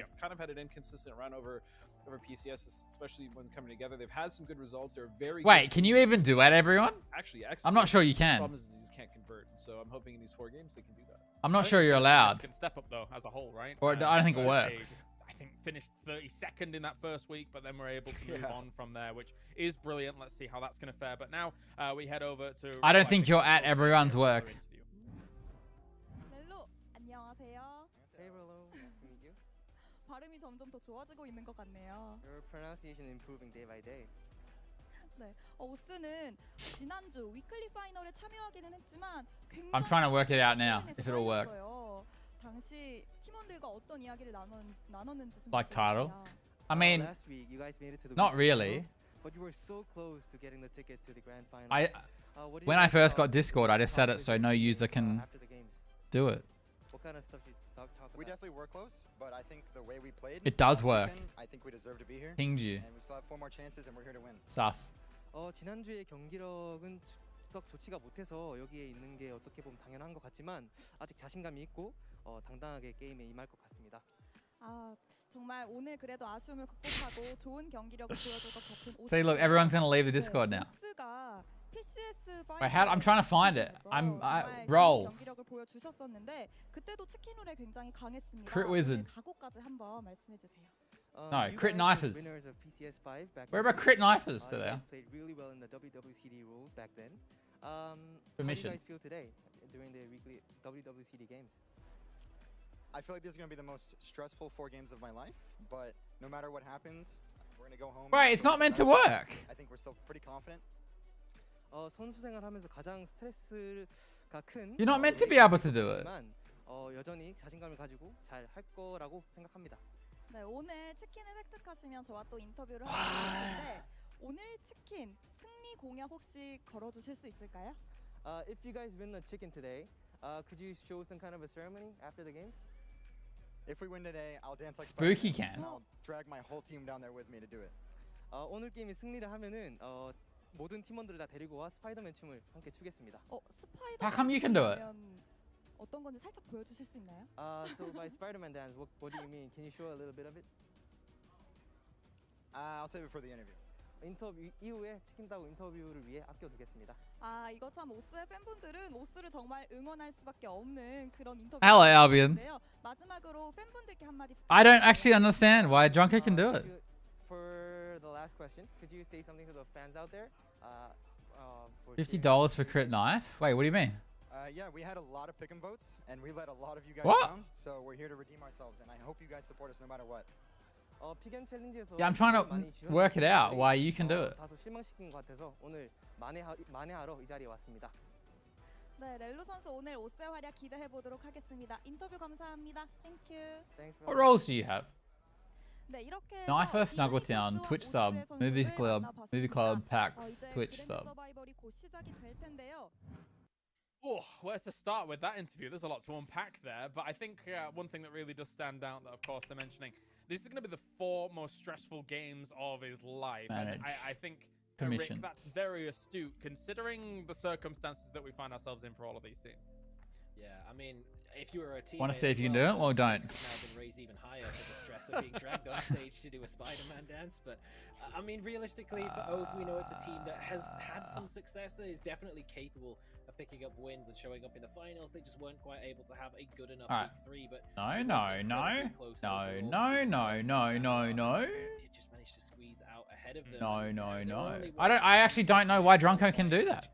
They've kind of had an inconsistent run over PCS, especially when coming together. They've had some good results. They're very Wait, can you even do it, everyone? Actually, excellent. I'm not sure you can. The problem is they just can't convert. So I'm hoping in these 4 games they can do that. I'm not sure you're allowed. Can step up though as a whole, right? Or I don't think it works. I think finished 32nd in that first week, but then we're able to move on from there, which is brilliant. Let's see how that's going to fare. But now we head over to. I don't think you're at everyone's work. 렐로 안녕하세요. Hey Rolo, nice to meet you. 발음이 점점 더 좋아지고 있는 것 같네요. Your pronunciation improving day by day. 네, 오스는 지난주 위클리 파이널에 참여하기는 했지만 굉장히 I'm trying to work it out now, if it'll work. 당시 팀원들과 어떤 이야기를 나눴는지 좀 Like title? 부탁드려요. I mean, Last week you guys made it to the not weekend really. finals, but you were so close to getting the ticket to the grand final. What did When you I guys first talk- got Discord, I just set it so no user after can the games? do it. What kind of stuff did you talk about? We definitely were close, but I think the way we played, It does last work. weekend, I think we deserve to be here. Pinged you. And we still have 4 more chances, and we're here to win. Sus. 지난주의 경기력은 썩 좋지가 못해서 여기에 있는 게 어떻게 보면 당연한 것 같지만 아직 자신감이 있고 당당하게 게임에 임할 것 같습니다. 아, 정말 오늘 그래도 아쉬움을 극복하고 좋은 경기력을 보여줄 것 같은 오스. See, look, everyone's gonna leave the Discord now. 오스가 PCS Wait, how? I'm trying to find it. Roll. 경기력을 보여주셨었는데 그때도 치킨홀에 굉장히 강했습니다. Crit Wizard. 각오까지 한번 말씀해 주세요. No, You Crit guys were Knifers. winners of PCS5 back Where then. about Crit Knifers You today? guys played really well in the WWCD rules back then. How do you Permission. guys feel today during the weekly WWCD games? I feel like this is going to be the most stressful 4 games of my life, but no matter what happens, we're going to go home. Wait, it's not meant to work. I think we're still pretty confident. 선수 생활하면서 가장 스트레스가 큰 You're not meant to be able to do it. 하지만 여전히 자신감을 가지고 잘 할 거라고 생각합니다. 네, 오늘 치킨을 획득하시면 저와 또 인터뷰를 하실 텐데 오늘 치킨 승리 공약 혹시 걸어주실 수 있을까요? If you guys win the chicken today, could you show some kind of a ceremony after the games? If we win today, I'll dance like Spooky Spider-Man, can. and I'll drag my whole team down there with me to do it. 오늘 게임에 승리를 하면은 모든 팀원들을 다 데리고 와 스파이더맨 춤을 함께 추겠습니다. 스파이더. How come you can do it? 어떤 건지 살짝 보여주실 수 있나요? So by Spider-Man dance, what do you mean? Can you show a little bit of it? I'll save it for the interview. 인터뷰 이후에 치킨 따고 인터뷰를 위해 아껴두겠습니다. 아, 이거 참 오스의 팬분들은 오스를 정말 응원할 수밖에 없는 그런 인터뷰. Hello, Albion. 마지막으로 팬분들께 한마디 부탁드립니다. I don't actually understand why Drunker can do it. For the last question, could you say something to the fans out there? $50 for Crit Knife? Wait, what do you mean? Yeah, we had a lot of pick 'em votes, and we let a lot of you guys What? down. So we're here to redeem ourselves, and I hope you guys support us no matter what. 피겜 챌린지에서 Yeah, I'm trying to work it out why you can do it. 다소 실망시킨 것 같아서 오늘 만회하러 이 자리에 왔습니다. 네, 렐로 선수 오늘 오스의 활약 기대해 보도록 하겠습니다. 인터뷰 감사합니다. Thank you. What roles do you have? 네, 이렇게 Knifer, Snuggletown, Twitch sub, Movie Club, Packs, Twitch sub. 서바이벌이 곧 시작이 될 텐데요. Oh, where to start with that interview? There's a lot to unpack there, but I think one thing that really does stand out that, of course, they're mentioning, this is going to be the 4 most stressful games of his life. And I think, Rick, that's very astute, considering the circumstances that we find ourselves in for all of these teams. Yeah, I mean, if you were a team, Want to see if you can do it? Well, don't. It's now been raised even higher for the stress of being dragged on stage to do a Spider-Man dance. But I mean, realistically, for Oath, we know it's a team that has had some success. That is definitely capable of picking up wins and showing up in the finals. They just weren't quite able to have a good enough week 3. But No. did just manage to squeeze out ahead of them. No. I actually don't know why Drunko can do that.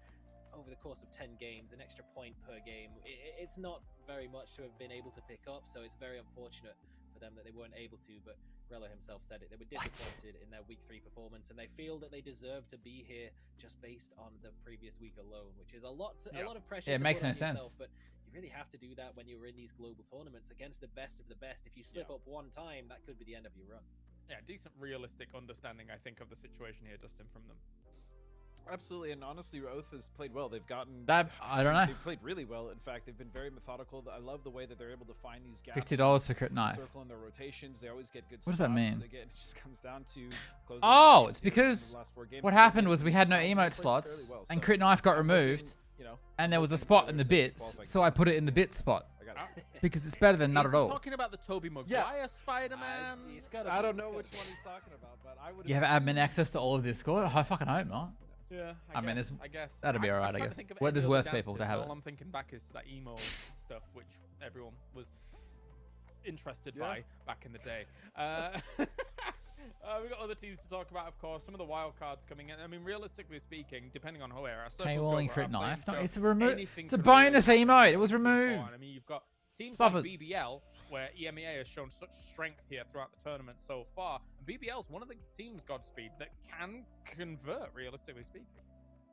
Over the course of 10 games, an extra point per game, it's not very much to have been able to pick up, so it's very unfortunate for them that they weren't able to, but Relo himself said it. They were disappointed in their week 3 performance, and they feel that they deserve to be here just based on the previous week alone, which is a lot of pressure. Yeah, it to makes put no on sense. yourself, but you really have to do that when you're in these global tournaments against the best of the best. If you slip up one time, that could be the end of your run. Yeah, decent realistic understanding, I think, of the situation here, Dustin, from them. Absolutely, and honestly, Oath has played well. They've gotten that. I don't know. They've played really well. In fact, they've been very methodical. I love the way that they're able to find these gaps. $50 for Crit Knife. Circle in their rotations. They always get good. What does that mean? Again, it just comes down to it's because what happened was we had no emote slots, and Crit Knife got removed, you know. And there was a looking spot for in the some bits, qualifying so I games. put it in the bit spot I gotta say. because it's better than not Is at he all. talking about the Tobey Maguire Spider-Man? I don't know which one he's talking about, but I would. You have admin access to all of Discord? I fucking hope not. Yeah, I mean, I guess that'd be alright, I I'm trying to guess. think of Well, any there's other worse people to dances, have and it. All I'm thinking back is that emo stuff, which everyone was interested Yeah. by back in the day. We've got other teams to talk about, of course. Some of the wild cards coming in. I mean, realistically speaking, depending on who era, Paywalling crit knife. No, it's a anything It's a could bonus really emote. It was happen. removed. I mean, you've got teams Stop like it. BBL, where EMEA has shown such strength here throughout the tournament so far. And BBL is one of the teams, Godspeed, that can convert, realistically speaking.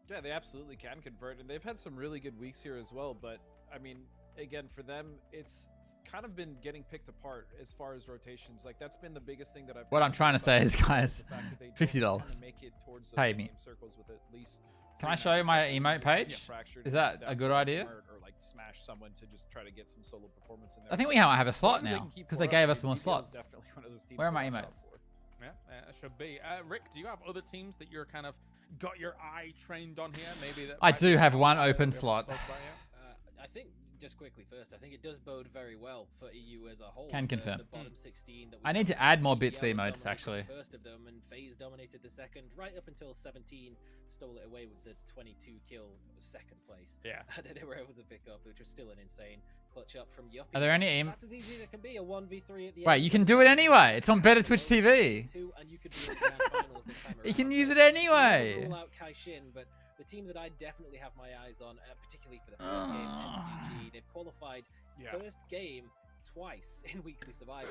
Yeah, they absolutely can convert, and they've had some really good weeks here as well. But I mean, again, for them, it's kind of been getting picked apart as far as rotations. Like that's been the biggest thing that I've. What I'm trying to say is, guys, the fact that they don't $50. kinda make it towards those Pay in-game me. circles with at least Can I 3 show you my members, emote like, page? fractured Is and that just a down good to idea? Or like smash someone to just try to get some solo performance in there. I think we So, have a as slot long as they now can keep because they four up, gave I us mean, more BBL is slots. definitely one of those teams Where are to my watch emotes? out for. Yeah, it should be. Rick, do you have other teams that you're kind of got your eye trained on here? Maybe that. I might do be have some one that we open haven't slot. spoke about yet? I think just quickly first, I think it does bode very well for EU as a whole. Can confirm. The bottom 16 that I we need to got, add more BBL bits was emotes, dominating actually. the first of them, and FaZe dominated the second, right up until 17 stole it away with the 22 kill second place. Yeah. That they were able to pick up, which was still an insane clutch up from Yuppie. Are there any aim? That's as easy as it can be, a 1v3 at the Wait, end. you can do it anyway. It's on Better Twitch TV. And you could be in the grand finals this time You can around. use So it anyway. I wouldn't rule out Kaishin, but the team that I definitely have my eyes on, particularly for the first game, MCG, they've qualified first game twice in weekly survival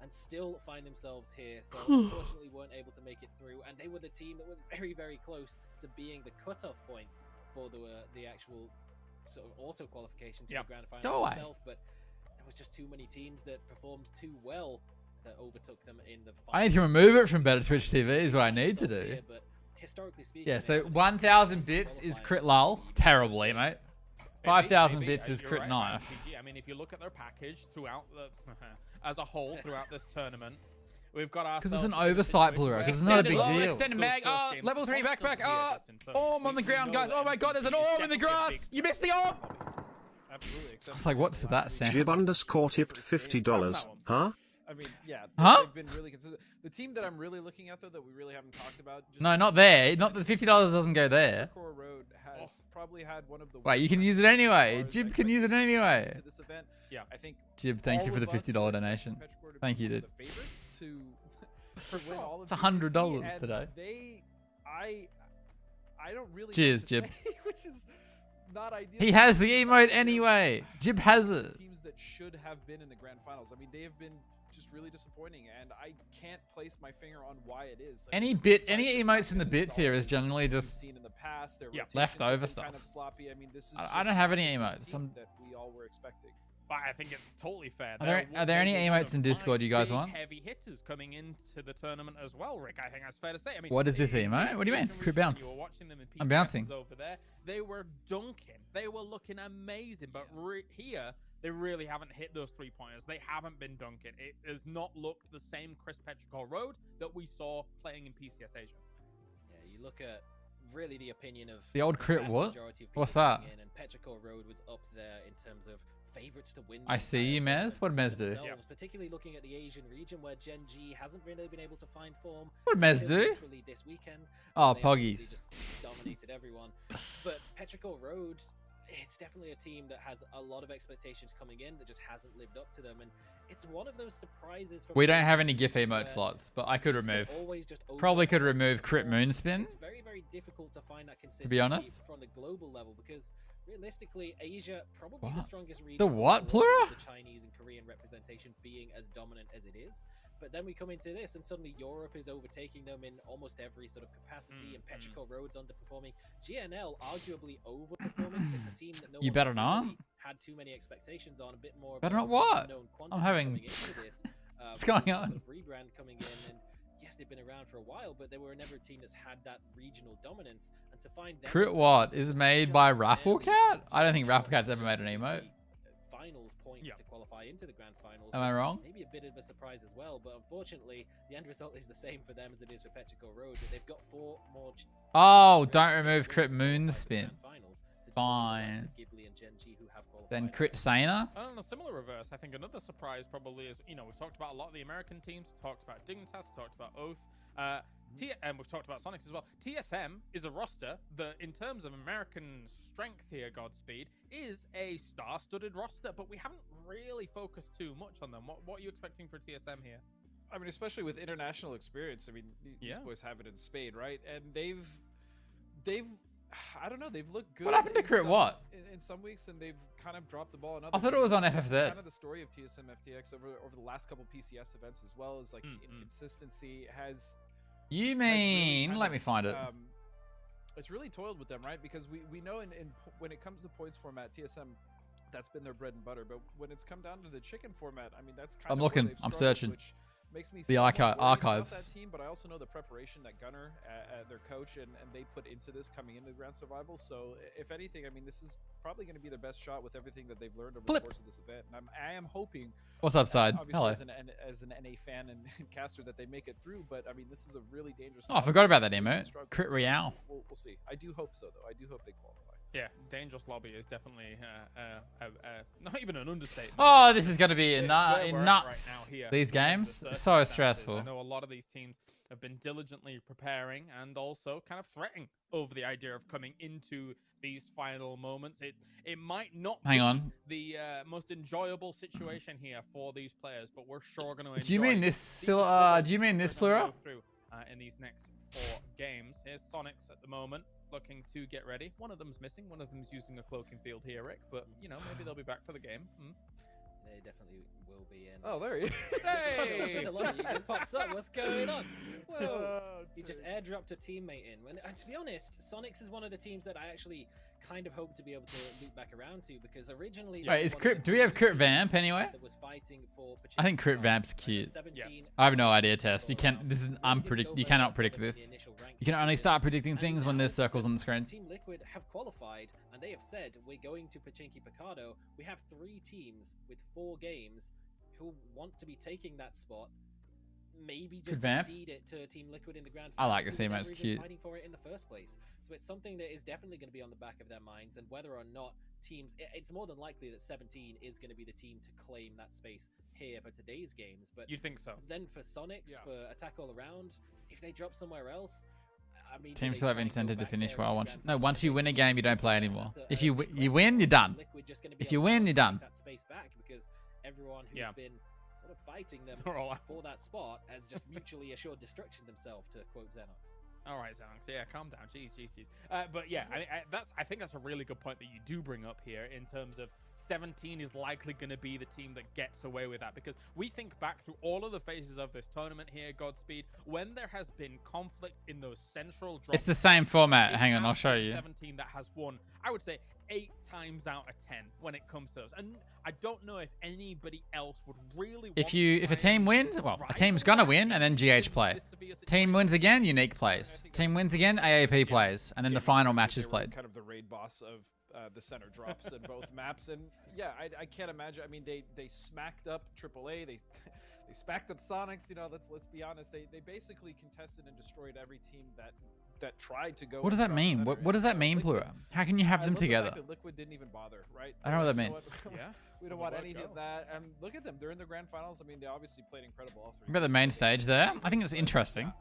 and still find themselves here. So unfortunately weren't able to make it through, and they were the team that was very, very close to being the cutoff point for the actual sort of auto qualification to the grand Go finals away. itself. But there was just too many teams that performed too well that overtook them in the I need to remove it from Better Twitch TV is what I need to do. But historically speaking, Yeah, they so haven't 1,000 bits is crit lull. Terribly, mate. 5,000 Maybe, bits is you're crit right, knife. MCG. I mean, if you look at their package throughout the, as a whole throughout this tournament, we've got ourselves. Because it's an a bit of a oversight, situation Blura, where 'cause it's not a big extended- deal. extended Those mag. first games level 3 are backpack. still Justin, so Orm on the we ground, know guys. that Oh my god, there's an MCG is orm in the definitely a grass. big You missed the orm. Absolutely. I was like, what does that sound? Jib underscore tipped $50. Huh? I mean, yeah, Huh? they've been really consistent. The team that I'm really looking at, though, that we really haven't talked about. Just No, not there. Not the $50 doesn't go there. Core Road has probably had one of the. Wait, you worst can use it records as anyway. far as Jib can use it anyway. to this event. Yeah. I think. Jib, thank you all for the of us $50 would expect donation. Petrichor to Thank be you, one of dude. the favorites to win all of It's $100 PGC, and today. I don't really. know Cheers, what to Jib. say, which is not ideal. He has the because emote they're anyway. Jib has one of it. the teams that should have been in the grand finals. I mean, they have been just really disappointing, and I can't place my finger on why it is. I Any mean, bit, Vice any have emotes in the not been bits here is solid generally as we've just seen in the past. Their Yeah. rotations have leftover been stuff. Kind of sloppy. I mean, this is I just don't have any not the emotes. same I'm- team that we all were expecting. But I think it's totally fair. Are there any emotes in Discord you guys want? Heavy hitters coming into the tournament as well, Rick. I think that's fair to say. I mean, What is this in emote? What do you mean? Asian Crit region, bounce. You were watching them in I'm PCSs bouncing. over there. They were dunking. They were looking amazing. But here, they really haven't hit those 3-pointers. They haven't been dunking. It has not looked the same Chris Petrichor Road that we saw playing in PCS Asia. Yeah, you look at really the opinion of The old crit vast what? majority of people What's that? coming in, and Petrichor Road was up there in terms of favorites to win. I the see entire you, Mez. tournament What did Mez do? themselves, particularly looking at the Asian region where Gen G hasn't really been able to find form. What did Mez until do? literally this weekend. Oh, when they absolutely Poggies. just dominated everyone. But Petrichor Road, it's definitely a team that has a lot of expectations coming in that just hasn't lived up to them, and it's one of those surprises. We don't have any GIF emote slots, but I could teams can remove. always just Probably could overperform remove crit perform. moonspin. It's very, very difficult to find that To consistency be honest. from the global level, because realistically, Asia probably the What? strongest region. The what, overall, Plura? with the Chinese and Korean representation being as dominant as it is. But then we come into this, and suddenly Europe is overtaking them in almost every sort of capacity, and Petrichor Road's underperforming. GNL arguably overperforming. It's a team that no You one better not. really had too many expectations on. A bit more. Better of not an what? unknown I'm quantity having- coming into this. What's going with the on? Sort of rebrand coming in, and yes, they've been around for a while, but they were never a team that's had that regional dominance. And to find them Crit as what the is team made just by barely Rafflecat? I don't think out Rafflecat's ever made an the emote. finals points Yeah. to qualify into the grand finals. Am I was wrong? Maybe a bit of a surprise as well, but unfortunately, the end result is the same for them as it is for Petrichor Road. But they've got 4 more. Oh, don't remove crit moonspin. Finals to Fine. Ghibli and Genji who have qualified. Then Crit Sana. And on a similar reverse, I think another surprise probably is, you know, we've talked about a lot of the American teams. We've talked about Dignitas. We've talked about Oath. And we've talked about Sonics as well. TSM is a roster that, in terms of American strength here, Godspeed, is a star-studded roster, but we haven't really focused too much on them. What are you expecting for TSM here? I mean, especially with international experience. I mean, these boys have it in spade, right? And they've, I don't know, they've looked good. What happened to Crit what? In some weeks, and they've kind of dropped the ball in others. I thought it was on This FFZ. is kind of the story of TSM FTX over the last couple PCS events as well, as like inconsistency has. You really mean? Let me find it. It's really toiled with them, right? Because we know when it comes to points format, TSM, that's been their bread and butter. But when it's come down to the chicken format, I mean, that's kind I'm of looking. where they've I'm struggled, searching. which makes me The somewhat worried about archives. that team, but I also know the preparation that Gunner, their coach, and they put into this coming into Grand Survival. So if anything, I mean, this is probably going to be their best shot with everything that they've learned over the course of this event. And I am hoping. What's up, side? Obviously, Hello. as an NA fan and caster, that they make it through. But I mean, this is a really dangerous. Oh, I forgot about that emote. Crit Real. We'll see. I do hope so, though. I do hope they qualify. Yeah, dangerous lobby is definitely not even an understatement. Oh, this is going to be It's where we're at nuts. right now here These with the games, so circumstances. stressful. I know a lot of these teams have been diligently preparing and also kind of threatening over the idea of coming into these final moments. It might not Hang be on. the most enjoyable situation here for these players, but we're sure going to enjoy. Do you mean this? these Do you mean this, we're gonna Plura? go through, in these next 4 games. Here's Sonics at the moment, looking to get ready. One of them's missing. One of them's using a cloaking field here, Rick. But you know, maybe they'll be back for the game. They definitely will be in. Oh, there he is. Hey! He just pops up. What's going on? Well, he just airdropped a teammate in. And to be honest, Sonics is one of the teams that I actually kind of hope to be able to loop back around to, because originally. Wait, is Crit? Do we have Crit Vamp anywhere? That was fighting for I think Crit Vamp's cute. Yes. I have no idea, Tess. You can't. This is unpredict. You cannot predict this. You can only start predicting things when there's circles on the screen. Team Liquid have qualified, and they have said we're going to Pachinki Picado. We have 3 teams with 4 games who want to be taking that spot. Maybe just to seed it to Team Liquid in the grand I finals. like this team. It's cute. Fighting for it in the first place, so it's something that is definitely going to be on the back of their minds. And whether or not teams, it's more than likely that 17 is going to be the team to claim that space here for today's games. But you'd think so. Then for Sonics, for Attack All Around, if they drop somewhere else. I mean, Teams still have incentive to finish well. Once you win a game, you don't play anymore. If you win, you're done. If you win, you're done. That space back, because everyone who's been sort of fighting them for that spot has just mutually assured destruction themselves, to quote Xenox. All right, Xenox. Yeah, calm down. Jeez. But yeah, I think that's a really good point that you do bring up here in terms of 17 is likely going to be the team that gets away with that, because we think back through all of the phases of this tournament here, Godspeed, when there has been conflict in those central drops. It's the same format. Hang on, I'll show you. 17 that has won, I would say, 8 times out of 10 when it comes to those. And I don't know if anybody else would really want If a team wins, well, a team's gonna win, and then GH play. Team wins again, Unique plays. Team wins again, AAP plays, and then the final match is played. Kind of the raid boss of the center drops in both maps, and yeah, I can't imagine. I mean, they smacked up AAA. They smacked up Sonics. You know, let's be honest. They basically contested and destroyed every team that tried to go. What does that mean? What does that mean, Plura? How can you have them together? Liquid didn't even bother, right? I don't know what that means. We don't want anything of that. And look at them; they're in the grand finals. I mean, they obviously played incredible. All 3. We've got the main stage there. I think it's interesting.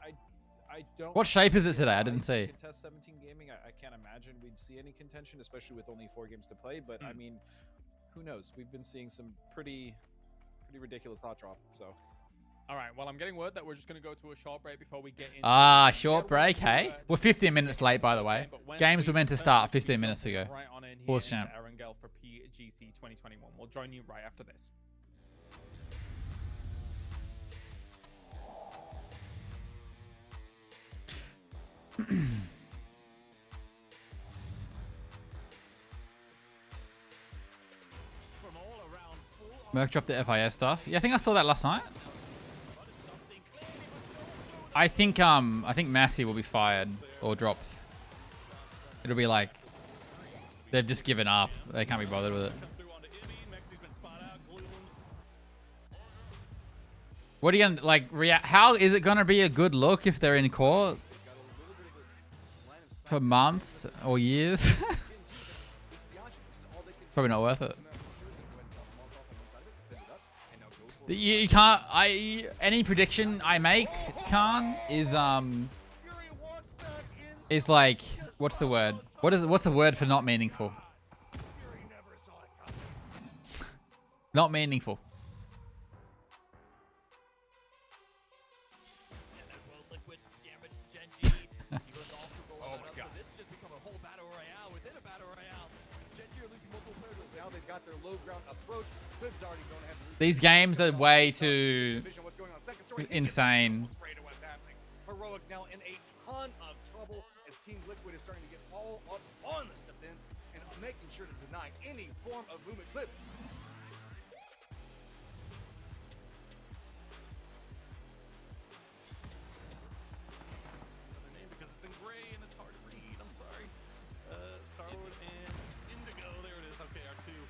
I don't. What shape is it today? I didn't see. Contest 17 gaming. I can't imagine we'd see any contention, especially with only 4 games to play. But I mean, who knows? We've been seeing some pretty ridiculous hot drop. So. All right. Well, I'm getting word that we're just going to go to a short break before we get in. Short break, hey? We're 15 minutes late, by the way. Games were meant to start 15 minutes ago. Right on in here Pause champ. Erangel for PGC 2021. We'll join you right after this. Merc dropped the FIS stuff. Yeah, I think I saw that last night. I think Massey will be fired or dropped. It'll be like they've just given up. They can't be bothered with it. What are you gonna like react? How is it gonna be a good look if they're in court for months or years? Probably not worth it. You can't. Any prediction I make, Khan, is like, what's the word? What's the word for not meaningful? Not meaningful. These games are way too insane. Heroic now in a ton of trouble as Team Liquid is starting to get all up on this defense and making sure to deny any form of movement. Clip. Another name because it's in gray and it's hard to read. I'm sorry. Starlord and Indigo. There it is. Okay, our two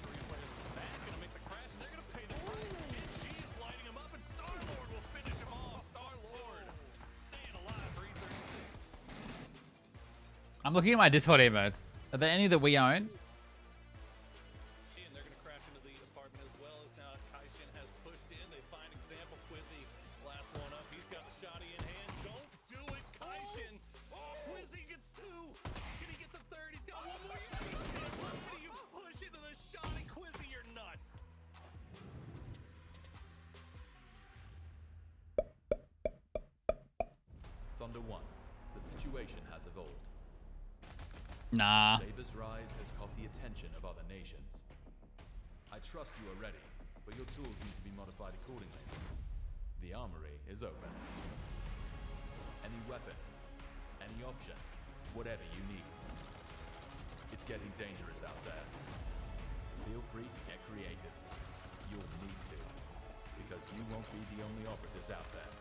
three players in the back gonna make the crash. And they're gonna pay the price. PGC is lighting him up, and Starlord will finish him off. Starlord staying alive for E36. I'm looking at my Discord emotes. Are there any that we own? And they're going to crash into the apartment as well as now Kaishin has pushed in. They find example Quizzy. Last one up. He's got the shotty in hand. Don't do it, Kaishin. Oh, Quizzy gets two. Can he get the third? He's got one more. What do you push into the shotty? Quizzy, you're nuts. Thunder 1. The situation has evolved. Nah. Saber's rise has caught the attention of other nations. I trust you are ready, but your tools need to be modified accordingly. The armory is open. Any weapon, any option, whatever you need. It's getting dangerous out there. Feel free to get creative. You'll need to, because you won't be the only operatives out there.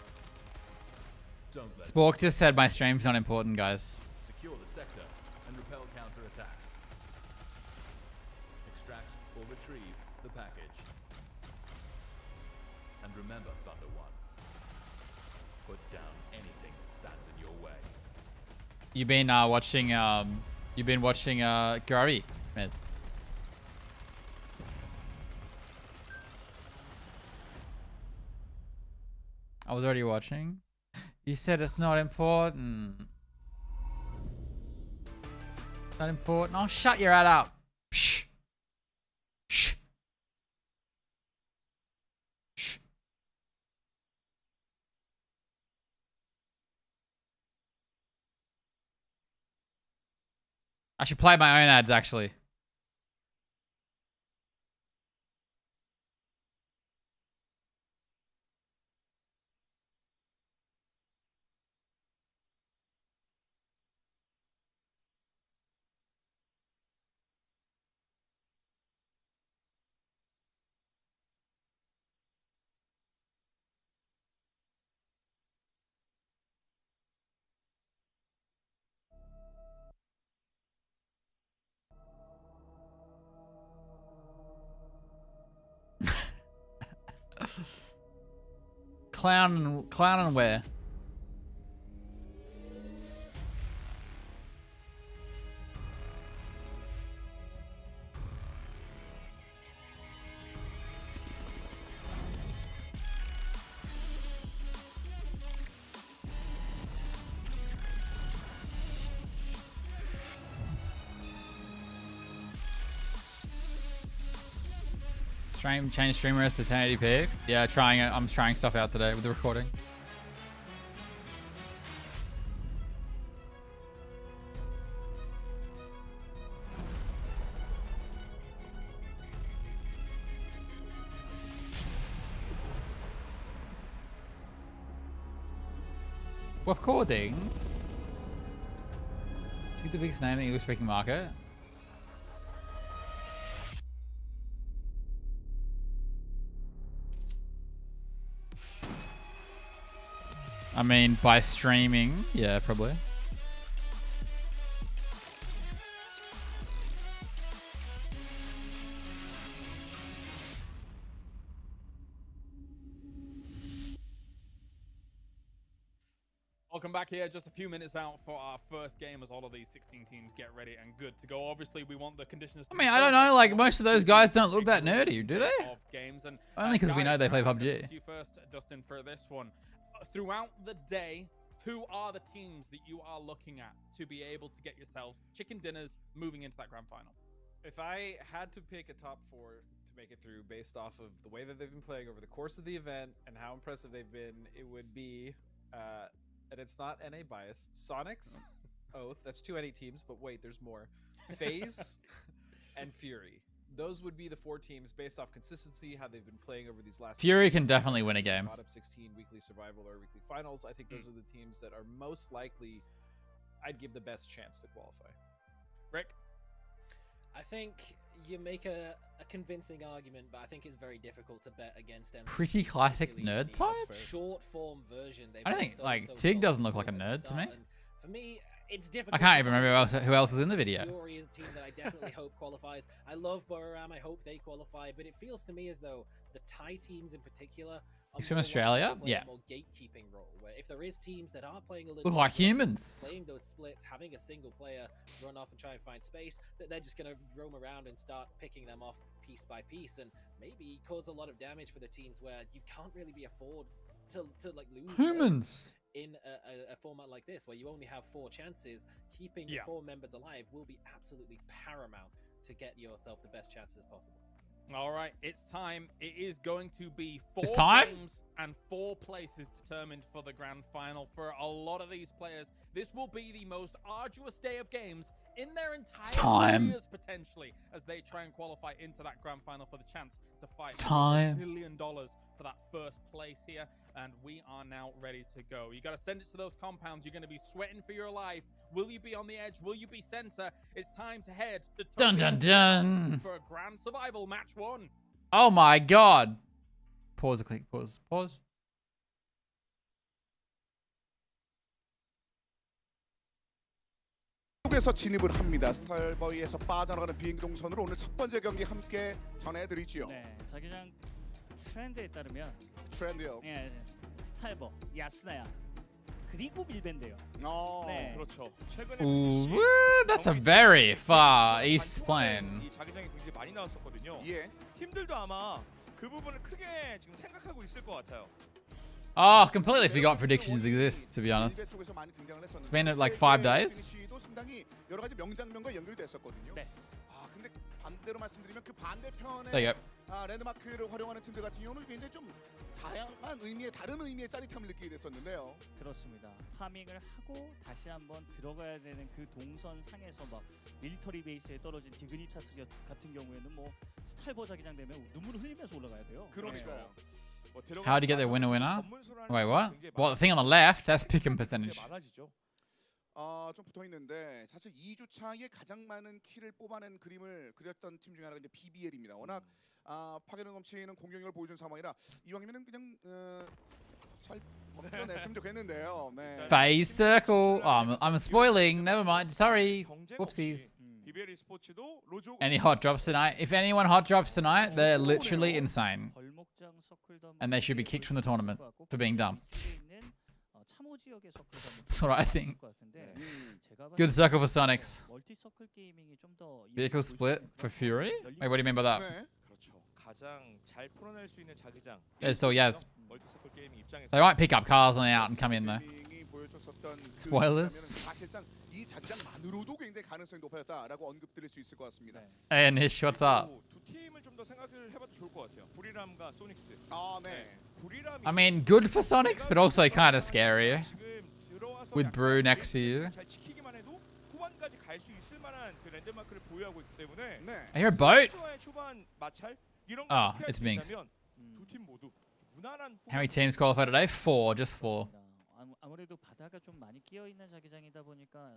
Don't let Spork just said my stream's not important, guys. secure the sector and repel counterattacks. Extract or retrieve the package. And remember, Thunder 1. Put down anything that stands in your way. You've been watching Gary, Myth. I was already watching. You said it's not important. Not important. Oh, shut your ad up. Shh. Shh. Shh. I should play my own ads, actually. Clown and where? Change streamer to 1080p. Yeah, I'm trying stuff out today with the recording. Recording? Pick the biggest name in the English speaking market. I mean, by streaming, yeah, probably. Welcome back here. Just a few minutes out for our first game as all of these 16 teams get ready and good to go. Obviously, we want the conditions to I mean, I don't know. Like, most of those guys don't look that nerdy, do they? of games. And, Only because we know they play I'm gonna PUBG. come to you first, Dustin, for this one. Throughout the day, who are the teams that you are looking at to be able to get yourselves chicken dinners moving into that grand final? If I had to pick a top 4 to make it through based off of the way that they've been playing over the course of the event and how impressive they've been, it would be, and it's not NA bias, Sonics, Oath, that's 2 NA teams, but wait, there's more, FaZe, and Fury. Those would be the 4 teams based off consistency, how they've been playing over these last Fury can definitely win a game. Out of 16 weekly survival or weekly finals, I think those are the teams that are most likely I'd give the best chance to qualify. Rick? I think you make a convincing argument, but I think it's very difficult to bet against them. Pretty classic nerd type? Short form version. I don't think, like, Tig doesn't look like a nerd to me. For me, it's difficult. I can't even remember who else is in the video. Fury is a team that I definitely hope qualifies. I love Bororam. I hope they qualify, but it feels to me as though the Thai teams in particular He's from Australia? Yeah. A more gatekeeping role, where if there is teams that are playing a little Look like humans. playing those splits, having a single player run off and try and find space, that they're just going to roam around and start picking them off piece by piece, and maybe cause a lot of damage for the teams where you can't really be afford to like lose humans in a format like this, where you only have 4 chances. Keeping your 4 members alive will be absolutely paramount to get yourself the best chances possible. All right, it's time. It is going to be 4 games and 4 places determined for the grand final. For a lot of these players, this will be the most arduous day of games in their entire careers, potentially, as they try and qualify into that grand final for the chance to fight $1 million for that first place here. And we are now ready to go. You got to send it to those compounds. You're going to be sweating for your life. Will you be on the edge? Will you be center? It's time to head to dun dun dun for a grand survival match 1. Oh my god. Pause a click. Pause. 에서 진입을 합니다. 스타일버이에서 빠져나가는 비행기 동선으로 오늘 첫 번째 경기 함께 전해드리지요. 네, 자기장 트렌드에 따르면 트렌드요. 예, 스타일버, 야스나야 그리고 밀밴드요. 네, 그렇죠. 최근에 that's a very far east plane. 이 자기장이 굉장히 많이 나왔었거든요. 예. 팀들도 아마 그 부분을 크게 지금 생각하고 있을 것 같아요. Oh, completely forgot predictions exist, to be honest. It's been like 5 days. 상당히 여러 가지 명장면과 연결이 됐었거든요. 네. 아, 근데 반대로 말씀드리면 그 반대편에 There you go. 랜드마크를 활용하는 팀들 같은 경우는 굉장히 좀 다양한 의미의 다른 의미의 짜릿함을 느끼게 됐었는데요. 그렇습니다. 파밍을 하고 다시 한번 들어가야 되는 그 동선 상에서 막 밀리터리 베이스에 떨어진 디그니타스 같은 경우에는 뭐 스타일버 자기장 되면 눈물을 흘리면서 올라가야 돼요. 그러니까요. How do you get the winner? Wait, what? Well, the thing on the left, that's pick-em percentage. 좀 붙어 있는데 사실 2주차에 가장 많은 킬을 뽑아낸 그림을 그렸던 팀 중에 하나가 이제 BBL입니다. 워낙 파괴력 넘치는 공격력을 보여준 상황이라 이왕이면은 그냥 잘 벗겨냈으면 좋겠는데요. 네. Phase circle. Oh, I'm spoiling. Never mind. Sorry. Whoopsies. Any hot drops tonight? If anyone hot drops tonight, they're literally insane. And they should be kicked from the tournament for being dumb. That's what I think. Good circle for Sonics. Vehicle split for Fury? Wait, what do you mean by that? There's still Yaz. They might pick up cars on the out and come in though. Spoilers. Hey Nish, what's up? I mean, good for Sonics, but also kind of scary. With Brew next to you. I hear a boat? Oh, it's Minx. How many teams qualified today? 4, just 4. 아무래도 바다가 좀 많이 끼어 있는 자기장이다 보니까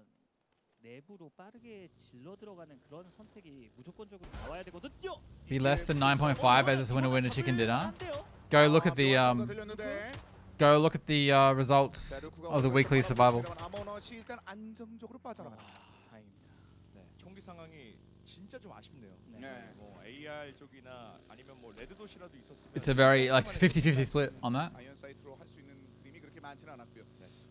내부로 빠르게 질러 들어가는 그런 선택이 무조건적으로 나와야 되거든요. Be less than 9.5 as a winner chicken dinner. Go look at the results of the weekly survival. 총기 상황이 진짜 좀 아쉽네요. 뭐 AR 쪽이나 아니면 뭐 레드 도시라도 있었으면 It's a very like 50-50 split on that. 그렇게 많지는 않았고요.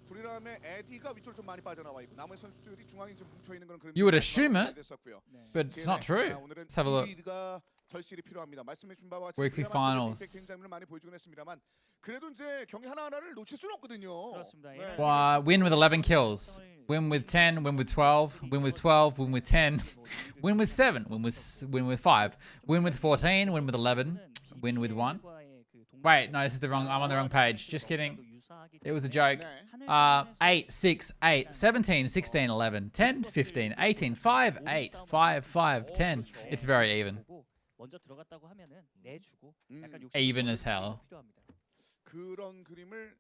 불이람의 에디가 위쪽으로 좀 많이 빠져나와 있고 나머지 선수들이 중앙에 좀 뭉쳐 있는 그런 You would assume it, 됐었고요. but it's not true. 오늘은 Let's have a look. 우리가 절실히 필요합니다. 말씀해 주신 바와 같이 Weekly finals. 임팩트 장면을 많이 보여주긴 했습니다만 그래도 이제 경기 하나하나를 놓칠 수는 없거든요. 그렇습니다. Win with 11 kills. Win with 10, win with 12, win with 12, win with 10, win with 7, win with 5, win with 14, win with 11, win with 1. Wait, no, this is the wrong. I'm on the wrong page. Just kidding. It was a joke. 8, 6, 8, 17, 16, 11, 10, 15, 18, 5, 8, 5, 5, 10. It's very even. Even as hell. 그런 그림을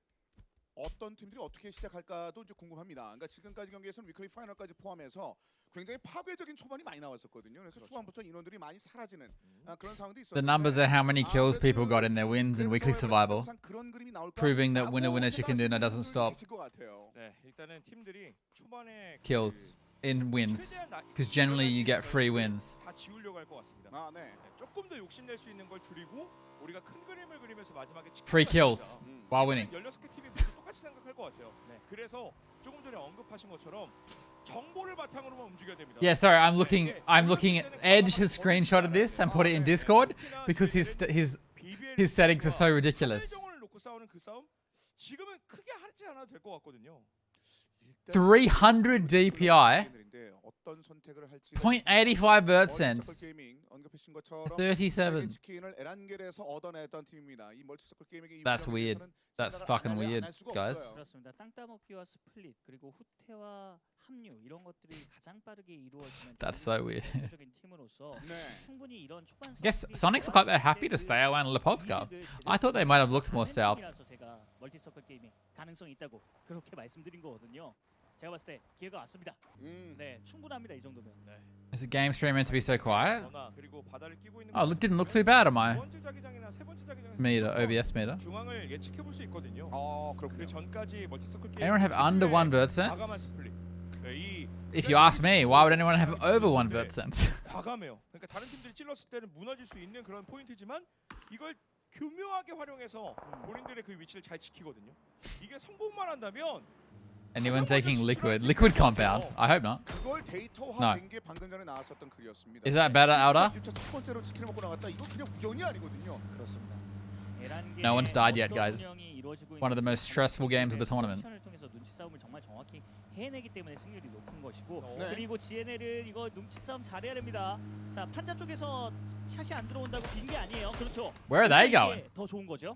어떤 팀들이 어떻게 시작할까도 이제 궁금합니다. 그러니까 지금까지 경기에서는 위클리 파이널까지 포함해서 굉장히 파괴적인 초반이 많이 나왔었거든요. 그래서 초반부터 인원들이 많이 사라지는 그런 상황도 있었는데 The numbers are how many kills people got in their wins in weekly survival, proving that winner winner chicken dinner doesn't stop. 네, 일단은 팀들이 초반에 Kills in wins, because generally you get free wins. 다 지우려고 할 것 같습니다. 네, 조금 더 욕심낼 수 있는 걸 줄이고 우리가 큰 그림을 그리면서 마지막에 Free kills while winning. 16개 팀이 모두 똑같이 생각할 것 같아요. 네. 그래서 조금 전에 언급하신 것처럼 정보를 바탕으로만 움직여야 됩니다. Yeah, sorry, I'm looking. Edge has screenshotted this and put it in Discord because his settings are so ridiculous. 정을 놓고 싸우는 그 싸움 지금은 크게 하지 않아도 될 것 같거든요. 300 DPI, 0.85 bird sense, 37. That's weird. That's fucking weird, guys. 그렇습니다. 땅따먹기와 스플릿 그리고 후퇴와 합류 이런 것들이 가장 빠르게 이루어지는 That's so weird. 팀으로서 충분히 이런 초반 I guess Sonics look like they're happy to stay around Lipovka. I thought they might have looked more south. 제가 멀티서클 게임에 가능성이 있다고 그렇게 말씀드린 거거든요. 제가 봤을 때 기회가 왔습니다. 네, 충분합니다. 이 정도면. Is the game stream meant to be so quiet? 그리고 바다를 끼고 있는 Oh, it didn't look too bad on my 두 번째 자기장이나 세 번째 자기장 meter, OBS meter. 중앙을 예측해 볼 수 있거든요. 그 전까지 멀티서클 게임 Anyone have under 1 bird 과감한 sense? 스플릿. If you ask me, why would anyone have over 1 bird sense? 과감해요. 그러니까 다른 팀들이 찔렀을 때는 무너질 수 있는 그런 포인트지만 이걸 교묘하게 활용해서 본인들의 그 위치를 잘 지키거든요. 이게 성공만 한다면 Anyone taking liquid compound? I hope not. No. Is that better, Elder? No one's died yet, guys. One of the most stressful games of the tournament. 해내기 때문에 승률이 높은 것이고 그리고 GNL은 이거 눈치 싸움 잘해야 됩니다. 자, 판자 쪽에서 샷이 안 들어온다고 빈 게 아니에요. 그렇죠. Where are they going? 더 좋은 거죠.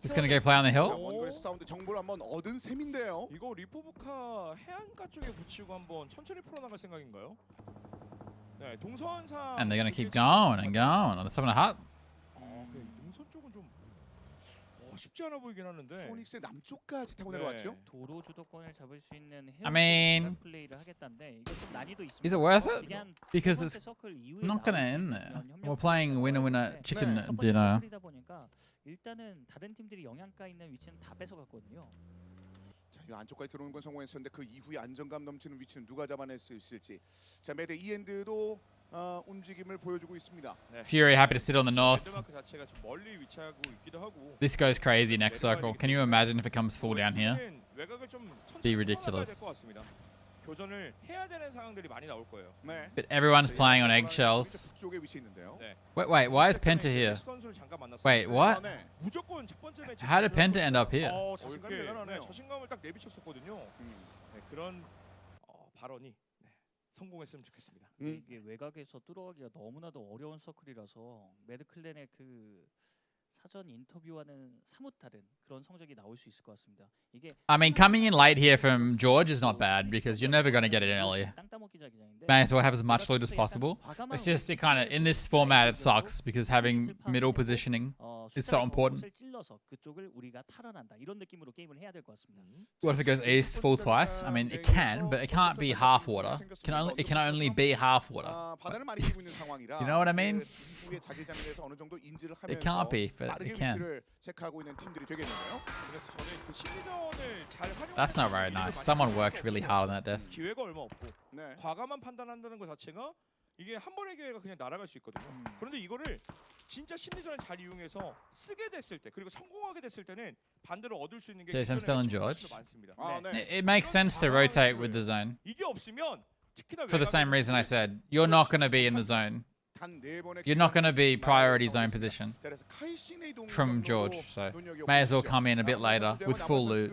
Just gonna go play on the hill? 원거리 사운드 정보를 한번 얻은 셈인데요. 이거 리포브카 해안가 쪽에 붙이고 한번 천천히 풀어나갈 생각인가요? 네, 동선상 And they're gonna keep going and going. There's someone hot. 동선 쪽은 좀 쉽지 않아 보이긴 하는데. 소닉스의 남쪽까지 타고 내려왔죠. 도로 주도권을 잡을 수 있는 I mean, 플레이를 하겠다는데 이게 좀 난이도 있습니다. is it worth it? Because it's not gonna end there. We're playing winner winner chicken dinner. 일단은 다른 팀들이 영향가 있는 위치는 다 뺏어갔거든요. 자, 이 안쪽까지 들어오는 건 성공했었는데 그 이후에 안정감 넘치는 위치는 누가 잡아낼 수 있을지. 자, 매대 이엔드도 움직임을 보여주고 있습니다. Fury happy to sit on the north. 자체가 좀 멀리 위치하고 있기도 하고. This goes crazy next circle. Can you imagine if it comes full down here? 외곽을 좀 Be ridiculous. 교전을 해야 되는 상황들이 많이 나올 거예요. But everyone's playing on eggshells. Wait, why is Penta here? Wait, what? 무조건 첫 번째 매치. How did Penta end up here? 자신감을 딱 내비쳤었거든요. 그런 발언이 성공했으면 좋겠습니다. 이게 외곽에서 뚫어가기가 너무나도 어려운 서클이라서 매드클랜의 그 사전 인터뷰와는 사뭇 다른 그런 성적이 나올 수 있을 것 같습니다. 이게 I mean, coming in late here from George is not bad because you're never going to get it in early. May as well have as much loot as possible. It's just it kind of in this format it sucks because having middle positioning is so important. What if it goes east full twice? I mean, it can, but it can't be half water. It can only be half water. You know what I mean? It can't be, but it can. That's not very nice. Someone worked really hard on that desk. 기회가 얼마 없고 과감한 판단한다는 것 자체가 이게 한 번의 기회가 그냥 날아갈 수 있거든요. 그런데 이거를 진짜 심리전을 잘 이용해서 쓰게 됐을 때 그리고 성공하게 됐을 때는 반대로 얻을 수 있는 게 I'm still in George. 많습니다. It makes sense to rotate with the zone. 이게 없으면 특히나 For the same reason I said, you're not going to be in the zone. You're not going to be priority zone position from George, so may as well come in a bit later with full loot.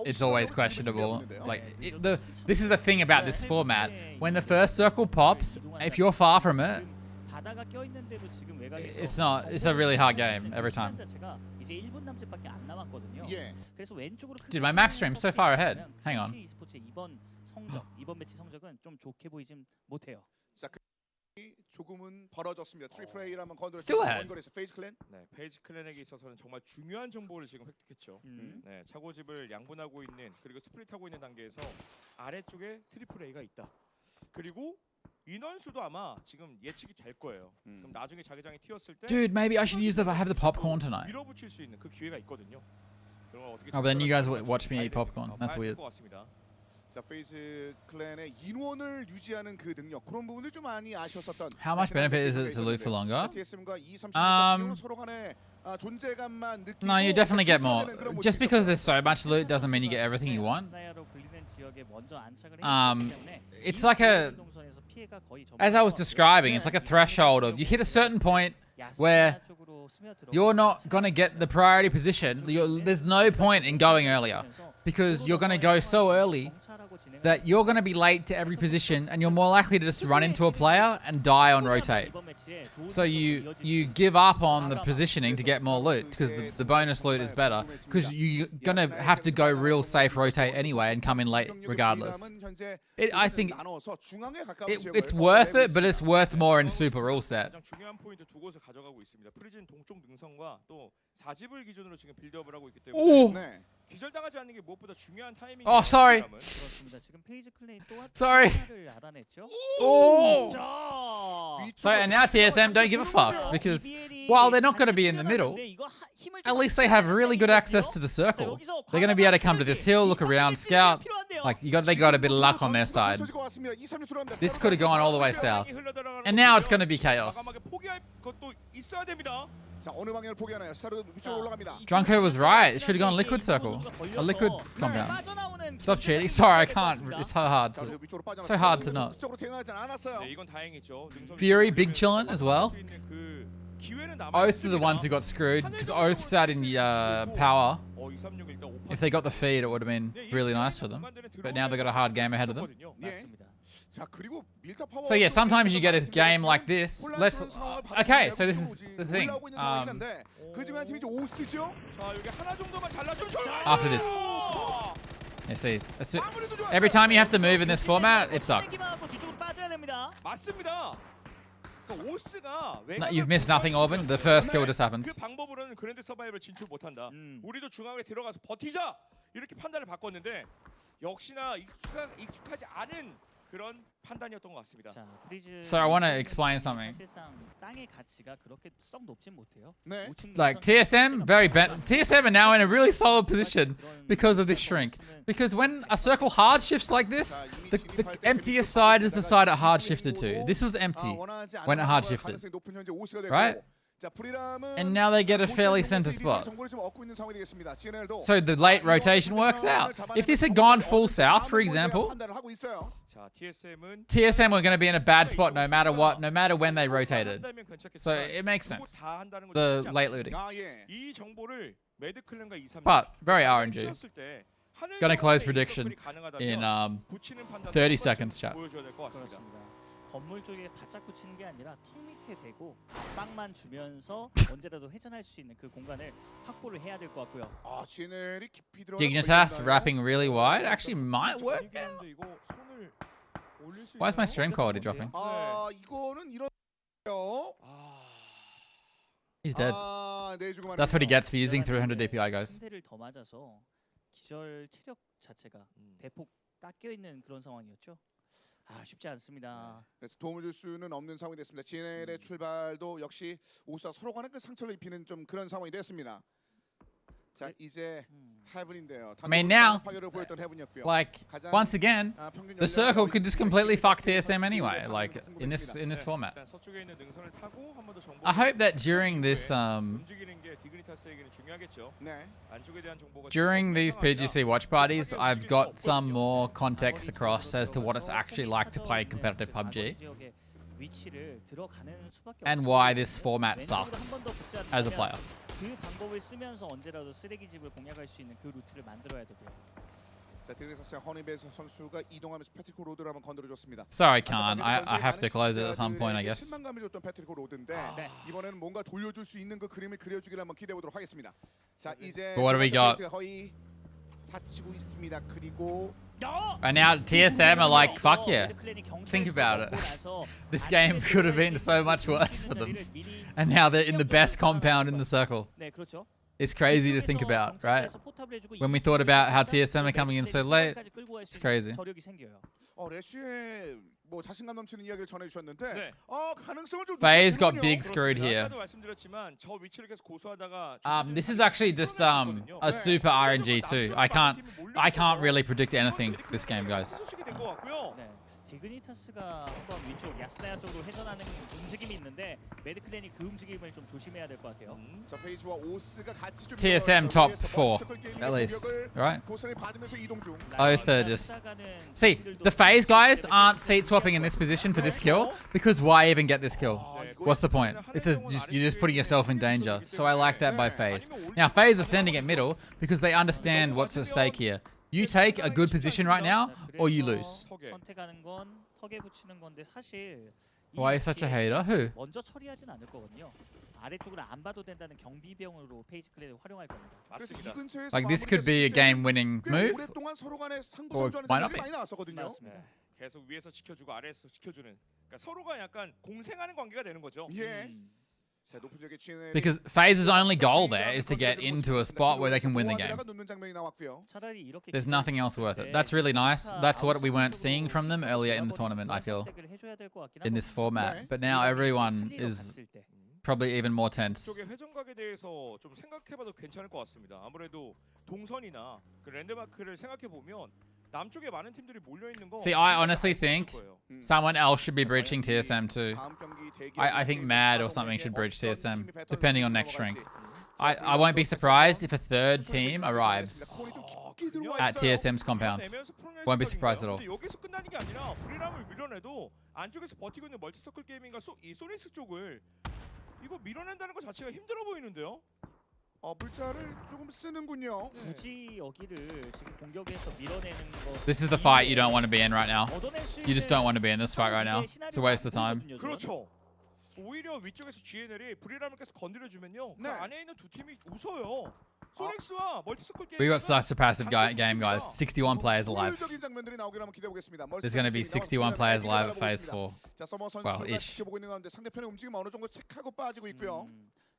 It's always questionable. Like this is the thing about this format. When the first circle pops, if you're far from it, it's a really hard game every time. Dude, my map stream's so far ahead. Hang on. 이번 매치 성적은 좀 좋게 보이진 못해요. 자, 조금은 벌어졌습니다. 트리플 A를 한번 건드렸죠. Still ahead. 원거리에서 페이지 클랜. 네, 페이지 클랜에게 있어서는 정말 중요한 정보를 지금 획득했죠. 네, 차고집을 양분하고 있는 그리고 스플릿하고 있는 단계에서 아래쪽에 트리플 A가 있다. 그리고 인원수도 아마 지금 예측이 될 거예요. 그럼 나중에 자기장이 튀었을 때 Dude, maybe I should have the popcorn tonight. 밀어붙일 수 있는 그 기회가 있거든요. 그럼 어떻게 Oh, but then you guys watch me eat popcorn. That's weird. 자, 페이지 클랜의 인원을 유지하는 그 능력 그런 부분들 좀 많이 아쉬웠었던. How much benefit is it to loot for longer? No, you definitely get more. Just because there's so much loot doesn't mean you get everything you want. It's like as I was describing, it's like a threshold of you hit a certain point where you're not gonna get the priority position. There's no point in going earlier because you're gonna go so early that you're going to be late to every position and you're more likely to just run into a player and die on rotate. So you give up on the positioning to get more loot because the bonus loot is better because you're going to have to go real safe rotate anyway and come in late regardless. I think it's worth it, but it's worth more in super rule set. Ooh. Oh, sorry. Sorry. Oh. So, and now TSM don't give a fuck because while they're not going to be in the middle, at least they have really good access to the circle. They're going to be able to come to this hill, look around, scout. Like they got a bit of luck on their side. This could have gone all the way south, and now it's going to be chaos. Drunko was right. It should have gone liquid circle, a liquid compound. Stop cheating. Sorry, I can't. It's so hard to not. Fury, big chillin' as well. Oath are the ones who got screwed because Oath sat in power. If they got the feed, it would have been really nice for them. But now they've got a hard game ahead of them. So yeah, sometimes you get a game like this. Okay, so this is the thing. After this. Yeah, see, every time you have to move in this format, it sucks. No, you've missed nothing, Orban. The first kill just happened. So I want to explain something. Like TSM, TSM are now in a really solid position because of this shrink. Because when a circle hard shifts like this, the emptiest side is the side it hard shifted to. This was empty when it hard shifted, right? And now they get a fairly center spot. So the late rotation works out. If this had gone full south, for example, TSM were going to be in a bad spot no matter what, no matter when they rotated. So it makes sense, the late looting. But very RNG. Gonna close prediction in 30 seconds, chat. 건물 쪽에 바짝 붙이는 게 아니라 턱 밑에 대고 빵만 주면서 언제라도 회전할 수 있는 그 공간을 확보를 해야 될 것 같고요. Dignitas wrapping really wide actually might work. Why is my stream quality dropping? He's dead. That's what he gets for using 300 DPI, guys. 대를 더 맞아서 기절 체력 자체가 대폭 깎여 있는 그런 상황이었죠. 쉽지 않습니다. 그래서 도움을 줄 수는 없는 상황이 됐습니다. GNL의 출발도 역시 오수와 서로 간에 그 상처를 입히는 좀 그런 상황이 됐습니다. 자, 이제 헤븐인데요. I mean, now, 파괴를 보였던 헤븐이었고요. like, once again, the circle could just completely fuck TSM anyway, like, in this format. 일단 서쪽에 있는 능선을 타고 한 번 더 정보. I hope that during this, 움직이는 게 디그니타스에게는 중요하겠죠. 네. 안쪽에 대한 정보가 during these PGC watch parties, I've got some more context across as to what it's actually like to play competitive PUBG. And why this format sucks as a player. 그 방법을 쓰면서 언제라도 쓰레기집을 공략할 수 있는 그 루트를 만들어야 되고요. 자, 디그니타스의 허니베이스 선수가 이동하면서 패트리코 로드를 한번 건드려줬습니다. Sorry, Khan. I have to close it at some point, I guess. 실망감을 줬던 패트리코 로드인데 이번에는 뭔가 돌려줄 수 있는 그 그림을 그려주기를 한번 기대해 보도록 하겠습니다. 자, 이제 But what do we got? 거의 다치고 있습니다. 그리고 Right now, TSM are like, fuck yeah. Think about it. This game could have been so much worse for them. And now they're in the best compound in the circle. It's crazy to think about, right? When we thought about how TSM are coming in so late, it's crazy. 레시의 뭐 자신감 넘치는 이야기를 전해주셨는데 가능성을 좀 FaZe got big screwed here. 말씀드렸지만 저 위치를 계속 고수하다가 This is actually just a super RNG too. I can't really predict anything this game, guys. 디그니타스가 한번 위쪽 야스나야 쪽으로 회전하는 움직임이 있는데 매드클랜이 그 움직임을 좀 조심해야 될 것 같아요. 자, 페이지와 오스가 같이 좀 TSM top 4 at least, right? Both are just. See, the FaZe guys aren't seat swapping in this position for this kill because why even get this kill? What's the point? You're just putting yourself in danger. So I like that by FaZe. Now FaZe are sending it middle because they understand what's at stake here. You take a good position right now, or you lose. 선택하는 건 턱에 붙이는 건데 사실 Why is such a hater? Who? 먼저 처리하진 않을 거거든요. 아래쪽으로 안 봐도 된다는 경비병으로 페이지 클랜을 활용할 겁니다. 맞습니다. Like this could be a game-winning move, or might not be. 네. 계속 위에서 지켜주고 아래에서 지켜주는. 그러니까 서로가 약간 공생하는 관계가 되는 거죠. Because FaZe's only goal there is to get into a spot where they can win the game. There's nothing else worth it. That's really nice. That's what we weren't seeing from them earlier in the tournament, I feel, in this format. But now everyone is probably even more tense. 쪽의 회전각에 대해서 좀 생각해봐도 괜찮을 것 같습니다. 아무래도 동선이나 그 랜드마크를 생각해 보면 남쪽에 많은 팀들이 몰려 있는 거. See, I honestly think someone else should be breaching TSM too. I think Mad or something should breach TSM, depending on next shrink. I won't be surprised if a third team arrives at TSM's compound. Won't be surprised at all. 여기서 끝나는 게 아니라 브리람을 밀어내도 안쪽에서 버티고 있는 멀티서클 게이밍과 이 소닉스 쪽을 이거 밀어낸다는 것 자체가 힘들어 보이는데요. 물자를 조금 쓰는군요. 굳이 여기를 지금 공격에서 밀어내는 거. This is the fight you don't want to be in right now. You just don't want to be in this fight right now. It's a waste of time. 그렇죠. 오히려 위쪽에서 GNL이 브리람을 계속 건드려주면요. 그 안에 있는 두 팀이 웃어요. 소닉스와 멀티서클 게임. We got such a passive game, guys. 61 players alive. There's going to be 61 players alive at phase 4. Well, ish. 상대편의 움직임 어느 정도 체크하고 빠지고 있고요.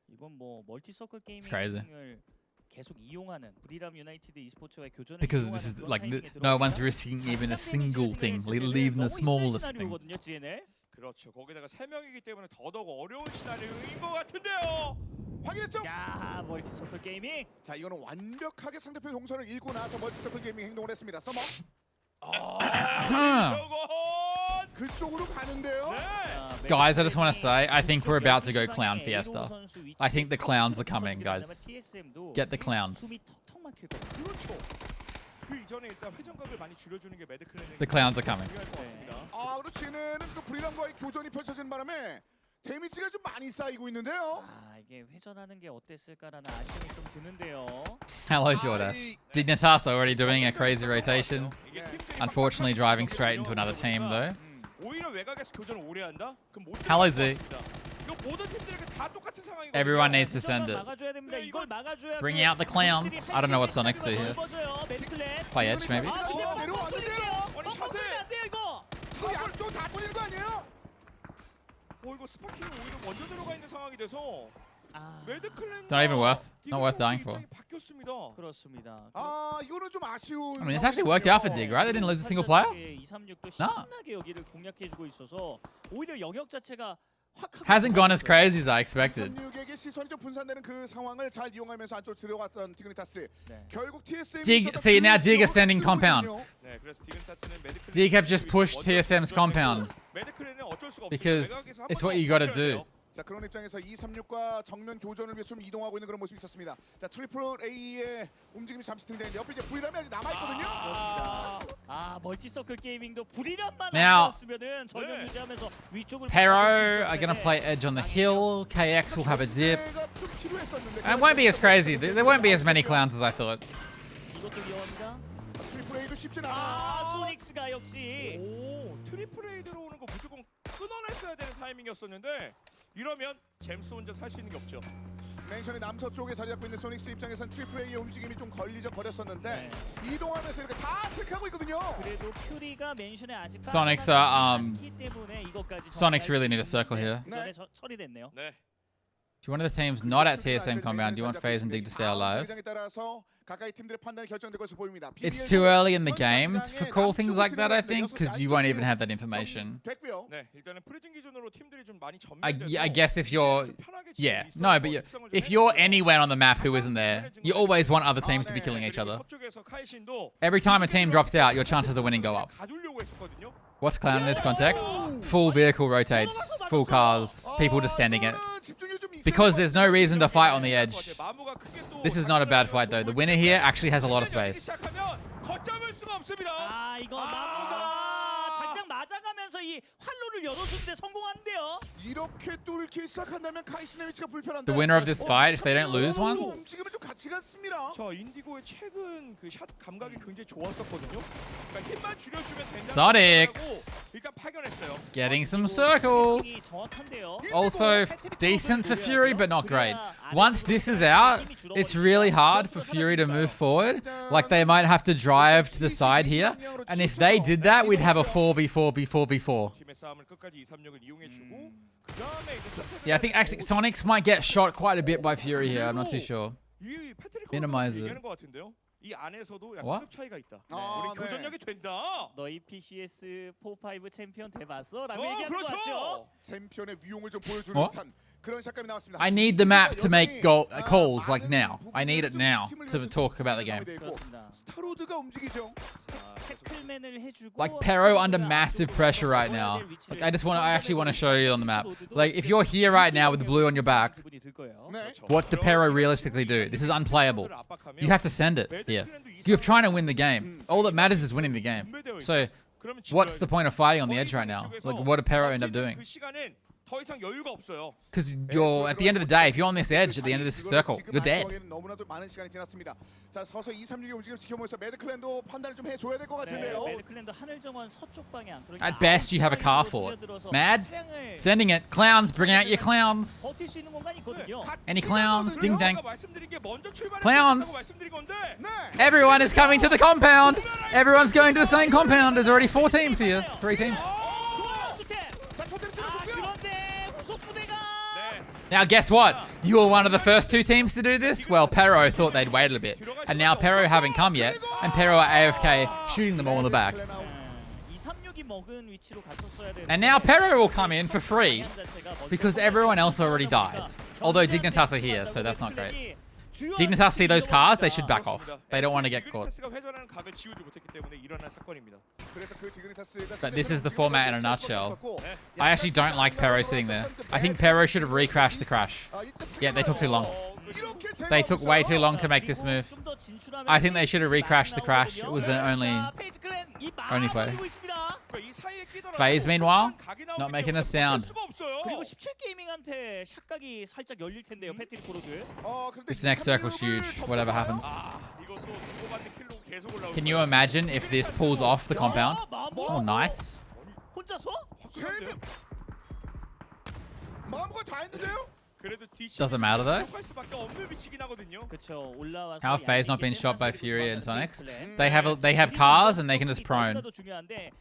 이건 뭐 멀티서클 crazy. 게이밍을 계속 이용하는 브리람 유나이티드 e스포츠와의 교전을 Because this is like no one's risking even a single thing, even the smallest thing. 그렇죠. 거기다가 세 명이기 때문에 더더욱 어려운 시나리오인 것 같은데요. 확인했죠? 야, 멀티서클 게이밍. 자, 이거는 완벽하게 상대편 동선을 읽고 나서 멀티서클 게이밍 행동을 했습니다. 서머. 그쪽으로 가는데요. Guys, I just want to say, I think we're about to go Clown Fiesta. I think the clowns are coming, guys. Get the clowns. 그 이전에 일단 회전각을 많이 줄여주는 게 매드클랜의 The clowns are coming. 그렇지는 그 브리람과의 교전이 펼쳐진 바람에 데미지가 좀 많이 쌓이고 있는데요. 이게 회전하는 게 어땠을까라는 아쉬움이 좀 드는데요. Hello, Jordan. Dignitas already doing a crazy rotation. Unfortunately, driving straight into another team, though. 오히려 외곽에서 교전을 오래 한다? 그럼 못 Hello, Z. 이거 모든 팀들에게 다 똑같은 상황이거든요. Everyone needs to send it. 이걸 막아줘야 Bring out the clowns. I don't know what Sonic's do here. Play Edge, maybe? 아니 샷에 안 돼요 이거. 양쪽 다 돌리는 거 아니에요? 이거 스파킹이 오히려 먼저 들어가 있는 상황이 돼서 매드클랜 It's not even worth. Not worth dying for. 바뀌었습니다. 그렇습니다. 이거는 좀 아쉬운. I mean, it's actually worked out for Dig, right? They didn't lose a single player. 236도 신나게 여기를 공략해주고 있어서 오히려 영역 자체가 Hasn't gone as crazy as I expected. 36에게 시선이 좀 분산되는 그 상황을 잘 이용하면서 안쪽으로 들어갔던 디그니타스. 결국 TSM See, now Dig is sending compound. Dig have just pushed TSM's compound. Because it's what you gotta do. 자, 그런 입장에서 236과 정면 교전을 위해 좀 이동하고 있는 그런 모습이 있었습니다. 자, 트리플 A의 움직임이 잠시 등장했는데 옆에 이제 V람이 아직 남아있거든요. 멀티서클 게이밍도 불이란만 Now, 아니었으면은 전력 유지하면서 위쪽을 Pero are gonna play edge on the hill. KX will have a dip. It won't be as crazy. There won't be as many clowns as I thought. 이것도 위험합니다. 트리플 A도 쉽진 않아. 소닉스가 역시 트리플 A 들어오는 거 무조건 끊어냈어야 되는 타이밍이었었는데 이러면 잼스 혼자 살 수 있는 게 없죠. 맨션의 남서쪽에 자리 잡고 있는 소닉스 입장에선 트리플 A의 움직임이 좀 걸렸었는데 이동하면서 이렇게 다 체크하고 있거든요. 그래도 퓨리가 맨션에 아직 Sonics really need a circle here. 처리됐네요. 네. To one of the teams not at TSM compound, do you want FaZe and Dig to stay alive? It's too early in the game to call things like that, I think, because you won't even have that information. I guess if you're... Yeah, no, but if you're anywhere on the map who isn't there, you always want other teams to be killing each other. Every time a team drops out, your chances of winning go up. What's Clown in this context? Full vehicle rotates, full cars, people just sending it. Because there's no reason to fight on the edge. This is not a bad fight though. The winner here actually has a lot of space. 이거 마무가 장장 맞아가면서 이 활로를 열어주는데 성공한대요. 이렇게 뚫기 시작한다면 카이신의 위치가 불편한데. The winner of this fight, if they don't lose one. 움직임은 좀 같이 갔습니다. 저 인디고의 최근 그 샷 감각이 굉장히 좋았었거든요. 그러니까 힘만 줄여주면 된다. Sonics 일단 파견했어요. getting some circles. Also decent for Fury, but not great. Once this is out, it's really hard for Fury to move forward. Like they might have to drive to the side here, and if they did that, we'd have a 4v4v4v4. Yeah, I think actually Sonics might get shot quite a bit by Fury here. I'm not too sure. Minimize it. 이 안에서도 약간 What? 급 차이가 있다. 우리 교전력이 된다. 너희 PCS 4-5 챔피언 돼봤어? 라고 얘기하는 거 같죠? 챔피언의 위용을 좀 보여주는 듯한 그런 샷감이 나왔습니다. I need the map to make calls like now. I need it now to talk about the game. 스타로드가 움직이죠. Like Pero under massive pressure right now. Like I actually want to show you on the map. Like if you're here right now with the blue on your back, what do Pero realistically do? This is unplayable. You have to send it here. You're trying to win the game. All that matters is winning the game. So what's the point of fighting on the edge right now? Like what did Pero end up doing? Because you're at the end of the day, if you're on this edge at the end of this circle, you're dead. At best, you have a car for it. Mad? Sending it. Clowns, bring out your clowns. Any clowns? Ding dang. Clowns. Everyone is coming to the compound. Everyone's going to the same compound. There's already 4 teams here. 3 teams. Now guess what? You were one of the first 2 teams to do this? Well, Pero thought they'd waited a bit. And now Pero haven't come yet, and Pero are AFK, shooting them all in the back. And now Pero will come in for free, because everyone else already died. Although Dignitas are here, so that's not great. Dignitas see those cars, they should back off. They don't want to get caught. But this is the format in a nutshell. I actually don't like Pero sitting there. I think Pero should have recrashed the crash. Yeah, they took too long. They took way too long to make this move. I think they should have recrashed the crash. It was the only play. FaZe, meanwhile, not making a sound. This next circle's huge, whatever happens. Can you imagine if this pulls off the compound? Oh, nice. Doesn't matter though. How have FaZe not been shot by Fury and Sonics? They have cars and they can just prone.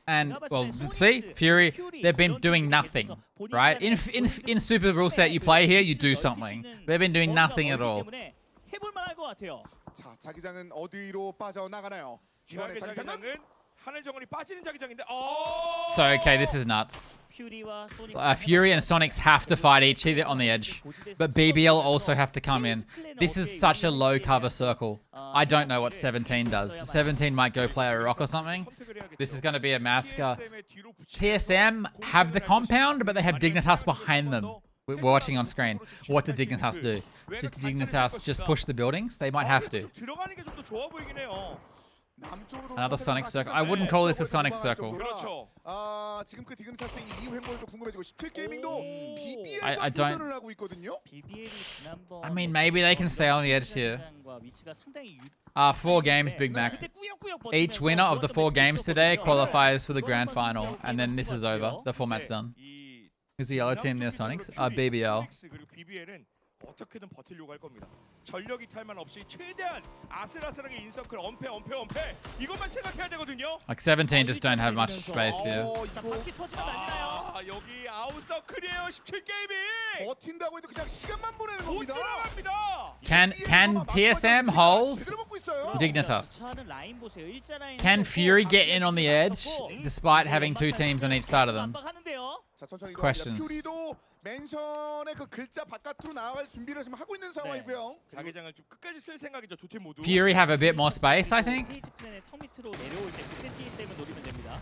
And well, see, Fury, they've been doing nothing, right? In Super Rule Set, you play here, you do something. They've been doing nothing at all. 자, 자기장은 어디로 빠져나가나요? 이번에 자기장은 하늘 정원이 빠지는 자기장인데. So okay, this is nuts. 퓨리와 소닉 Fury and Sonics have to fight each other on the edge, but BBL also have to come in. This is such a low cover circle. I don't know what 17 does. 17 might go play a rock or something. This is going to be a massacre. TSM have the compound, but they have Dignitas behind them. We're watching on screen. What did Dignitas do? Did Dignitas just push the buildings? They might have to. Another Sonic Circle. I wouldn't call this a Sonic Circle. 지금 그 디그니타스의 이후 행보를 좀 궁금해지고 17게이밍도 BBL과 I don't- 도전을 하고 있거든요. I mean, maybe they can stay on the edge here. 4 games, Big Mac. Each winner of the 4 games today qualifies for the grand final, and then this is over. The format's done. Who's the yellow team near Sonics? BBL. 그리고 BBL은 어떻게든 버틸려고 할 겁니다. 전력 이탈만 없이 최대한 아슬아슬하게 인서클 엄폐 이것만 생각해야 되거든요. Like 17 just don't have much space here. 여기 아웃서클이에요. 17게임이. 버틴다고 해도 그냥 시간만 보내는 못 겁니다. 들어갑니다. Can TSM hold Dignitas? Can Fury get in on the edge despite having 2 teams on each side of them? 자, 천천히 Questions. 퓨리도 맨션의 그 글자 바깥으로 나갈 준비를 지금 하고 있는 상황이고요. 자기장을 좀 끝까지 쓸 생각이죠. 두 팀 모두. Fury have a bit more space, I think. 페이지 클랜의 턱 밑으로 내려올 때 그때 TSM을 노리면 됩니다.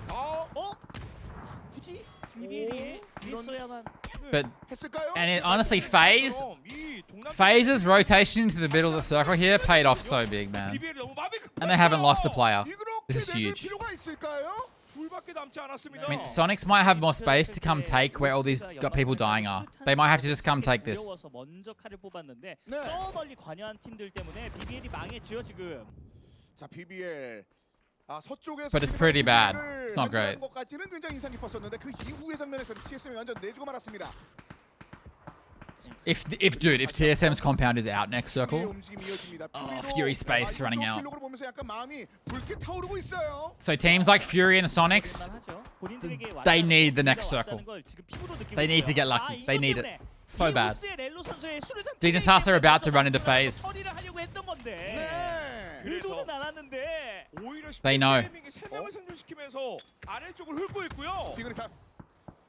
굳이 BBL이 있어야만. But 했을까요? and it, honestly, FaZe's rotation into the middle of the circle here paid off so big, man. And they haven't lost a player. This is huge. 필요가 있을까요? 둘밖에 남지 않았습니다. I mean, Sonics might have more space to come take where all these people dying are. They might have to just come take this. 어려워서 먼저 칼을 뽑았는데 저 멀리 관여한 팀들 때문에 BBL이 망했죠 지금. 자, BBL 서쪽에서 But it's pretty bad. It's not great. 것까지는 굉장히 인상 깊었었는데 그 이후의 장면에서는 TSM이 완전 내주고 말았습니다. If TSM's compound is out next circle, Fury space running out. So teams like Fury and Sonics, they need the next circle. They need to get lucky. They need it so bad. Dignitas are about to run into FaZe. They know.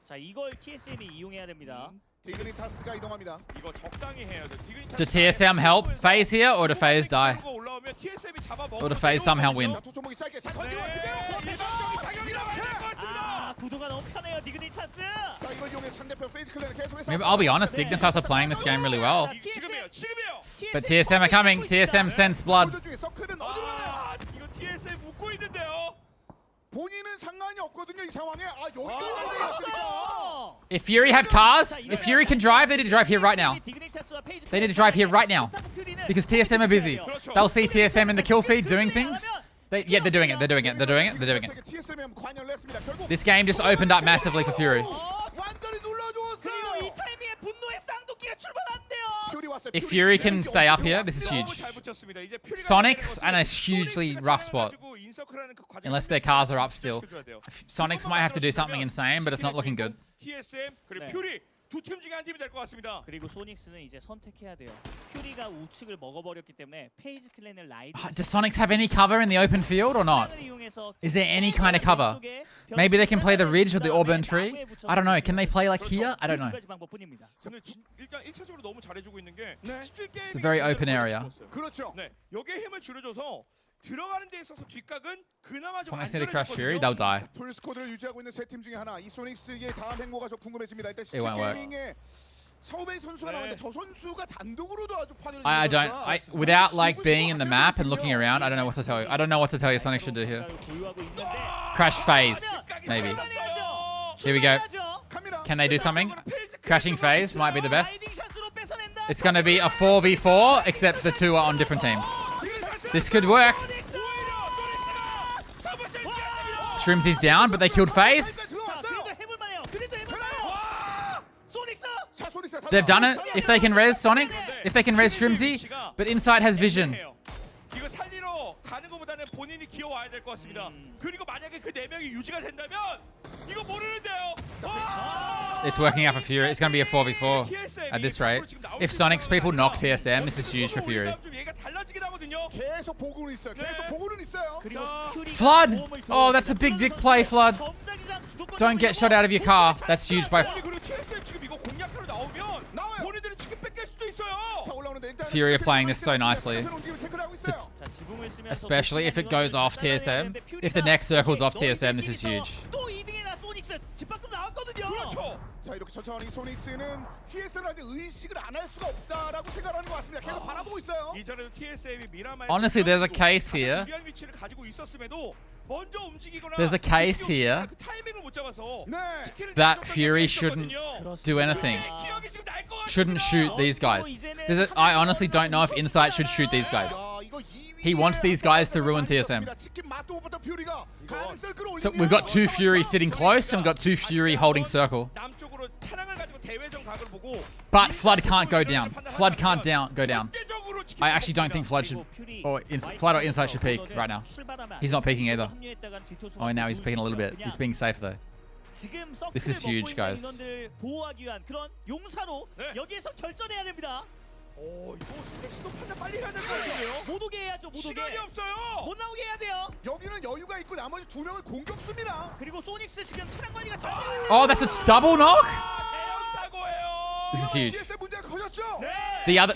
자, 이걸 TSM이 이용해야 됩니다. 디그니타스가 이동합니다. 이거 적당히 해야 돼. Do TSM help FaZe here, or do FaZe die? Or do FaZe somehow win? 구도가 너무 편해요, 디그니타스. 자, 이걸 이용해 상대편 페이지 클랜을 계속해서 Maybe, I'll be honest, Dignitas are playing this game really well. But TSM are coming. TSM sends blood. 이거 TSM 묶고 있는데요. 본인은 상관이 없거든요, 이 상황에. 여기까지 달려있으니까. If Fury have cars, if Fury can drive, they need to drive here right now. They need to drive here right now. Because TSM are busy. They'll see TSM in the kill feed doing things. Yeah, they're doing it. They're doing it. They're doing it. They're doing it. This game just opened up massively for Fury. If Fury can stay up here, this is huge. Sonics and a hugely rough spot. Unless their cars are up still. Sonics might have to do something insane, but it's not looking good. TSM 그리고 퓨리 두 팀 중에 한 팀이 될 것 같습니다. 그리고 소닉스는 이제 선택해야 돼요. 퓨리가 우측을 먹어버렸기 때문에 페이지 클랜을 라이드. Do Sonics have any cover in the open field or not? Is there any kind of cover? Maybe they can play the ridge or the auburn tree. I don't know. Can they play like here? I don't know. 일단 1차적으로 너무 잘해주고 있는 게 It's a very open area. 그렇죠. 네, 여기에 힘을 줄여줘서 들어가는 데 있어서 뒷각은 그나마 좀 Sonics need to crash Fury. They'll die. 풀 스코어를 유지하고 있는 세 팀 중에 하나. 이 소닉스의 다음 행보가 좀 궁금해집니다. 일단 It won't work. 게이밍의 샤오베이 선수가 나왔는데 저 선수가 단독으로도 아주 파괴를 I don't. Without like being in the map and looking around, I don't know what to tell you. I don't know what to tell you. Sonic should do here. Crash phase, maybe. Here we go. Can they do something? Crashing phase might be the best. It's going to be a 4v4, except the two are on different teams. This could work. Shrimsy's down, but they killed FaZe. They've done it. If they can res Sonics, if they can res Shrimsy, but Inside has vision. 가는 것보다는 본인이 기어와야 될 것 같습니다. 그리고 만약에 그 4명이 유지가 된다면 이거 모르는데요. It's working out for Fury. It's going to be a 4v4 at this rate. If Sonic's people knock TSM, this is huge for Fury. 계속 보고는 있어요. 계속 보고는 있어요. Flood! Oh, that's a big dick play, Flood. Don't get shot out of your car. That's huge by Fury are playing this so nicely. Especially if it goes off TSM. If the next circle's off TSM, this is huge. 자 이렇게 천천히 소닉스는 TSM을 아직 의식을 안 할 수가 없다라고 생각하는 것 같습니다. 계속 바라보고 있어요. 이전에도 TSM이 미라마에 Honestly, there's a case here. 유리한 위치를 가지고 있었음에도 먼저 움직이거나 There's a case here 그 타이밍을 못 잡아서 that Fury shouldn't do anything. Shouldn't shoot these guys. I honestly don't know if Insight should shoot these guys. He wants these guys to ruin TSM. So we've got 2 Fury sitting close and we've got 2 Fury holding circle. But Flood can't go down. Flood can't go down. I actually don't think Flood should, Flood or Insight should peek right now. He's not peeking either. Oh, now he's peeking a little bit. He's being safe though. This is huge, guys. 이거 스택스도 판단 빨리 해야 될 것 같은데요. 못 오게 해야죠. 못 오게. 시간이 없어요. 못 나오게 해야 돼요. 여기는 여유가 있고 나머지 2명은 공격수입니다. 그리고 소닉스 지금 차량 관리가 잘. Oh, that's a double knock. This is huge. The other,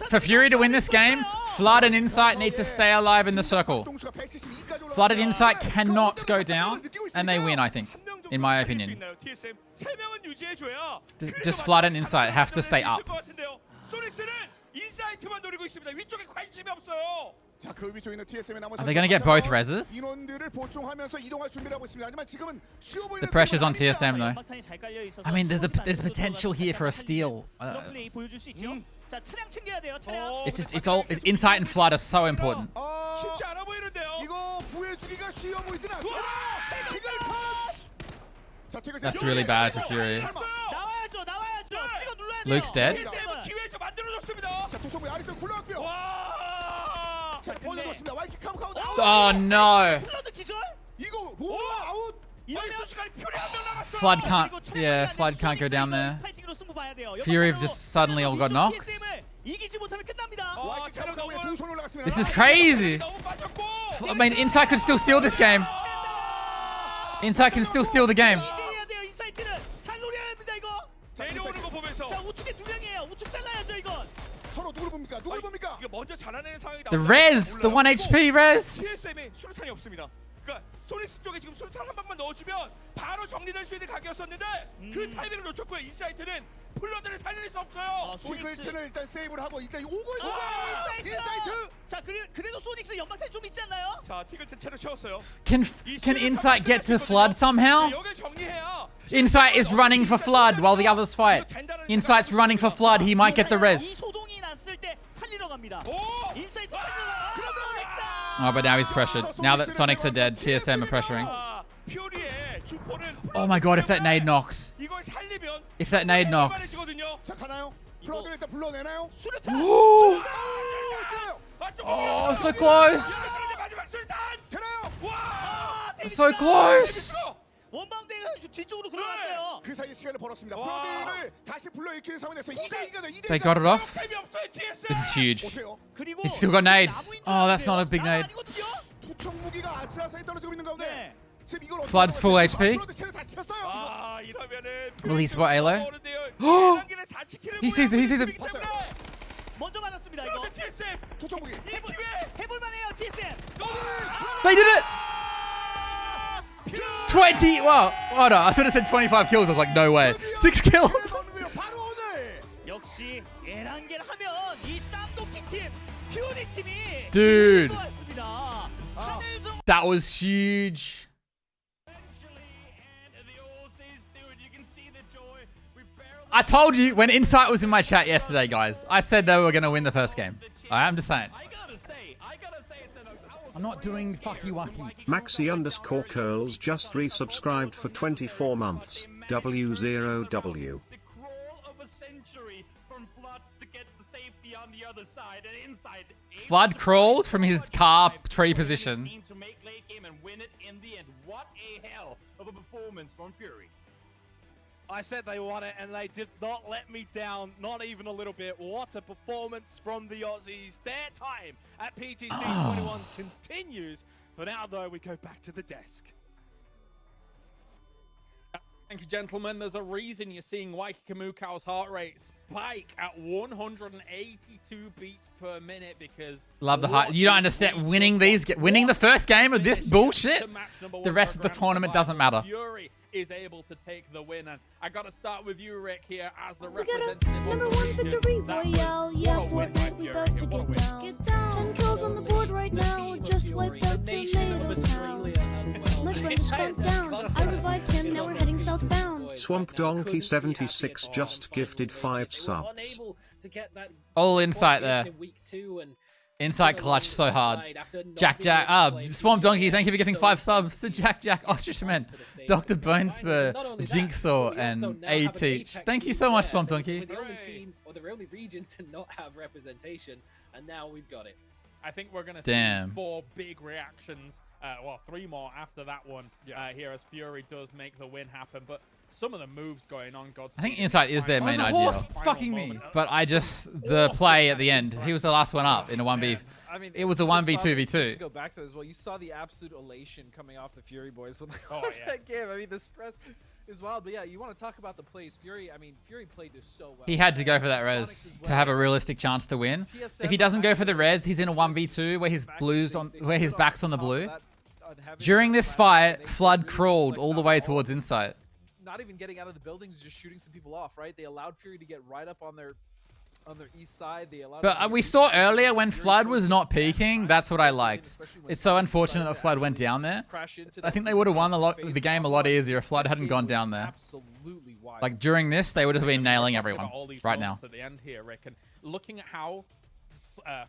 for Fury to win this game, Flood and Insight need to stay alive in the circle. Flood and Insight cannot go down, and they win, I think, in my opinion. Just Flood and Insight have to stay up. Are they going to get both reses? The pressure's on TSM though. I mean, there's potential here for a steal. It's all Insight and Flood are so important. That's really bad for Fury. Luke's dead. Oh no! Flood can't. Yeah, Flood can't go down there. Fury have just suddenly all got knocked. This is crazy. I mean, Insight could still steal this game. Insight can still steal the game. The res, the 1 HP res. 소닉스 쪽에 지금 수류탄 한 방만 넣어주면 바로 정리될 수 있는 각이었었는데 그 타이밍을 놓쳤고요. 인사이트는 플러드를 살릴 수 없어요. 티글튼을 일단 세이브를 하고 일단 오고 인사이트. 자 그래도 소닉스 연막탄 좀 있지 않나요? 자 티글튼 채로 채웠어요. Can Insight get to Flood somehow? 여길 정리해야. Insight is running for Flood while the others fight. Insight's running for Flood. He might get the res. 소동이 났을 때 살리러 갑니다. 인사이트 Oh, but now he's pressured. Now that Sonics are dead, TSM are pressuring. Oh my god, if that nade knocks. If that nade knocks. Oh, so close. So close. They got it off. This is huge. He's still got nades. Oh, that's not a big nade. Flood's full HP. Will he spot Alo? He sees it. He sees it. They did it! 20! Wow. Oh no, I thought it said 25 kills. I was like, no way. 6 kills. Dude. That was huge. I told you when Insight was in my chat yesterday, guys. I said they were going to win the first game. I'm just saying. I'm not doing fucky wucky. Maxi_curls just resubscribed for 24 months. W0W. on the other side and inside. Flood crawled from his car tree position. Team to make late game and win it in the end. What a hell of a performance from Fury. I said they won it, and they did not let me down, not even a little bit. What a performance from the Aussies. Their time at PGC 21 continues. For now, though, we go back to the desk. Thank you, gentlemen. There's a reason you're seeing Waikikamukao's heart rate spike at 182 beats per minute because... Love the heart. You don't understand. Winning the first game of this bullshit, the rest of the tournament doesn't matter. Fury is able to take the win, and I gotta start with you, Rick, here as the We got representative. a #1 victory royale. Yeah, Fortnite, we about to get down. 10 kills on the board right now. Just wiped out Tomato Town. My friend just gone down. I revived him. Now we're heading southbound. Swamp Donkey 76 just gifted 5 subs. All insight there. Insight clutch so hard. Jack, Swamp Donkey, thank you for giving 5 subs to Jack, Ostrishman, Dr. Bonespur, Jigsaw, and A-Teach. Thank you so much, Swamp Donkey. We're the only team or the only region to not have representation, and now we've got it. I think we're going to see 4 big reactions. Well, 3 more after that one here as Fury does make the win happen. But some of the moves going on, I think Insight is their main idea. Fucking me. But the play at the end, he was the last one up in a 1v. I mean, it was a 1v2v2. Just to go back to this, well, you saw the absolute elation coming off the Fury boys when they won that game. I mean, the stress is wild. But yeah, you want to talk about the plays. Fury played this so well. He had to go for that res to have a realistic chance to win. If he doesn't go for the res, he's in a 1v2 where his back's on the blue. During this fight, Flood crawled all the way towards Insight. Not even getting out of the buildings, just shooting some people off, right? They allowed Fury to get right up on their east side. But we saw earlier when Flood was not peaking, that's what I liked. It's so unfortunate that Flood went down there. I think they would have won the game a lot easier if Flood hadn't gone down there. Like during this, they would have been nailing everyone right now. At the end here, Rick, and looking at how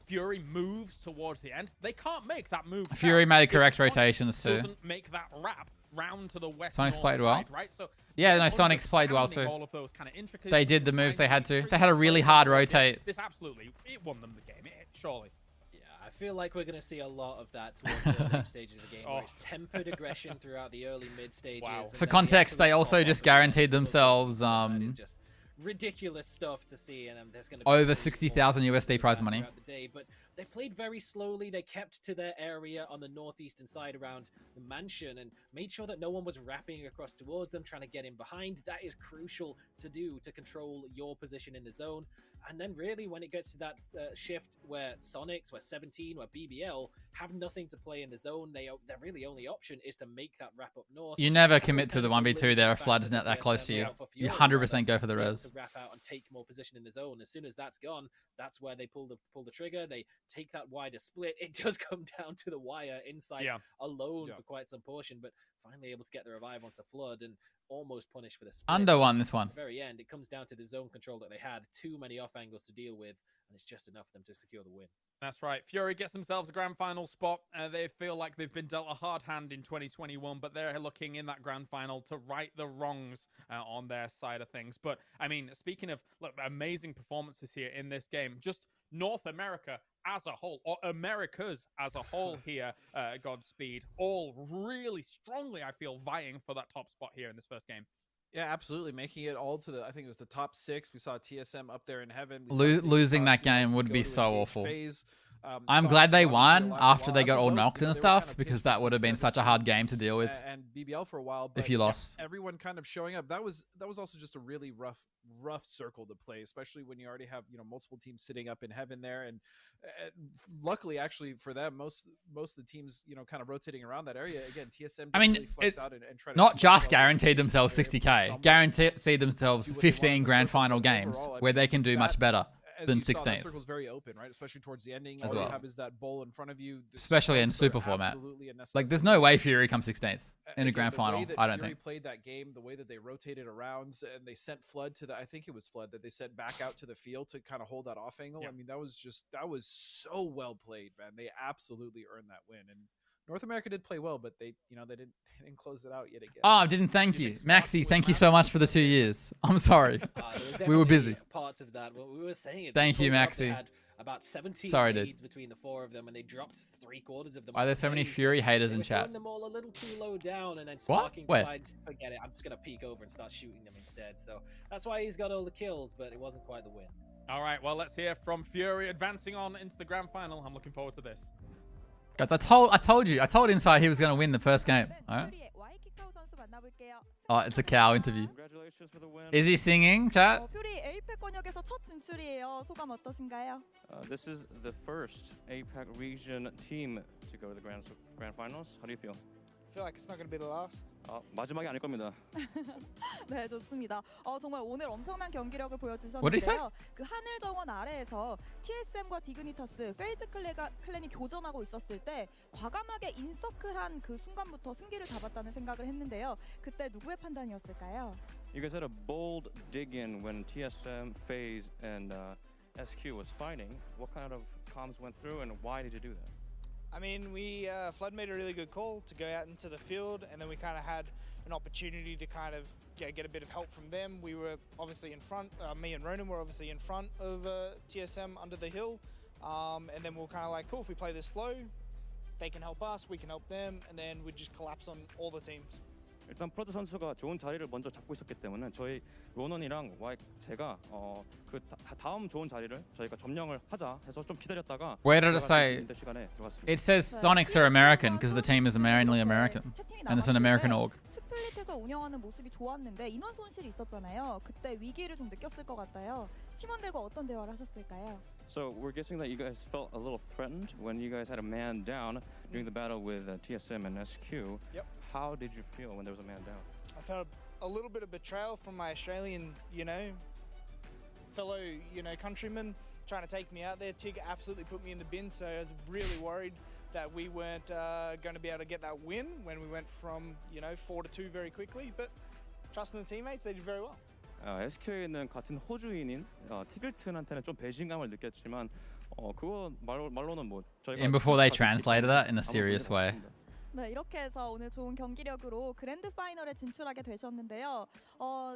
Fury moves towards the end, they can't make that move. Fury made correct rotations too. Doesn't make that wrap round to the west. Sonic's played well. Side, right? So yeah, no, Sonic's played well too. All of those kind of they did the moves they had to. They had a really hard rotate. This absolutely, it won them the game, surely. Yeah, I feel like we're going to see a lot of that towards the late stages of the game, where it's tempered aggression throughout the early mid stages. For context, they also just guaranteed themselves ridiculous stuff to see, and there's going to be over 60,000 USD prize money. But they played very slowly. They kept to their area on the northeastern side around the mansion and made sure that no one was wrapping across towards them, trying to get in behind. That is crucial to do to control your position in the zone. And then really when it gets to that shift where Sonics, where 17, where BBL have nothing to play in the zone, their really only option is to make that wrap up north. You never commit to the 1v2 there if Flood's not that close to you. You 100% go for the res. To wrap out and take more position in the zone. As soon as that's gone, that's where they pull the trigger. They take that wider split. It does come down to the wire inside alone for quite some portion, but finally able to get the revive onto Flood and almost punish for the split. Under one this one. At the very end, it comes down to the zone control that they had. Too many off angles to deal with, and it's just enough for them to secure the win. That's right. Fury gets themselves a grand final spot. They feel like they've been dealt a hard hand in 2021, but they're looking in that grand final to right the wrongs on their side of things. But, I mean, speaking of amazing performances here in this game, just North America as a whole, or Americas as a whole here, Godspeed, all really strongly, I feel, vying for that top spot here in this first game. Yeah, absolutely. Making it all to I think it was the top 6. We saw TSM up there in heaven. Losing that game would be so awful. I'm glad they won after they got all knocked and stuff, because that would have been such a hard game to deal with. And BBL for a while, but if you lost. Everyone kind of showing up. That was also just a really rough circle to play, especially when you already have multiple teams sitting up in heaven there. And luckily, actually for them, most of the teams kind of rotating around that area. Again, TSM. I mean, really flex out and try to not just guaranteed themselves 60k, guaranteed themselves 15 grand final games where they can do much better than 16th. That circle's very open, right? Especially towards the ending. All you have is that bowl in front of you. Especially in super format. Like, there's no way Fury comes 16th in a grand final. I don't think. Fury played that game, the way that they rotated around, and they sent Flood to I think it was Flood that they sent back out to the field to kind of hold that off angle. I mean, that was so well played, man. They absolutely earned that win. And North America did play well, but they didn't close it out yet again. Oh, I didn't thank you. Maxi, thank you so much for the 2 years. I'm sorry. We were busy. Parts of that. Well, we were saying it. Thank you, Maxi. Had about 17 sorry, leads between the 4 of them, and they dropped 3/4 of them. Why are there so many Fury haters in chat? Them all a little too low down, and then Sparking decides, forget it, I'm just gonna peek over and start shooting them instead. So that's why he's got all the kills, but it wasn't quite the win. All right, well, let's hear from Fury advancing on into the grand final. I'm looking forward to this. Guys, I told Inside he was going to win the first game. All right? Oh, it's a cow interview. Congratulations for the win. Is he singing, chat? 퓨리 APEC 권역에서 첫 진출이에요. 소감 어떠신가요? This is the first APAC region team to go to the grand finals. How do you feel? I feel like it's not going to be the last. 마지막이 아닐 겁니다. 네, 좋습니다. 정말 오늘 엄청난 경기력을 What did he 보여주셨는데요. 그 하늘 정원 아래에서 TSM과 디그니타스, 페이즈 클랜이 교전하고 있었을 때 과감하게 인서클한 그 순간부터 승기를 잡았다는 생각을 했는데요. 그때 누구의 판단이었을까요? You guys had a bold dig-in when TSM, FaZe, and SQ was fighting. What kind of comms went through, and why did you do that? I mean, Flood made a really good call to go out into the field, and then we kind of had an opportunity to kind of get a bit of help from them. We were obviously in front, me and Ronan were obviously in front of TSM under the hill, and then we were kind of like, cool, if we play this slow, they can help us, we can help them, and then we just collapse on all the teams. 일단 프로드 선수가 좋은 자리를 먼저 잡고 있었기 때문에 저희 로넌이랑 제가 그 다음 좋은 자리를 저희가 점령을 하자 해서 좀 기다렸다가 Where did it say? It says Sonics are American because the team is mainly American and it's an American org. 스플릿에서 운영하는 모습이 좋았는데 인원 손실이 있었잖아요. 그때 위기를 좀 느꼈을 것 같아요. 팀원들과 어떤 대화를 하셨을까요? So we're guessing that you guys felt a little threatened when you guys had a man down during the battle with TSM and SQ. Yep. How did you feel when there was a man down? I felt a little bit of betrayal from my Australian, fellow, countrymen trying to take me out there. Tig absolutely put me in the bin, so I was really worried that we weren't going to be able to get that win when we went from, 4-2 very quickly. But trusting the teammates, they did very well. SQ에 있는 같은 호주인인 티글튼한테는 좀 배신감을 느꼈지만 그거 말로는 뭐 저희가 And before they translated that in a serious way. 네, 이렇게 해서 오늘 좋은 경기력으로 그랜드 파이널에 진출하게 되셨는데요.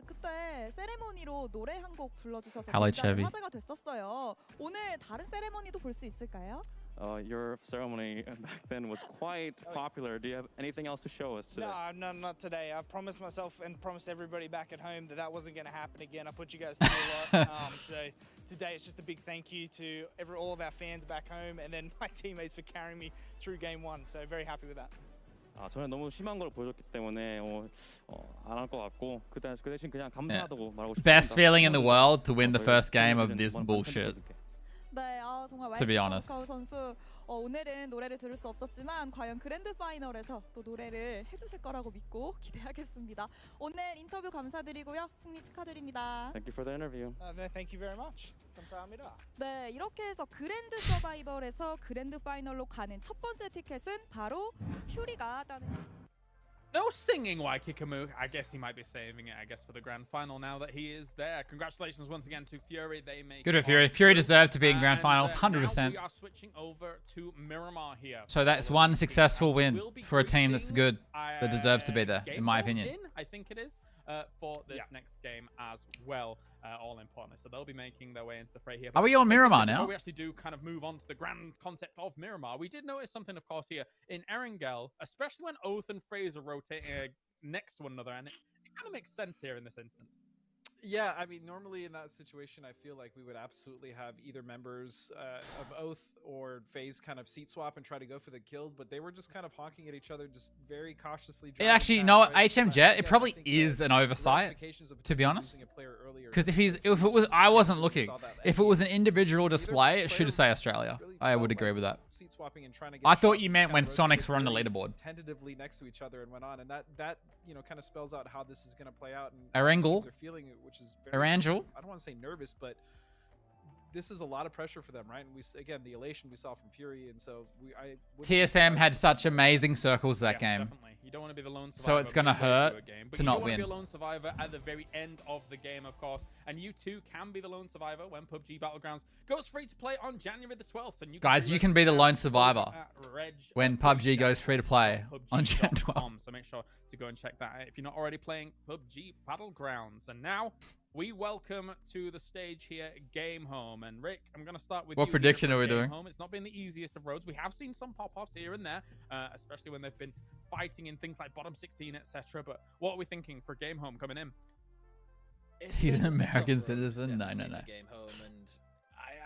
그때 세레모니로 노래 한 곡 불러주셔서 굉장히 화제가 됐었어요. 오늘 다른 세레모니도 볼 수 있을까요? Your ceremony back then was quite popular. Do you have anything else to show us today? No, not today. I promised myself and promised everybody back at home that wasn't going to happen again. I put you guys through a lot. So today it's just a big thank you to all of our fans back home and then my teammates for carrying me through game 1. So very happy with that. 저는 너무 심한 걸 보여줬기 때문에 안 할 것 같고 그 대신 그냥 감사하다고 말하고 싶습니다. Best feeling in the world to win the first game of this bullshit. 네, 정말 To be honest. 선수 오늘은 노래를 들을 수 없었지만 과연 그랜드 파이널에서 또 노래를 해주실 거라고 믿고 기대하겠습니다. 오늘 인터뷰 감사드리고요. 승리 축하드립니다. Thank you for the interview. Thank you very much. 감사합니다. 네, 이렇게 해서 그랜드 서바이벌에서 그랜드 파이널로 가는 첫 번째 티켓은 바로 퓨리가 따는. No singing, Waikikamu. I guess he might be saving it, for the grand final now that he is there. Congratulations once again to Fury. They make Good for Fury. Fury deserved to be in grand finals, 100%. We are switching over to Miramar here. So that's one successful win for a team that's good, that deserves to be there, in my opinion. I think it is. For this next game as well, all importantly. So they'll be making their way into the fray here. Are we on Miramar now? Before we actually do kind of move on to the grand concept of Miramar, we did notice something, of course, here in Erangel, especially when Oath and Fraser rotating next to one another, and it kind of makes sense here in this instance. Yeah, I mean, normally in that situation, I feel like we would absolutely have either members of Oath or FaZe kind of seat swap and try to go for the kills, but they were just kind of honking at each other, just very cautiously. Actually, no, HM Jet, it probably is an oversight, to be honest. Because if it was, I wasn't looking. If it was an individual display, it should say Australia. I would agree with that. I thought you meant when Sonics were on the leaderboard. Tentatively next to each other and went on, and that kind of spells out how this is going to play out. Erangel. Which is very, Erangel. I don't want to say nervous, but this is a lot of pressure for them, right? And again, the elation we saw from Fury, and so TSM had such amazing circles that game. Definitely. You don't want to be the lone survivor. So it's going to hurt to not win. You don't want to be a lone survivor at the very end of the game, of course. And you too can be the lone survivor when PUBG Battlegrounds goes free to play on January the 12th. And guys, you can be the lone survivor. pledge when PUBG goes free to play on Gen 12. So make sure to go and check that out if you're not already playing PUBG Battlegrounds. And now we welcome to the stage here Game Home. And Rick, I'm going to start with What you prediction here are we Game doing? Home. It's not been the easiest of roads. We have seen some pop-offs here and there, especially when they've been fighting in things like bottom 16, etc. But what are we thinking for Game Home coming in? He's an American citizen? No. Game Home, and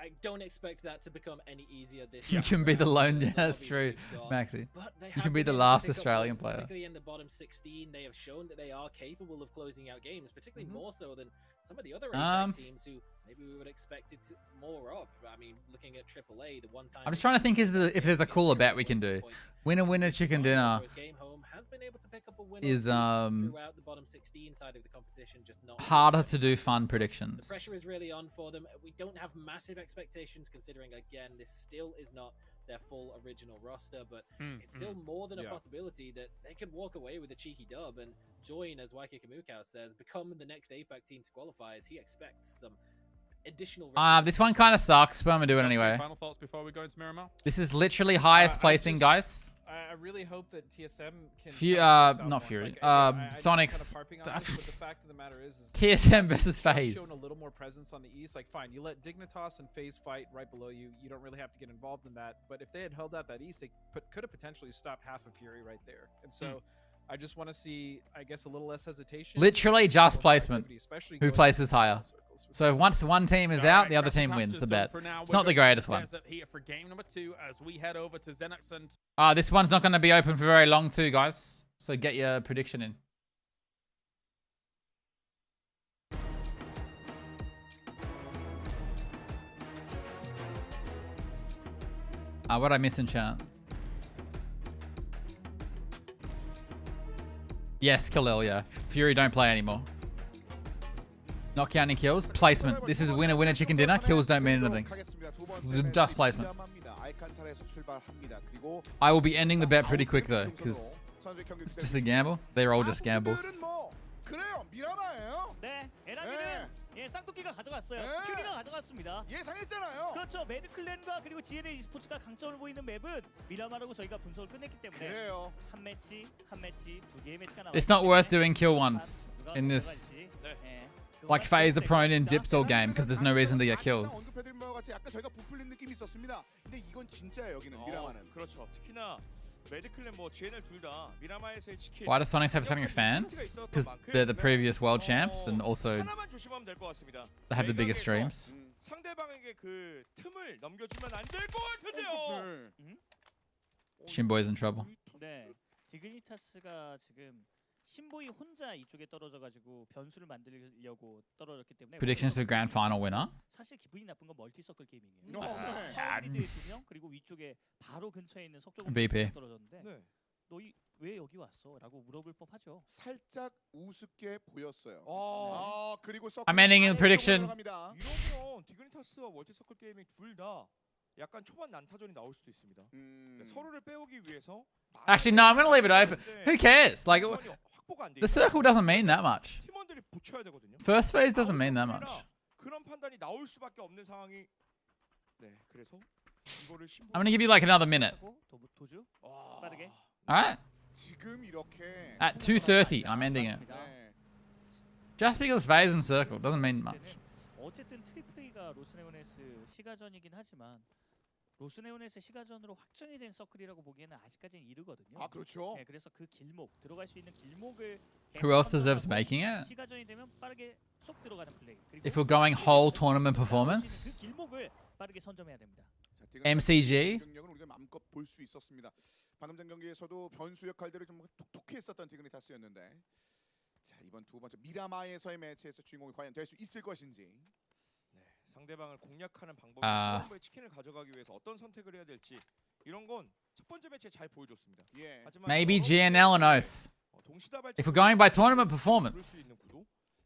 I don't expect that to become any easier this You year. can be the lone. Yeah, that's true, Maxi. You can be the last Australian player. Particularly in the bottom 16, they have shown that they are capable of closing out games, particularly more so than some of the other teams who maybe we would expect it more of. I mean, looking at AAA, the one time. I'm just trying to think if there's a cooler bet we can do. Winner chicken dinner Game Home has been able to pick up a win is throughout the bottom 16 side of the competition, just not harder to do fun predictions. The pressure is really on for them. We don't have massive expectations considering, again, this still is not their full original roster, but it's still more than a possibility that they could walk away with a cheeky dub and join, as Waiki Kamukau says, become the next APAC team to qualify, as he expects some additional... This one kind of sucks, but I'm going to do it anyway. Final thoughts before we go into Miramar? This is literally highest placing, guys. I really hope that TSM can... not Fury. Like, Sonic's... Kind of harping on this, but the fact of the matter is TSM versus FaZe. Shown a little more presence on the East. Like, fine, you let Dignitas and FaZe fight right below you. You don't really have to get involved in that. But if they had held out that East, they could have potentially stopped half of Fury right there. And so I just want to see, I guess, a little less hesitation. Literally just placement. Who places higher? So once one team is out, the other team wins the bet. It's not the greatest one. Here for game number 2 as we head over to Xenox and... This one's not going to be open for very long too, guys. So get your prediction in. What I miss in chat? Yes, Khalil, yeah. Fury don't play anymore. Not counting kills. Placement. This is winner chicken dinner. Kills don't mean anything. It's just placement. I will be ending the bet pretty quick though, because it's just a gamble. They're all just gambles. 네, 에라미는 예, 쌍둥이가 가져갔어요. 퓨리가 가져갔습니다. 예상했잖아요. 그렇죠. 매드클랜과 그리고 GNL e스포츠가 강점을 보이는 맵은 미라마라고 저희가 분석을 끝냈기 때문에 그래요. 한 매치, 두 개의 매치가 나왔어요. It's not worth doing kill ones in this. Like FaZe the prone in dips all game because there's no reason to get kills. 언급해드린 바와 같이 약간 저희가 부풀린 느낌이 있었습니다. 근데 이건 진짜예요, 여기는 미라마는. 그렇죠. 특히나 매드클랜 뭐 GNL 둘 다 미라마에서의 치킨. Why does Sonics have so many fans? Because they're the previous world champs and also 하나만 조심하면 될 것 같습니다. they have the biggest streams. 상대방에게 그 틈을 넘겨주면 안 될 것 같은데요. Shinboy's in trouble. 네, 디그니타스가 지금 신보이 혼자 이쪽에 떨어져가지고 변수를 만들려고 떨어졌기 때문에 Predictions for grand final winner. 사실 기분이 나쁜 건 멀티서클 게이밍이에요. 리드의 2명 그리고 위쪽에 바로 근처에 있는 석조공 떨어졌는데 너 왜 여기 왔어? 라고 물어볼 법하죠. 살짝 우습게 보였어요. 그리고 I'm ending in prediction. 이러면 디그니타스와 멀티서클 게이밍 둘 다 약간 초반 난타전이 나올 수도 있습니다. 서로를 빼오기 위해서 Actually, no, I'm going to leave it open. Who cares? Like, the circle doesn't mean that much. First phase doesn't mean that much. 그런 판단이 나올 수밖에 없는 상황이 네, 그래서 이거를 I'm going to give you like another minute. 도주 빠르게. Alright? 지금 이렇게 At 2:30, I'm ending it. Just because phase and circle doesn't mean much. 어쨌든 트리플이가 로스네오네스 시가전이긴 하지만 로스네오넷의 시가전으로 확정이 된 서클이라고 보기에는 아직까지는 이르거든요. 아 그렇죠. 네, 그래서 그 길목 들어갈 수 있는 길목을 Who else deserves making it? 시가전이 되면 빠르게 쏙 들어가는 플레이. If we're going whole tournament performance, 그 길목을 빠르게 선점해야 됩니다. MCG. 경력은 우리가 마음껏 볼 수 있었습니다. 방금 전 경기에서도 변수 역할들을 좀 톡톡히 했었던 디그니타스였는데 자 이번 두 번째 미라마에서의 매치에서 주인공이 과연 될 수 있을 것인지. 상대방을 공략하는 방법이 치킨을 가져가기 위해서 어떤 선택을 해야 될지 이런 건 첫 번째 매치에 잘 보여줬습니다. Maybe GNL and Oath. If we're going by tournament performance.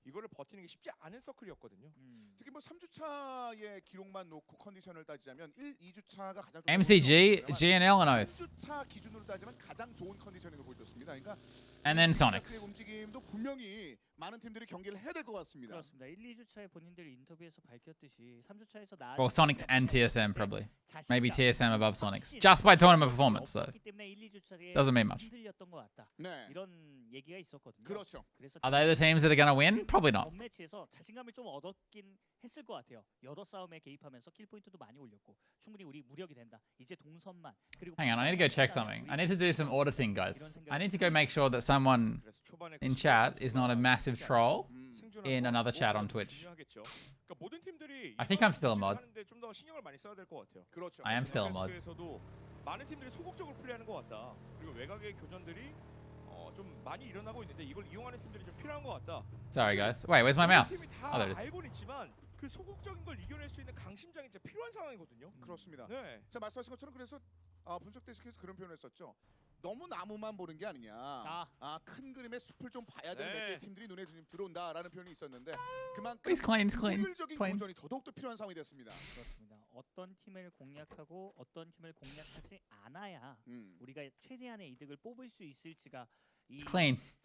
이거를 버티는 게 쉽지 않은 서클이었거든요. 특히 뭐 3주차의 기록만 놓고 컨디션을 따지자면 1, 2주차가 가장 MCG, GNL and Oath. 3주차 기준으로 따지면 가장 좋은 컨디셔닝을 보여줬습니다. 그러니까 And then Sonics. 움직임도 분명히 많은 팀들이 경기를 해야 될 것 같습니다. 그렇습니다. 1, 2주차에 본인들 인터뷰에서 밝혔듯이 3주차에서 Well, Sonics and TSM probably. Maybe TSM above Sonics. Just by tournament performance though. Doesn't mean much. 네. 이런 얘기가 있었거든요. 그렇죠. Are they the teams that are going to win? Probably not. 매치에서 자신감을 좀 얻었긴 했을 것 같아요. 여러 싸움에 개입하면서 킬 포인트도 많이 올렸고 충분히 우리 무력이 된다. 이제 동선만 그리고 Hang on, I need to go check something. I need to do some auditing, guys. I need to go make sure that someone in chat is not a massive troll in another chat on Twitch. I think I'm still a mod. I am still a mod. 많은 팀들이 소극적으로 플레이하는 것 같다. 그리고 외곽의 교전들이 좀 많이 일어나고 있는데 이걸 이용하는 팀들이 좀 필요한 것 같다. Sorry, guys. Wait, where's my mouse? 다 Oh, there it is. 알고는 있지만 그 소극적인 걸 이겨낼 수 있는 강심장이 진짜 필요한 상황이거든요. 그렇습니다. 네. 자 말씀하신 것처럼 그래서 분석 데스크에서 그런 표현을 했었죠. 너무 나무만 보는 게 아니냐. 큰 그림의 숲을 좀 봐야 되는 몇 개의 팀들이 눈에 좀 들어온다라는 표현이 있었는데 그만큼 효율적인 교전이 더더욱더 필요한 상황이 됐습니다. 그렇습니다. 어떤 팀을 공략하고 어떤 팀을 공략하지 않아야 우리가 최대한의 이득을 뽑을 수 있을지가 이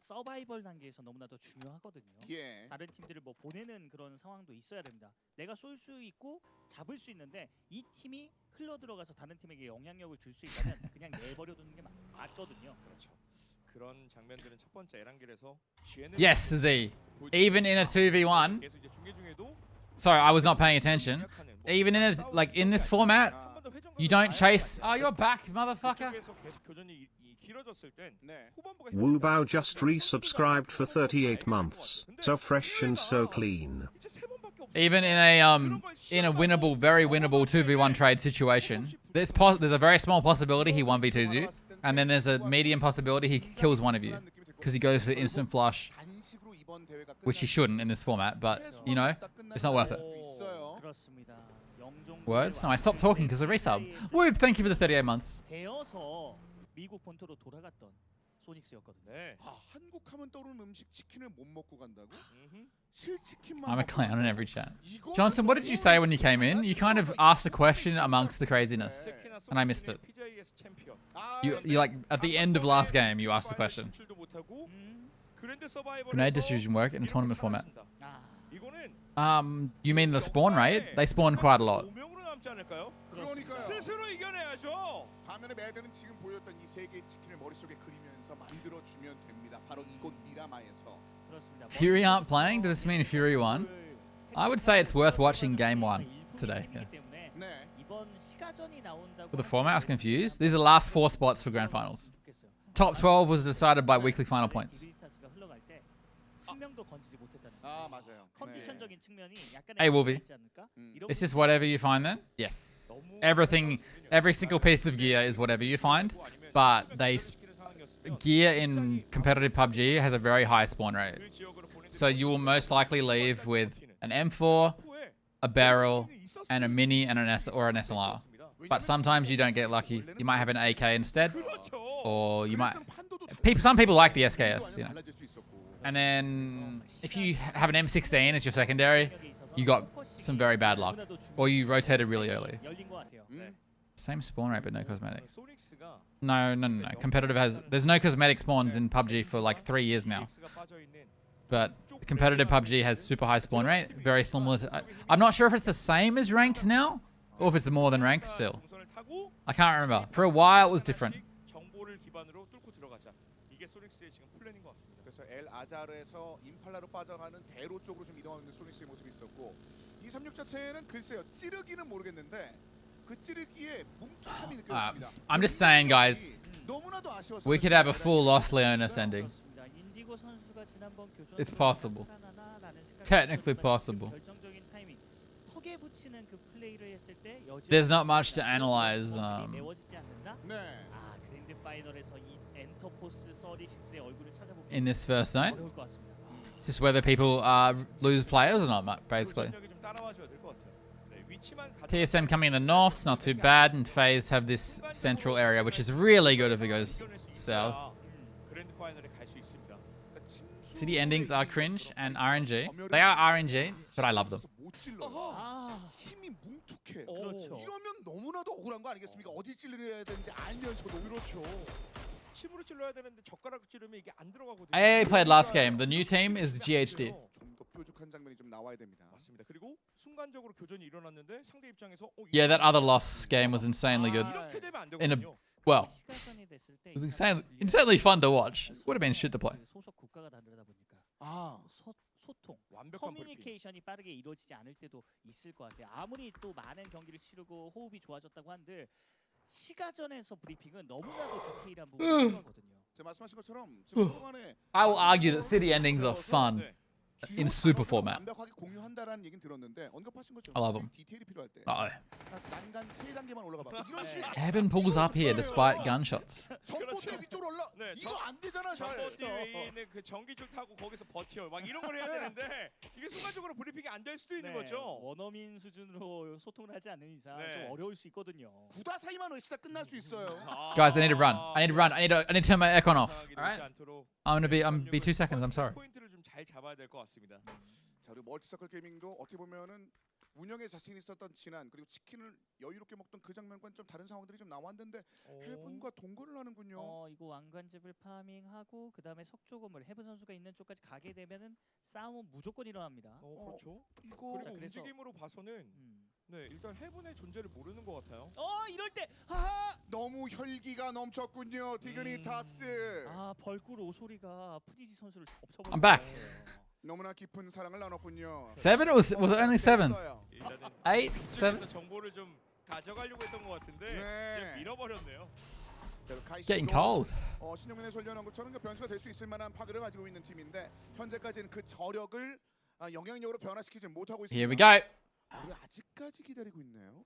서바이벌 단계에서 너무나 더 중요하거든요. 예. 다른 팀들을 뭐 보내는 그런 상황도 있어야 됩니다. 내가 쏠 수 있고 잡을 수 있는데 이 팀이 흘러 들어가서 다른 팀에게 영향력을 줄 수 있다면 그냥 내버려 두는 게 맞거든요. 그렇죠. 그런 장면들은 첫 번째 에란길에서 Yes, Z. Even in a 2v1. 계속 이제 중계 중에도 Sorry, I was not paying attention. Even in a, like in this format, you don't chase. Oh, you're back, motherfucker. 계속 교전이 길어졌을 땐 후반부가 Wubao just resubscribed for 38 months. So fresh and so clean. Even in a winnable, very winnable 2v1 trade situation, there's a very small possibility he 1v2s you, and then there's a medium possibility he kills one of you because he goes for instant flush, which he shouldn't in this format. But you know, it's not worth it. Words? No, I stopped talking because of resub. Whoop! Thank you for the 38 months. 되어서 미국 본토로 돌아갔던 소닉스였거든요. 한국 하면 떠오르는 음식 치킨을 못 먹고 간다고? I'm a clown in every chat. Johnson, what did you say when you came in? You kind of asked a question amongst the craziness, and I missed it. You like at the end of last game, you asked the question. Grenade distribution work in a tournament format. You mean the spawn rate? They spawn quite a lot. 스스로 이겨내야죠. 화면에 매드는 지금 보였던 이 세 개의 치킨을 머릿속에 그리면서 만들어 주면 됩니다. 바로 이곳 미라마에서. Fury aren't playing? Does this mean Fury won? I would say it's worth watching game 1 today. Yeah. For the format, I was confused. These are the last 4 spots for grand finals. Top 12 was decided by weekly final points. Hey Wolvie, it's just whatever you find then? Yes. Every single piece of gear is whatever you find, but gear in competitive PUBG has a very high spawn rate. So you will most likely leave with an M4, a barrel, and a mini and an SLR. But sometimes you don't get lucky. You might have an AK instead, or you might. Some people like the SKS, you know. And then if you have an M16 as your secondary, you got some very bad luck, or you rotated really early. Same spawn rate, but no cosmetic. No. Competitive there's no cosmetic spawns in PUBG for like 3 years now. But competitive PUBG has super high spawn rate, very similar to, I'm not sure if it's the same as ranked now, or if it's more than ranked still. I can't remember. For a while it was different. 그래서 엘 아자르에서 임팔라로 빠져가는 대로 쪽으로 좀 이동하는 소닉스의 모습이 있었고 236 자체는 글쎄요 찌르기는 모르겠는데 그 찌르기에 뭉툭함이 느껴졌습니다. I'm just saying, guys, we could have a full Lost Leonis ending. It's possible. Technically possible. There's not much to analyze. In this first zone, it's just whether people lose players or not, basically. TSM coming in the north, it's not too bad, and FaZe have this central area, which is really good if it goes south. City endings are cringe and RNG. They are RNG, but I love them. 힘이 뭉툭해. 이러면 너무나도 억울한 거 아니겠습니까? 어디 찔러야 되는지 알면서도. 침으로 찔러야 되는데 젓가락 찌르면 이게 안 들어가거든요. I played last game. The new team is GHD. 좀더 뾰족한 장면이 좀 나와야 됩니다. 맞습니다. 그리고 순간적으로 교전이 일어났는데 상대 입장에서 Yeah, that other loss game was insanely good. 이렇게 되면 안 In a 되거든요. well, it was insanely fun to watch. Would have been shit to play. 소속 국가가 다르다 보니까 소통, 완벽한 커뮤니케이션이 빠르게 이루어지지 않을 때도 있을 것 같아요. 아무리 또 많은 경기를 치르고 호흡이 좋아졌다고 한들 시가전에서 브리핑은 너무나도 디테일한 부분이 필요하거든요. 제 말씀하신 것처럼 지금 동안에 I will argue that city endings are fun in super format. 완벽하게 공유한다라는 얘기는 들었는데 언급하신 것처럼 I love them. 디테일이 필요할 때 Uh-oh. 난간 3단계만 올라가 봐. 이런 식의 Heaven pulls up here despite gunshots. 전봇대 위쪽으로 올라. 이거 안 되잖아, 잘. 전봇대 위에 있는 그 전기줄 타고 거기서 버텨. 막 이런 걸 해야 되는데 이게 순간적으로 브리핑이 안 될 수도 있는 거죠. 원어민 수준으로 소통을 하지 않는 이상 좀 어려울 수 있거든요. 9다 사이만 의시다 끝날 수 있어요. Guys, I need to run. I need to run. I need to turn my aircon off. All right. I'm gonna be 2 seconds. I'm sorry. 포인트를 좀 잘 잡아야 될 것 같습니다. 자, 그리고 멀티서클 게이밍도 어떻게 보면은 운영에 자신 있었던 진한 그리고 치킨을 여유롭게 먹던 그 장면과는 좀 다른 상황들이 좀 나왔는데 해븐과 동거를 하는군요. 이거 왕관집을 파밍하고 그 다음에 석조건물 해븐 선수가 있는 쪽까지 가게 되면은 싸움은 무조건 일어납니다. 그렇죠. 이거 그리고 움직임으로 봐서는 네 일단 해븐의 존재를 모르는 것 같아요. 이럴 때 하하 너무 혈기가 넘쳤군요. 디그니타스. 벌꿀 오소리가 푸디지 선수를 엎쳐버렸어요. I'm back. 너무나 깊은 사랑을 나눴군요. 7? Was it only 7? 8? 7? 정보를 좀 가져가려고 했던 것 같은데 그냥 밀어버렸네요. Getting cold. 신영민의 설련한 것처럼 변수가 될 수 있을 만한 파괴를 가지고 있는 팀인데 현재까지는 그 저력을 영향력으로 변화시키지 못하고 있습니다. Here we go. 우리 아직까지 기다리고 있네요.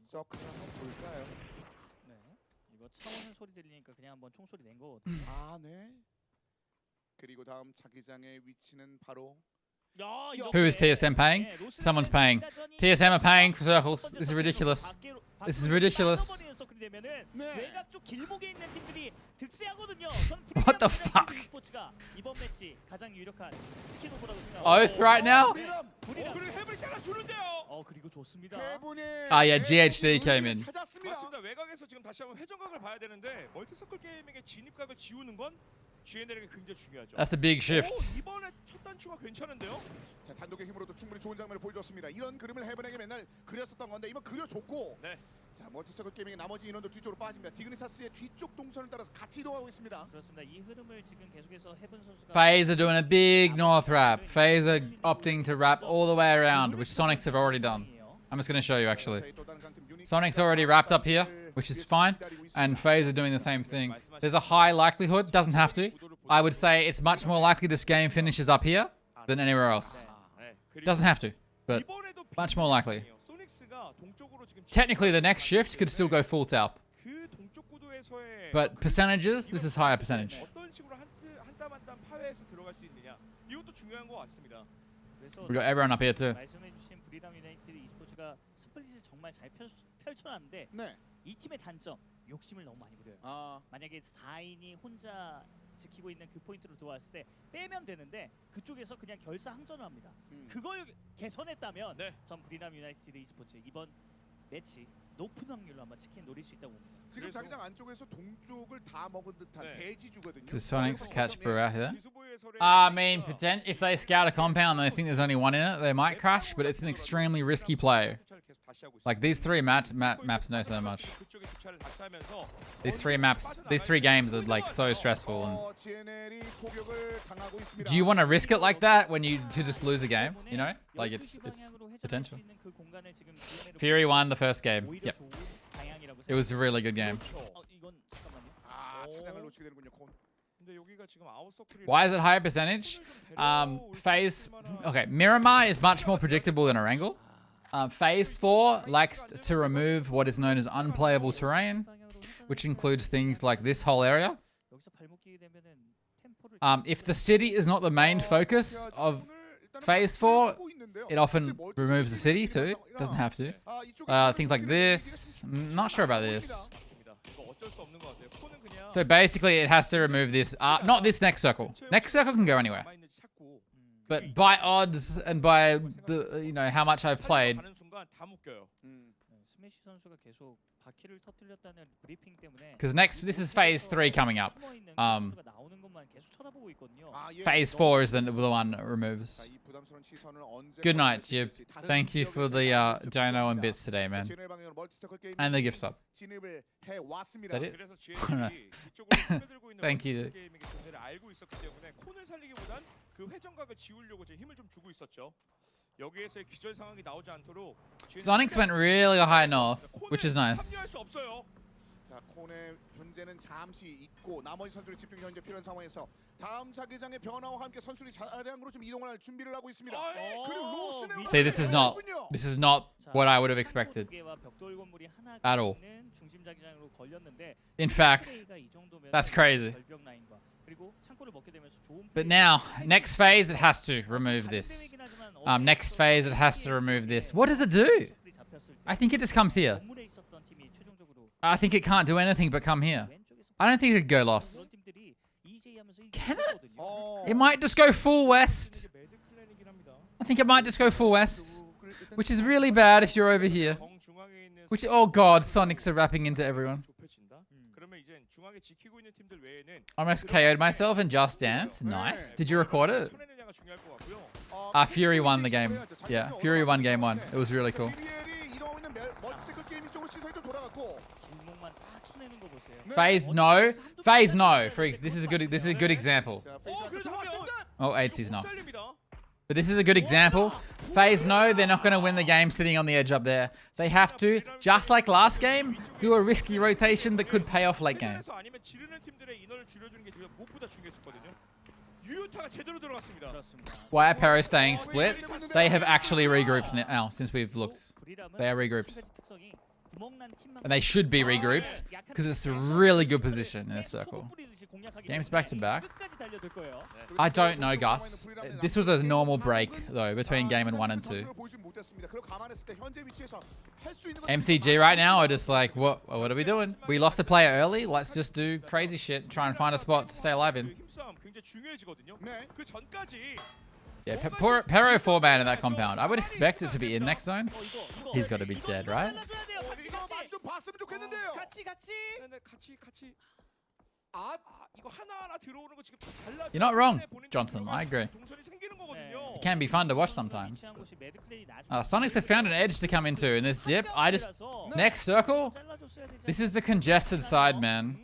서클 한번 볼까요? 네, 이거 차오는 소리 들리니까 그냥 한번 총소리 낸 거거든요. 네. 그리고 다음 자기장의 위치는 바로 Who is TSM paying? Someone's paying. TSM are paying for circles. This is ridiculous. This is ridiculous. 외곽 쪽 길목에 있는 팀들이 득세하거든요. What the fuck? 스포츠가 이번 매치 가장 유력한 치킨 오버라고 생각합니다. Oath right now? 그리고 해븐이 잘라주는데요. 그리고 좋습니다. Yeah, GHD came in. 맞습니다. 외곽에서 지금 다시 한번 회전각을 봐야 되는데 멀티서클 게이밍의 진입각을 지우는 건 GNL에게 굉장히 중요하죠. That's a big shift. 이번에 첫 단추가 괜찮은데요? 자, 단독의 힘으로도 충분히 좋은 장면을 보여줬습니다. 이런 그림을 해븐에게 맨날 그렸었던 건데 이번 그려줬고 자, 멀티서클 게이밍의 나머지 인원도 뒤쪽으로 빠집니다. 디그니타스의 뒤쪽 동선을 따라서 같이 이동하고 있습니다. 그렇습니다. 이 흐름을 지금 계속해서 해븐 선수가 FaZe are doing a big north wrap. FaZe are opting to wrap all the way around, which Sonics have already done. I'm just going to show you actually. Sonics already wrapped up here, which is fine, and FaZe are doing the same thing. There's a high likelihood, doesn't have to. I would say it's much more likely this game finishes up here than anywhere else. Doesn't have to, but much more likely. Technically, the next shift could still go full south. But percentages, this is higher percentage. We got everyone up here too. 말씀해주신 브리람 유나이티드 e스포츠가 스플릿을 정말 잘 펼쳐놨는데 이 팀의 단점, 욕심을 너무 많이 부려요. 만약에 4인이 혼자 지키고 있는 그 포인트로 들어왔을 때 빼면 되는데 그쪽에서 그냥 결사항전을 합니다. 그걸 개선했다면 전 브리람 유나이티드 e스포츠 이번 매치 높은 확률로 아마 치킨 노릴 수 있다고 봅니다. 지금 자기장 안쪽에서 동쪽을 다 먹은 듯한 대지주거든요. Could Sonics catch Brew out here? I mean, if they scout a compound and they think there's only one in it, they might crash, but it's an extremely risky play. Like these three maps know so much. These three games are like so stressful. And do you want to risk it like that when you just lose a game? You know, like it's potential. Fury won the first game. Yep. It was a really good game. Why is it higher percentage? FaZe. Okay, Miramar is much more predictable than Erangel. FaZe 4 likes to remove what is known as unplayable terrain, which includes things like this whole area. If the city is not the main focus of FaZe 4, it often removes the city too. It doesn't have to. Things like this. I'm not sure about this. So basically it has to remove this. Not this next circle. Next circle can go anywhere. But by odds and by the how much I've played, Because this is phase 3 coming up. Phase 4 is the one that removes. Good night, Jib. Thank you for the dono and bits today, man. And the gift sub. Is that it? Thank you. Sonics went really high north, which is nice. 자, 콘의 존재는 잠시 잊고 나머지 선수들이 집중이 현재 필요한 상황에서 다음 자기장의 변화와 함께 선수들이 차량으로 좀 이동을 할 준비를 하고 있습니다. 그리고 로스는 See, this is not what I would have expected at all. In fact, that's crazy. But now, next phase, it has to remove this. Next phase, it has to remove this. What does it do? I think it just comes here. I think it can't do anything but come here. I don't think it could go lost. Can it? It might just go full west. I think it might just go full west. Which is really bad if you're over here. Which, oh god, Sonics are wrapping into everyone. I almost KO'd myself in Just Dance. Nice. Did you record it? Fury won the game. Yeah, Fury won game 1. It was really cool. Phase no. Phase no. Freaks. This is a good example. Oh, 8C's knocks. But this is a good example. Phase no, they're not going to win the game sitting on the edge up there. They have to, just like last game, do a risky rotation that could pay off late game. Why are Pero staying split? They have actually regrouped now since we've looked. They are regrouped. And they should be regrouped because it's a really good position in a circle. Games back to back. I don't know, Gus. This was a normal break though between game 1 and 2. MCG right now are just like, what are we doing? We lost a player early. Let's just do crazy shit. Try and find a spot to stay alive in. Yeah, Pero 4-man in that compound. I would expect it to be in next zone. He's got to be dead, right? You're not wrong, Johnson. I agree. It can be fun to watch sometimes. Sonics have found an edge to come into in this dip. Next circle. This is the congested side, man.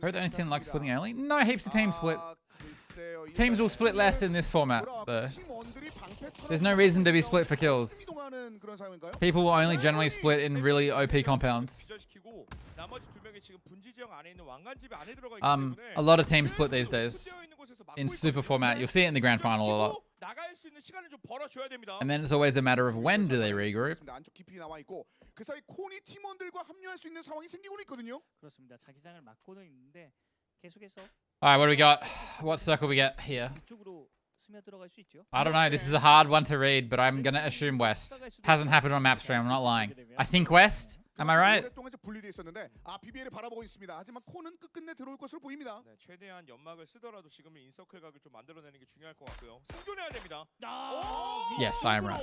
Are the only team like splitting early? No, heaps of teams split. Teams will split less in this format, though. There's no reason to be split for kills. People will only generally split in really OP compounds. A lot of teams split these days. In super format, you'll see it in the grand final a lot. And then it's always a matter of when do they regroup. Alright, what do we got? What circle we get here? I don't know. This is a hard one to read, but I'm going to assume west. Hasn't happened on map stream. I'm not lying. I think west. Am I right? Yes, I am right.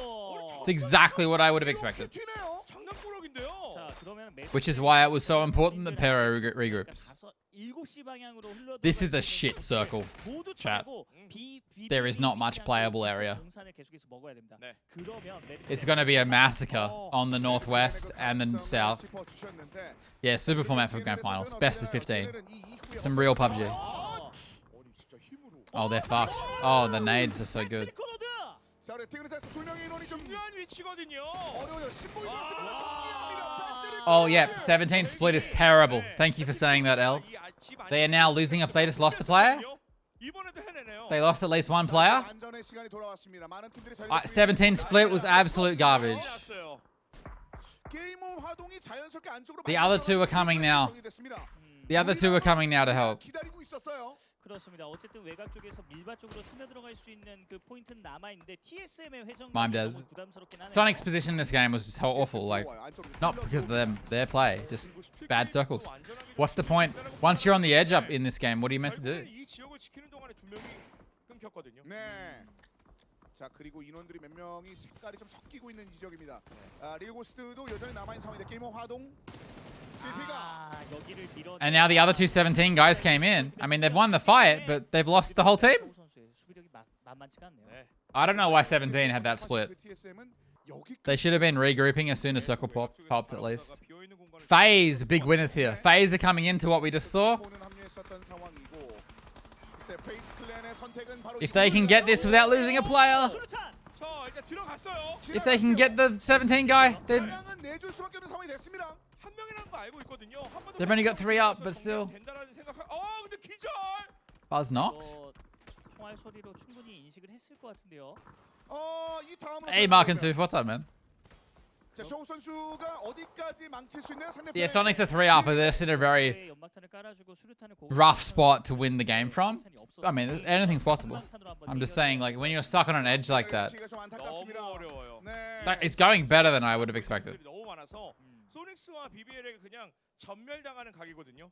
It's exactly what I would have expected. Which is why it was so important that Pero regrouped. This is a shit circle, chat. There is not much playable area. It's going to be a massacre on the northwest and the south. Yeah, super format for grand finals. Best of 15. Some real PUBG. Oh, they're fucked. Oh, the nades are so good. Oh, yeah. 17 split is terrible. Thank you for saying that, L. They are now losing up. They just lost a player? They lost at least one player? 17 split was absolute garbage. The other two are coming now. The other two are coming now to help. I'm dead. Sonic's position in this game was just awful. Like, not because of their play, just bad circles. What's the point? Once you're on the edge up in this game, what are you meant to do? 자 그리고 인원들이 몇 명이 색깔이 좀 섞이고 있는 이 지역입니다. 릴고스트도 여전히 남아있는 상황인데 게이머 화동 And now the other 217 guys came in. I mean, they've won the fight, but they've lost the whole team. I don't know why 17 had that split. They should have been regrouping as soon as Circle popped at least. FaZe, big winners here. FaZe are coming into what we just saw. If they can get this without losing a player. If they can get the 17 guy, they've only got 3 up, but still. Buzz Knox. Hey, Mark and Tooth, what's up, man? Yeah, Sonic's a 3 up, but they're just in a very rough spot to win the game from. I mean, anything's possible. I'm just saying, like, when you're stuck on an edge like that, it's going better than I would have expected. 소닉스와 BBL에게 그냥 전멸당하는 각이거든요.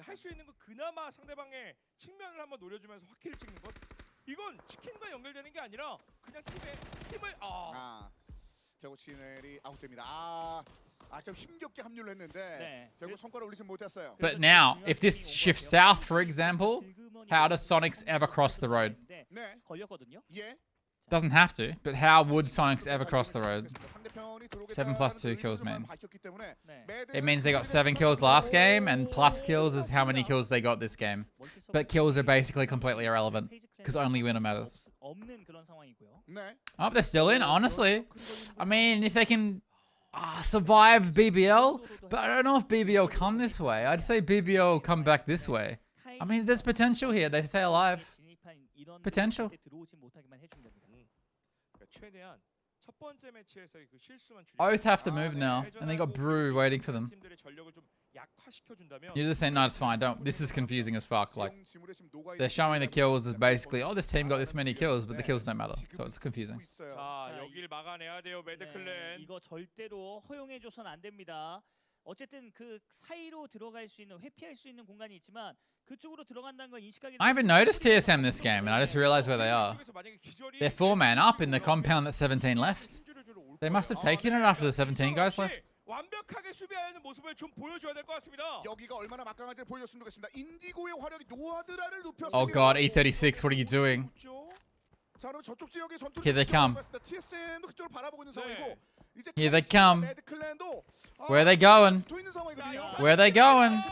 할 수 있는 거 그나마 상대방의 측면을 한번 노려주면서 확킬을 찍는 것. 이건 치킨과 연결되는 게 아니라 그냥 팀을 결국 진엘이 아웃됩니다. 좀 힘겹게 합류를 했는데 결국 성과를 올리지 못했어요. But now, if this shifts south, for example, how does Sonics ever cross the road? Doesn't have to, but how would Sonics ever cross the road? 7+2 kills, man. It means they got 7 kills last game, and plus kills is how many kills they got this game. But kills are basically completely irrelevant, because only winner matters. Oh, they're still in, honestly. I mean, if they can survive BBL, but I don't know if BBL come this way. I'd say BBL come back this way. I mean, there's potential here. They stay alive. Potential. Both have to move now, and they got Brew waiting for them. You just think, no, it's fine. Don't. This is confusing as fuck. Like, they're showing the kills as basically, oh, this team got this many kills, but the kills don't matter. So it's confusing. 이거 절대로 허용해줘선 안 됩니다. 어쨌든 그 사이로 들어갈 수 있는 회피할 수 있는 공간이 있지만 그쪽으로 들어간다는 걸 인식하게. I haven't noticed TSM this game, and I just realized where they are. They're 4-man up in the compound that 17 left. They must have taken it after the 17 guys left. 완벽하게 수비하는 모습을 좀 보여줘야 될 것 같습니다. 여기가 얼마나 막강한지 보여줬으면 좋겠습니다. 인디고의 화력이 노아드라를 높였습니다. Oh god, E36, what are you doing? 자, 그럼 저쪽 지역의 전투를 Here they come. TSM도 그쪽을 바라보고 있는 상황이고. Here they come. Where are they going? Where are they going?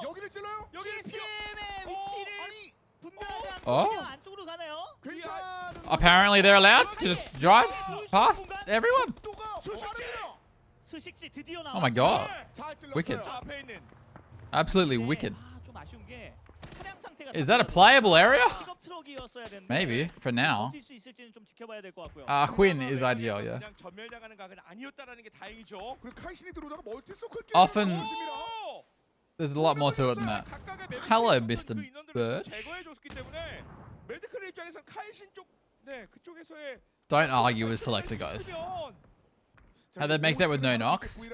여기를 찔러요? TSM의 위치를 분별하지 않고 Oh? 안쪽으로 가네요. Apparently they're allowed to just drive past everyone. Oh my god. Wicked. Absolutely wicked. Is that a playable area? Maybe, for now. Quinn is ideal, yeah. Often, there's a lot more to it than that. Hello, Mr. Birch. Don't argue with selector, guys. How'd they make that with no knocks?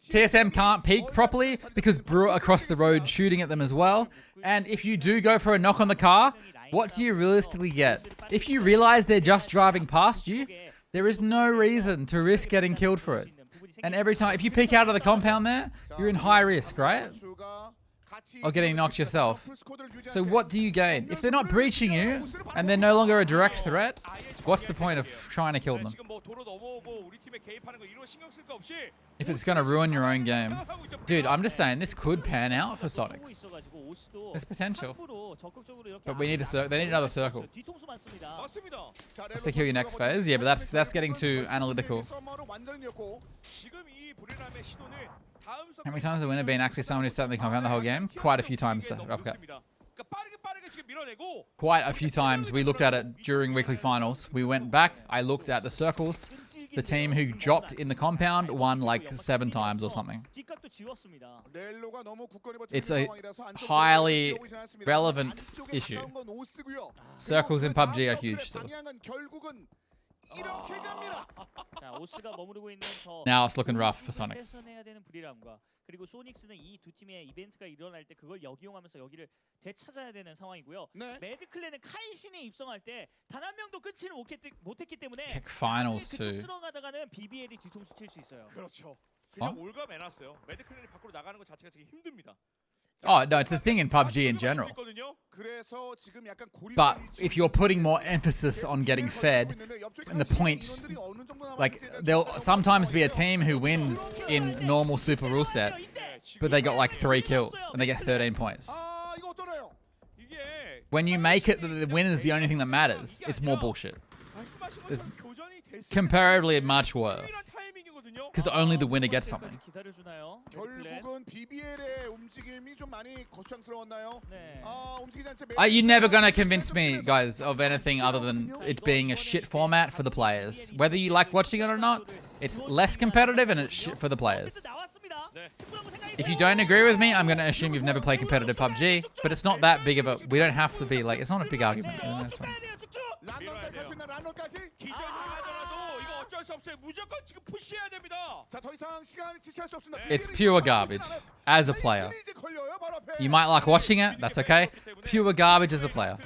TSM can't peek properly because Brewer across the road shooting at them as well. And if you do go for a knock on the car, what do you realistically get? If you realize they're just driving past you, there is no reason to risk getting killed for it. And every time, if you peek out of the compound there, you're in high risk, right? Or getting knocked yourself. So what do you gain? If they're not breaching you, and they're no longer a direct threat, what's the point of trying to kill them? If it's going to ruin your own game. Dude, I'm just saying, this could pan out for Sonics. There's potential. But we need a they need another circle. Let's secure your next phase. Yeah, but that's getting too analytical. How many times has the winner been actually someone who's suddenly compound the whole game? Quite a few times. Okay. Quite a few times. We looked at it during weekly finals. We went back. I looked at the circles. The team who dropped in the compound won like 7 times or something. It's a highly relevant issue. Circles in PUBG are huge still. Now it's looking rough for Sonics. 그리고 소닉스는 이 두 팀의 이벤트가 일어날 때 그걸 역이용하면서 여기를 되찾아야 되는 상황이고요. 매드클랜은 카이신이 입성할 때 단 한 명도 끊지를 못했기 때문에 Finals too. 들어가다가는 BBL이 뒤통수 칠 수 있어요. 그렇죠. 그냥 올가매놨어요. 매드클랜이 밖으로 나가는 것 자체가 되게 힘듭니다. Oh, no, it's a thing in PUBG in general. But if you're putting more emphasis on getting fed, and the points, like, there'll sometimes be a team who wins in normal super rule set, but they got like 3 kills, and they get 13 points. When you make it that the win is the only thing that matters, it's more bullshit. It's comparatively much worse. Because only the winner gets something. You're never gonna convince me, guys, of anything other than it being a shit format for the players. Whether you like watching it or not, it's less competitive and it's shit for the players. If you don't agree with me, I'm gonna assume you've never played competitive PUBG, but it's not that big of a... We don't have to be like... It's not a big argument. That's fine. It's pure garbage as a player. You might like watching it, that's okay. Pure garbage as a player.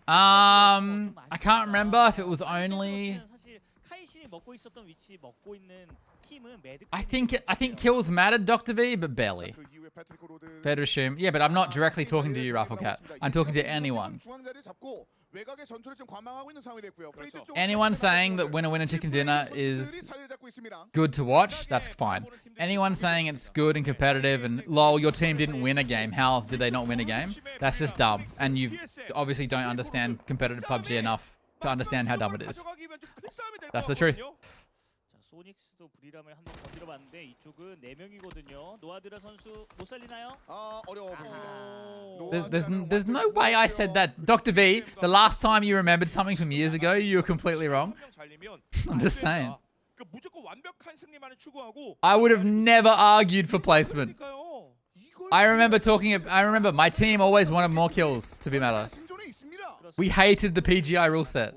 I can't remember if it was only... I think kills mattered, Dr. V, but barely. Fair to assume. Yeah, but I'm not directly talking to you, Rafflecat. I'm talking to anyone. Anyone saying that Winner Winner Chicken Dinner is good to watch, that's fine. Anyone saying it's good and competitive and lol, your team didn't win a game, how did they not win a game? That's just dumb. And you obviously don't understand competitive PUBG enough to understand how dumb it is. That's the truth. 소닉스도 브리람을 한번 건드려봤는데 이쪽은 4명이거든요. 노아드라 선수 못 살리나요? 어려워 보입니다. There's no way I said that. Dr. V, the last time you remembered something from years ago, you were completely wrong. I'm just saying. I would have never argued for placement. I remember my team always wanted more kills, to be matter. We hated the PGI rule set.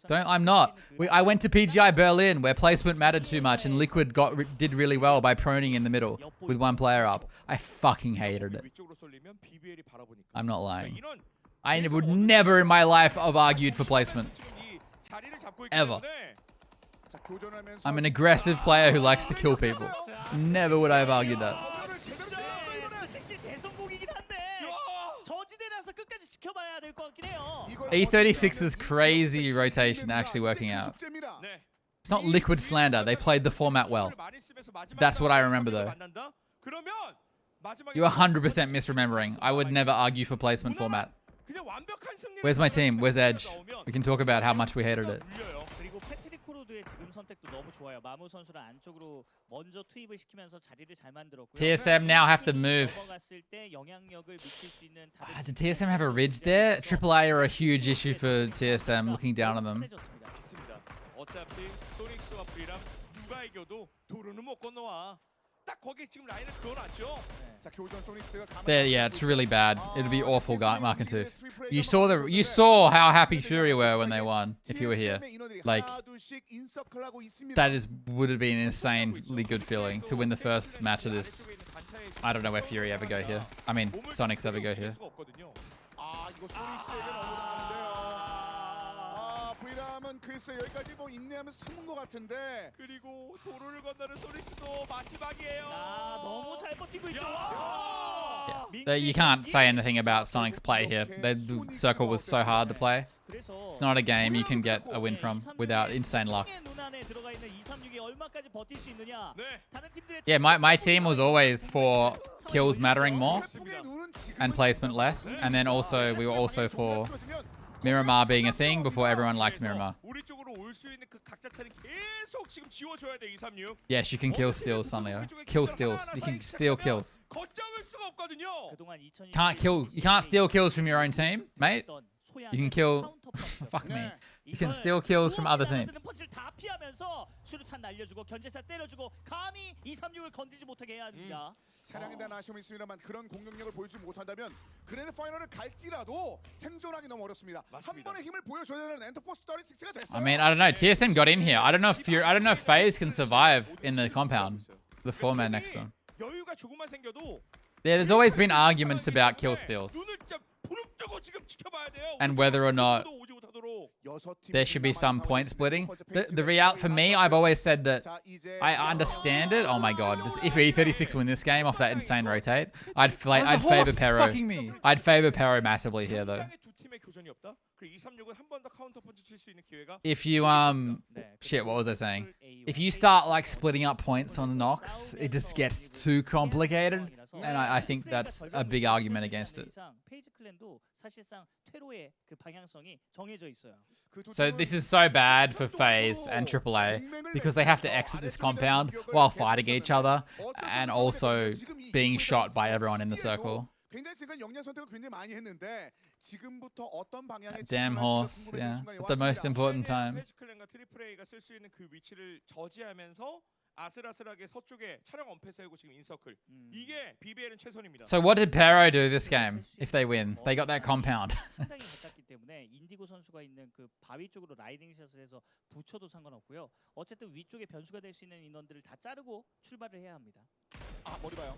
I'm not. I went to PGI Berlin where placement mattered too much and Liquid did really well by proning in the middle with one player up. I fucking hated it. I'm not lying. I would never in my life have argued for placement. Ever. I'm an aggressive player who likes to kill people. Never would I have argued that. E36's crazy rotation actually working out. It's not Liquid slander. They played the format well. That's what I remember though. You're 100% misremembering. I would never argue for placement format. Where's my team? Where's Edge? We can talk about how much we hated it. TSM now have to move. Did TSM have a ridge there? AAA are a huge issue for TSM, looking down on them. Yeah, it's really bad. It'd be awful, Mark and Tooth. You saw how happy Fury were when they won. If you were here, like would have been an insanely good feeling to win the first match of this. I don't know where Fury ever go here. I mean, Sonics ever go here. 글쎄 여기까지 뭐 인내하면서 참은 것 같은데 그리고 도로를 건너는 소닉스도 마지막이에요. 너무 잘 버티고 있죠. You can't say anything about Sonic's play here. The circle was so hard to play. It's not a game you can get a win from without insane luck. Yeah, my team was always for kills mattering more and placement less, and then also we were also for Miramar being a thing before everyone liked Miramar. Yes, you can kill steals, Sunleo. Kill steals. You can steal kills. You can't steal kills from your own team, mate. You can kill... Fuck me. You can steal kills from other teams. 펀치를 다 피하면서 수류탄 날려주고 견제샷 때려주고 감히 236을 건드리지 못하게 해야 합니다. 차량에 대한 아쉬움이 있습니다만 그런 공격력을 보여주지 못한다면 그랜드 파이널을 갈지라도 생존하기 너무 어렵습니다. 한 번의 힘을 보여줘야 되는 엔터포스 36가 됐어요. I mean, I don't know. TSM got in here. I don't know if FaZe can survive in the compound. The 4-man next to them. 여유가 조금만 생겨도 Yeah, there's always been arguments about kill steals. And whether or not there should be some point splitting. For me, I've always said that I understand it. Oh my god, if E36 win this game off that insane rotate, I'd favor Pero. I'd favor Pero massively here though. If you shit, what was I saying? If you start like splitting up points on Nox, it just gets too complicated, and I think that's a big argument against it. So this is so bad for FaZe and AAA because they have to exit this compound while fighting each other and also being shot by everyone in the circle. That damn horse, yeah. At the most important time. So what did Pero do this game if they win? They got that compound. 인디고 선수가 있는 그 바위 쪽으로 라이딩 샷을 해서 붙여도 상관없고요. 어쨌든 위쪽에 변수가 될 수 있는 인원들을 다 자르고 출발을 해야 합니다. 머리 봐요.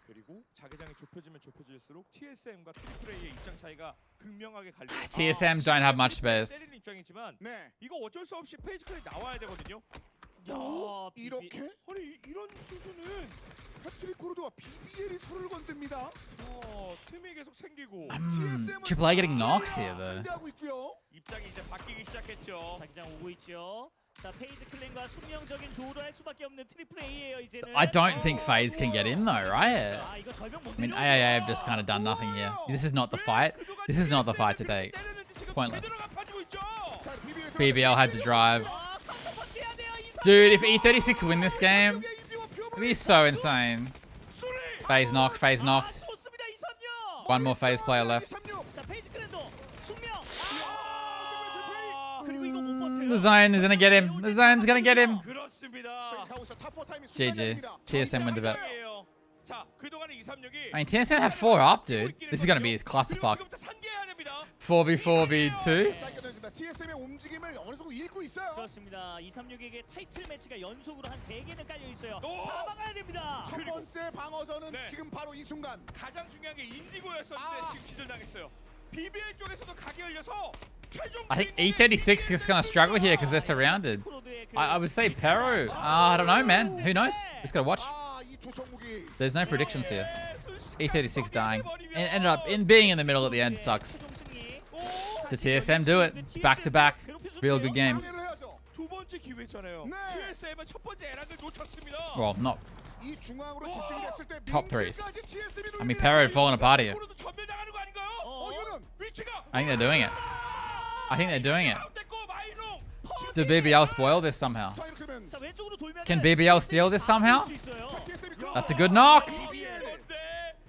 그리고 자기장이 좁혀지면 좁혀질수록 TSM과 트리플A의 입장 차이가 극명하게 갈리고 TSM don't have much space. 입장이지만 이거 어쩔 수 없이 페이지 클릭 나와야 되거든요. 이렇게? 아니 이런 수순은 패트릭 코르도와 BBL이 서로를 건듭니다. 틈이 계속 생기고 AAA getting knocks here though. 입장이 이제 바뀌기 시작했죠. 자기장 오고 있죠. 자, 페이지 클랜과 숙명적인 조우를 할 수밖에 없는 트리플A예요 이제는. I don't think FaZe can get in though, right? I mean, AAA have just kind of done nothing here. This is not the fight. This is not the fight to take. It's pointless. BBL had to drive. Dude, if E36 win this game, it'd be so insane. FaZe knocked, FaZe knocked. One more FaZe player left. The zone is gonna get him. The zone's gonna get him. GG. TSM win the bet. I mean, TSM have 4 up, dude. This is gonna be a clusterfuck. 4v4v2. TSM의 움직임을 어느 정도 읽고 있어요. 그렇습니다. 236에게 타이틀 매치가 연속으로 한 3개는 깔려 있어요. 다 막아야 됩니다. 첫 번째 방어전은 지금 바로 이 순간. 가장 중요한 게 인디고였었는데 지금 기절당했어요. BBL 쪽에서도 각이 열려서 I think E36 is gonna struggle here because they're surrounded. I would say Pero. I don't know, man. Who knows? Just gotta watch. There's no predictions here. E36 dying. Ended up being in the middle at the end sucks. To TSM do it. Back to back. Real good games. Well, not top 3s. I mean, Pero had fallen apart here. I think they're doing it. I think they're doing it. Did BBL spoil this somehow? Can BBL steal this somehow? That's a good knock.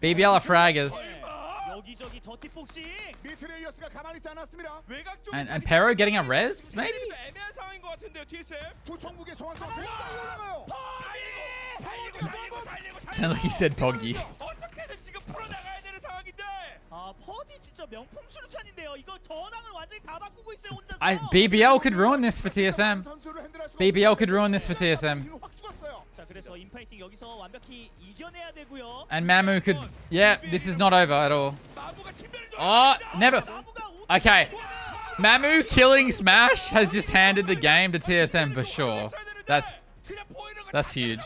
BBL are fraggers. And Pero getting a res, maybe? Sounds like he said Poggy. BBL could ruin this for TSM. BBL could ruin this for TSM. And Mamu could... Yeah, this is not over at all. Oh, never... Okay. Mamu killing Smash has just handed the game to TSM for sure. That's huge.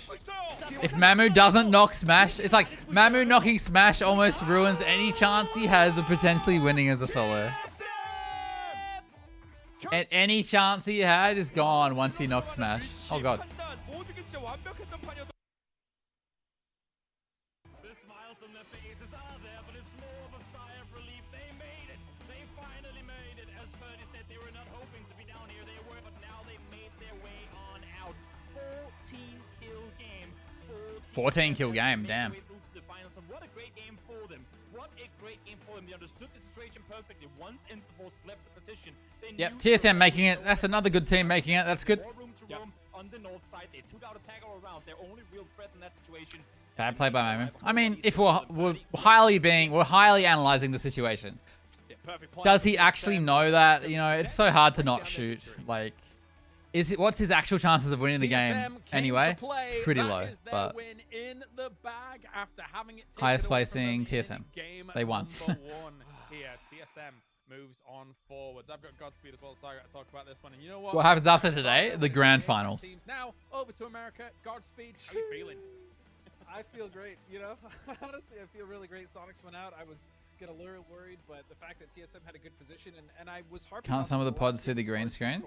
If Mamu doesn't knock Smash, it's like Mamu knocking Smash almost ruins any chance he has of potentially winning as a solo. And any chance he had is gone once he knocks Smash. Oh god. Finally made it. As Purdy said, they were not hoping to be down here. They were, but now they made their way on out. 14 kill game, damn. What a great game for them. What a great game for and they understood the situation perfectly. Once Interforce left the position, they Yep, knew TSM making it. That's another good team making it. That's good. more room to roam on the north side. They took out a tag all around. Their only real threat in that situation. Bad play by Maimon. I mean, if we're highly analyzing the situation. Does he actually know that? You know, it's so hard to not shoot. Like, what's his actual chances of winning the game anyway? Pretty low, but highest placing TSM. They won. Here, TSM moves on forwards. I've got Godspeed as well, so I got to talk about this one. And you know what? What happens after today? The grand finals. Now over to America. Godspeed. How are you feeling? I feel great. You know, honestly, I feel really great. Sonics went out. I was getting a little worried, but the fact that TSM had a good position, and I was harping. Can't some of the pods see the green screen?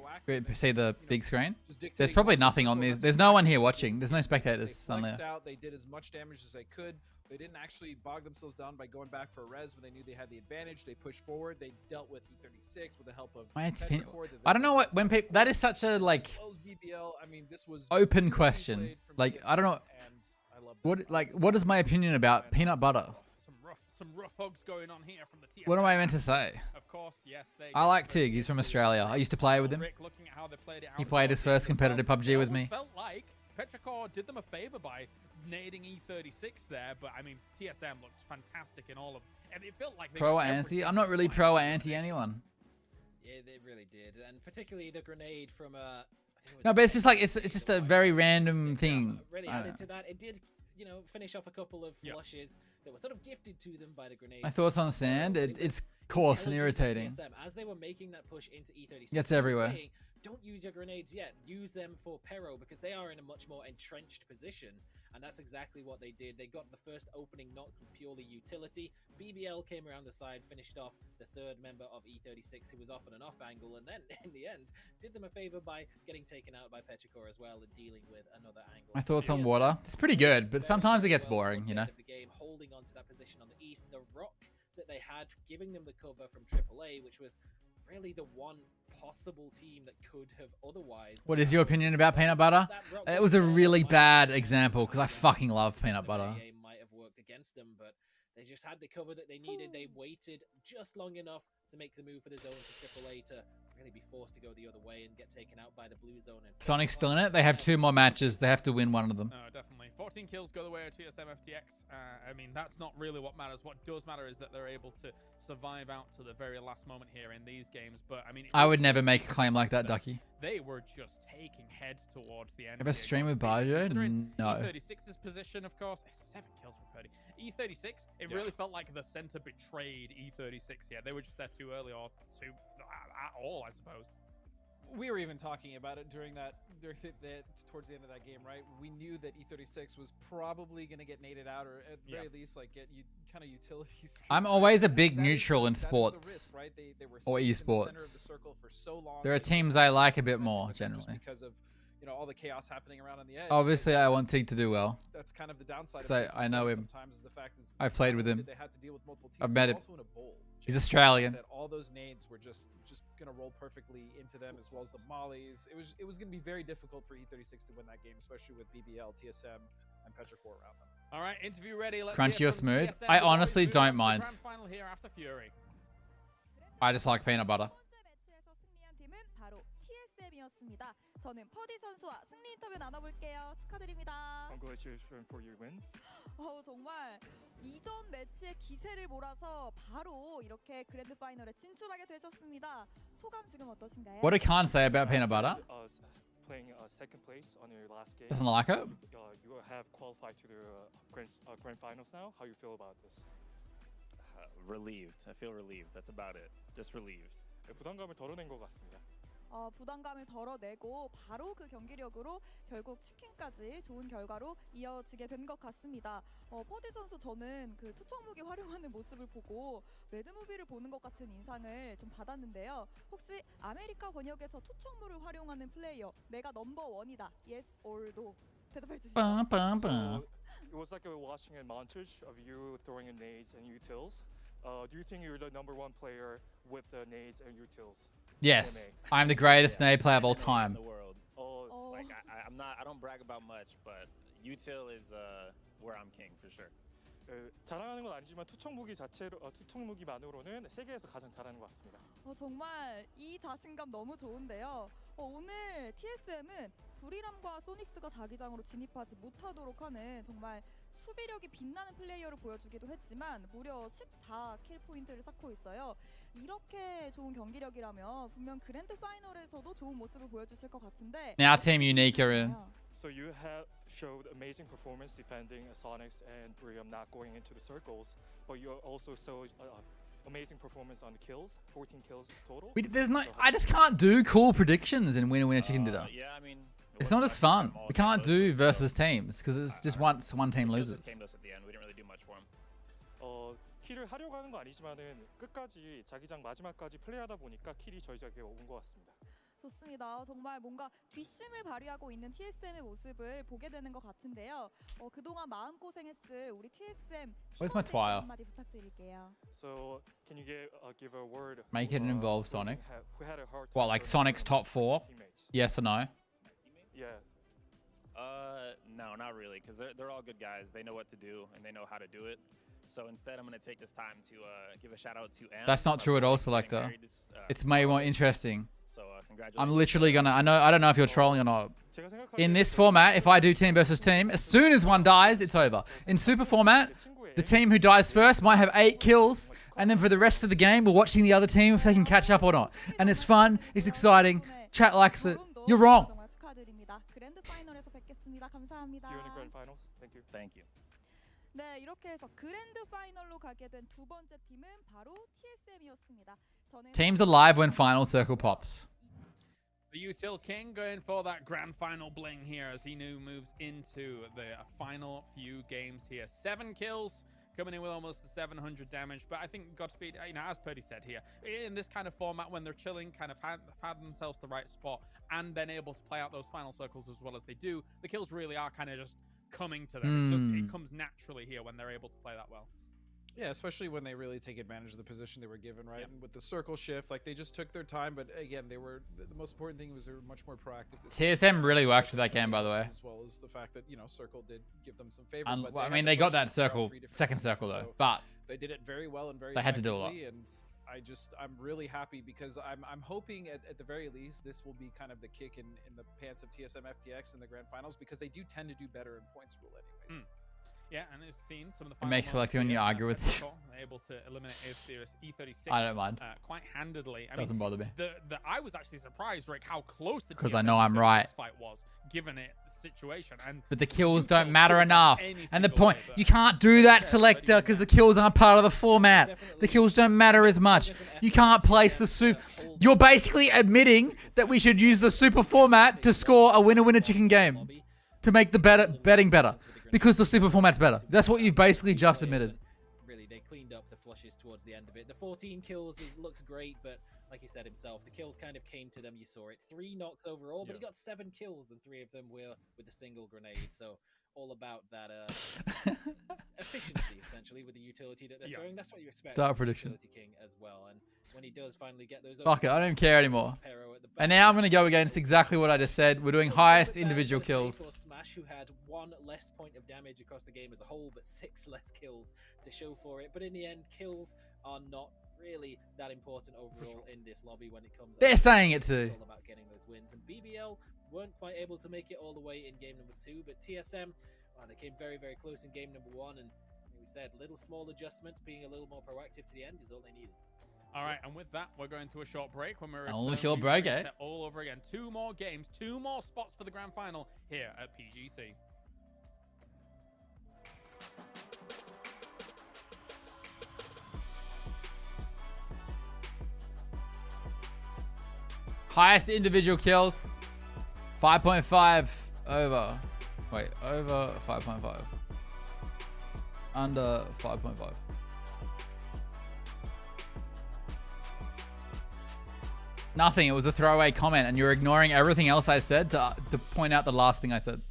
See the big screen? There's probably nothing on these. There's no one here watching. There's no spectators on there. They did as much damage as they could. They didn't actually bog themselves down by going back for a res when they knew they had the advantage. They pushed forward. They dealt with E36 with the help of. I don't know what when people. That is such a like. BBL, I mean, this was open question. Like I don't know. What is my opinion about peanut butter? Some rough hugs going on here from the TSM. What am I meant to say? Of course, yes. I like Tig. He's from Australia. I used to play with him. He played his first competitive PUBG with me. Felt like Petrichor did them a favor by nading E36 there, but I mean, TSM looked fantastic in all of. And it felt like pro or anti. I'm not really pro or anti anyone. Yeah, they really did, and particularly the grenade from No, but it's just like it's just a very random thing. Really added to that. It did, you know, finish off a couple of flushes that were sort of gifted to them by the grenade. My thoughts on sand? It's coarse and irritating. As they were making that push into E36, gets everywhere. saying, don't use your grenades yet. Use them for Pero because they are in a much more entrenched position. And that's exactly what they did. They got the first opening not purely utility. BBL came around the side, finished off the third member of E36 who was off on an off angle, and then in the end did them a favor by getting taken out by Petrichor as well and dealing with another angle. My thoughts on water? It's pretty good, but sometimes it gets boring, you know. The game holding on to that position on the east, the rock that they had giving them the cover from AAA, which was really the one possible team that could have otherwise. What is your opinion about peanut butter? It was a really bad example because I fucking love peanut butter. Might have worked against them, but they just had the cover that they needed. They waited just long enough to make the move for the zone to AAA to really be forced to go the other way and get taken out by the blue zone. And Sonic's still in it. They have 2 more matches. They have to win one of them. No, definitely. 14 kills go the way of TSM FTX. I mean, that's not really what matters. What does matter is that they're able to survive out to the very last moment here in these games. But I mean, I would never make a claim like that, Ducky. They were just taking heads towards the end. Have a stream with Bajo? No. E36's position, of course. 7 kills from Purdy. E36, it really felt like the center betrayed E36 here. They were just there too early or too at all, I suppose. We were even talking about it towards the end of that game, right? We knew that E36 was probably going to get naded out, or at the very least, like get you kind of utilities. I'm always a big neutral in sports, risk, right? They were or esports. In the center of the circle for so long. There are teams I like a bit more generally because of all the chaos happening around on the edge. Obviously, I want Tig to do well. That's kind of the downside. So I know him. Sometimes is the fact is I've played with him. They had to deal with multiple teams. I've met him. Also in a bowl. He's Australian. That all those nades were just gonna roll perfectly into them, as well as the mollies. It was gonna be very difficult for E36 to win that game, especially with BBL, TSM, and Petrichor around them. All right, interview ready. Let's Crunchy or smooth? I honestly don't mind. Final here after Fury. I just like peanut butter. 저는 퍼디 선수와 승리 인터뷰 나눠볼게요. 축하드립니다. Congratulations for your win. 정말 이전 매치의 기세를 몰아서 바로 이렇게 그랜드 파이널에 진출하게 되셨습니다. 소감 지금 어떠신가요? What I can't say about peanut butter. Playing second place on your last game. Doesn't like it. You have qualified to the grand finals now. How you feel about this? Relieved. I feel relieved. That's about it. Just relieved. 부담감을 덜어낸 것 같습니다. 부담감을 덜어내고 바로 그 경기력으로 결국 치킨까지 좋은 결과로 이어지게 된 것 같습니다. 퍼디 선수 저는 그 투척 무기 활용하는 모습을 보고 매드무비를 보는 것 같은 인상을 좀 받았는데요. 혹시 아메리카 번역에서 투척무를 활용하는 플레이어 내가 넘버 원이다. Yes or no? 대답해 주시죠. It was like watching a montage of you throwing in nades and utils. Do you think you're the #1 player with the nades and utils? Yes, I'm the greatest nade player of all time. In the world. Like I'm not. I don't brag about much, but util is where I'm king for sure. 자랑하는 건 아니지만 투척 무기 자체로 투척 무기만으로는 세계에서 가장 잘하는 것 같습니다. 정말 이 자신감 너무 좋은데요. 오늘 TSM은 불이람과 소닉스가 자기장으로 진입하지 못하도록 하는 정말 수비력이 빛나는 플레이어를 보여주기도 했지만 무려 14킬 포인트를 쌓고 있어요. 이렇게 좋은 경기력이라면 분명 그랜드 파이널에서도 좋은 모습을 보여주실 것 같은데. Now team unique are in. So you have showed amazing performance defending Sonics and Burium not going into the circles, but you also showed amazing performance on the kills, 14 kills total. I just can't do cool predictions in winner chicken dinner. Yeah, I mean, it's not as fun. We can't do versus teams because it's just once one team loses. Came to us at the end. We didn't really do much for him. 킬을 하려고 하는 거 아니지만은 끝까지 자기장 마지막까지 플레이하다 보니까 킬이 저희에게 온 것 같습니다. 좋습니다. 정말 뭔가 뒷심을 발휘하고 있는 TSM의 모습을 보게 되는 것 같은데요. 그동안 마음고생했을 우리 TSM Where's my twire? 한마디 부탁드릴게요. So can you give a word? Make it involve Sonic. Who had a hard What, like Sonic's top 4? Yes or no? Yeah. No, not really, because they're all good guys. They know what to do and they know how to do it. So instead, I'm going to take this time to give a shout out to Am. That's not true at all, Selector. It's way more interesting. So congratulations. I'm literally gonna. I don't know if you're trolling or not. In this format, if I do team versus team, as soon as one dies, it's over. In super format, the team who dies first might have 8 kills, and then for the rest of the game, we're watching the other team if they can catch up or not. And it's fun. It's exciting. Chat likes it. You're wrong. See you in the grand finals. Thank you. Thank you. 네, 이렇게 해서 그랜드 파이널로 가게 된 두 번째 팀은 바로 TSM이었습니다. Teams are live when final circle pops. The Util King going for that grand final bling here as he now moves into the final few games here. 7 kills, coming in with almost 700 damage. But I think Godspeed, as Purdy said here, in this kind of format when they're chilling, kind of had themselves the right spot and been able to play out those final circles as well as they do, the kills really are kind of just coming to them. It comes naturally here when they're able to play that well. Yeah, especially when they really take advantage of the position they were given, right? And with the circle shift, like they just took their time, but again, the most important thing was they were much more proactive. TSM really worked for that game, by the way. As well as the fact that, circle did give them some favor. I mean, they got that circle, second circle though, but they did it very well and very they had to do a lot. And I'm really happy because I'm hoping at the very least this will be kind of the kick in the pants of TSM FTX in the grand finals because they do tend to do better in points rule anyways. Yeah, and it's seen some of the. It makes selecting when you argue with. Able to eliminate E36. I don't mind. Quite handedly. Doesn't bother me. I was actually surprised, Rick, how close the because I know I'm right. Fight was given it the situation, but the kills don't matter enough. And the point, you can't do that, Selector, because the kills aren't part of the format. The kills don't matter as much. You can't place the super. You're basically admitting that we should use the super format to score a winner chicken game to make the betting better. Because the super format's better. That's what you've basically just admitted. Really, they cleaned up the flushes towards the end of it. The 14 kills looks great, but like he said himself, the kills kind of came to them. You saw it. 3 knocks overall, but he got 7 kills, and 3 of them were with a single grenade. So all about that efficiency, essentially, with the utility that they're throwing. That's what you expect. Start prediction. Utility King as well, and when he does finally get those. Fuck it, I don't care anymore. And now I'm going to go against exactly what I just said. We're doing highest individual kills. Smash, who had 1 less point of damage across the game as a whole, but 6 less kills to show for it. But in the end, kills are not really that important overall in this lobby when it comes. They're saying it too. It's all about getting those wins, and BBL weren't quite able to make it all the way in game number 2, but TSM, they came very, very close in game number 1, and like we said, little small adjustments, being a little more proactive to the end is all they needed. All right, and with that, we're going to a short break. When we're short break, eh? All over again. 2 more games, 2 more spots for the grand final here at PGC. Highest individual kills, 5.5 over. Wait, over 5.5. Under 5.5. Nothing. It was a throwaway comment, and you're ignoring everything else I said to point out the last thing I said.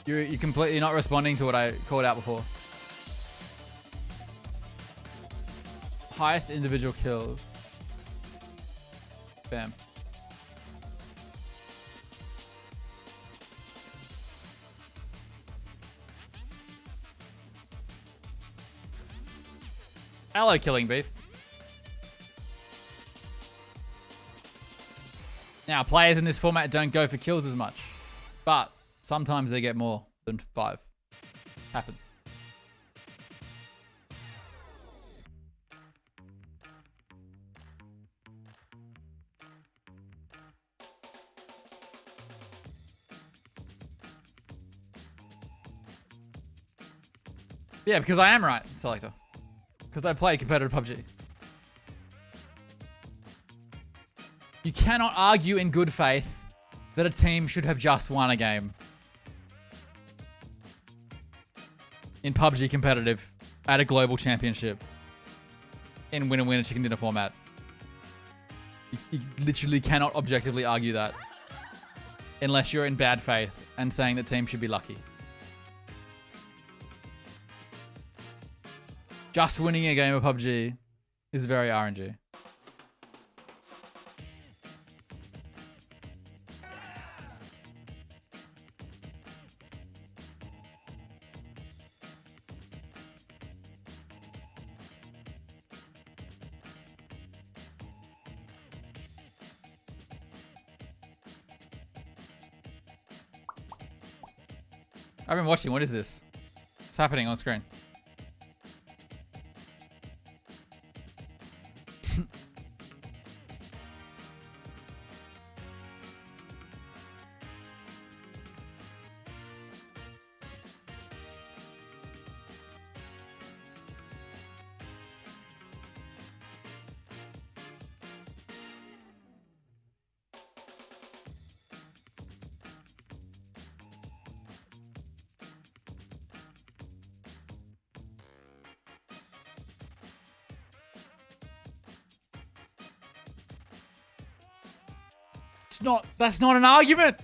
You're completely not responding to what I called out before. Highest individual kills. Bam. Hello, Killing Beast. Now, players in this format don't go for kills as much, but sometimes they get more than 5. Happens. Yeah, because I am right, Selector. Because I play competitive PUBG. You cannot argue in good faith that a team should have just won a game in PUBG competitive at a global championship in winner chicken dinner format. You literally cannot objectively argue that unless you're in bad faith and saying that teams should be lucky. Just winning a game of PUBG is very RNG. I've been watching. What is this? What's happening on screen? That's not an argument.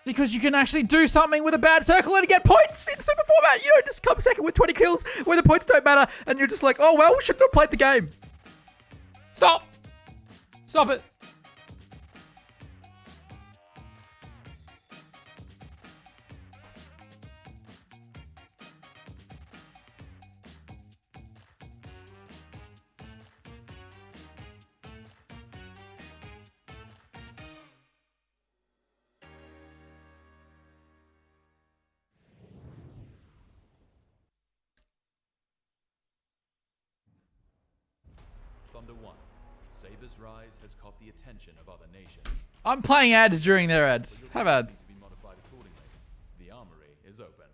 Because you can actually do something with a bad circle and get points in super format. You don't just come second with 20 kills where the points don't matter and you're just like, oh, well, we shouldn't have played the game. Stop. Stop it. Thunder 1. Saber's rise has caught the attention of other nations. I'm playing ads during their ads. Have ads. To be modified accordingly. The armory is open.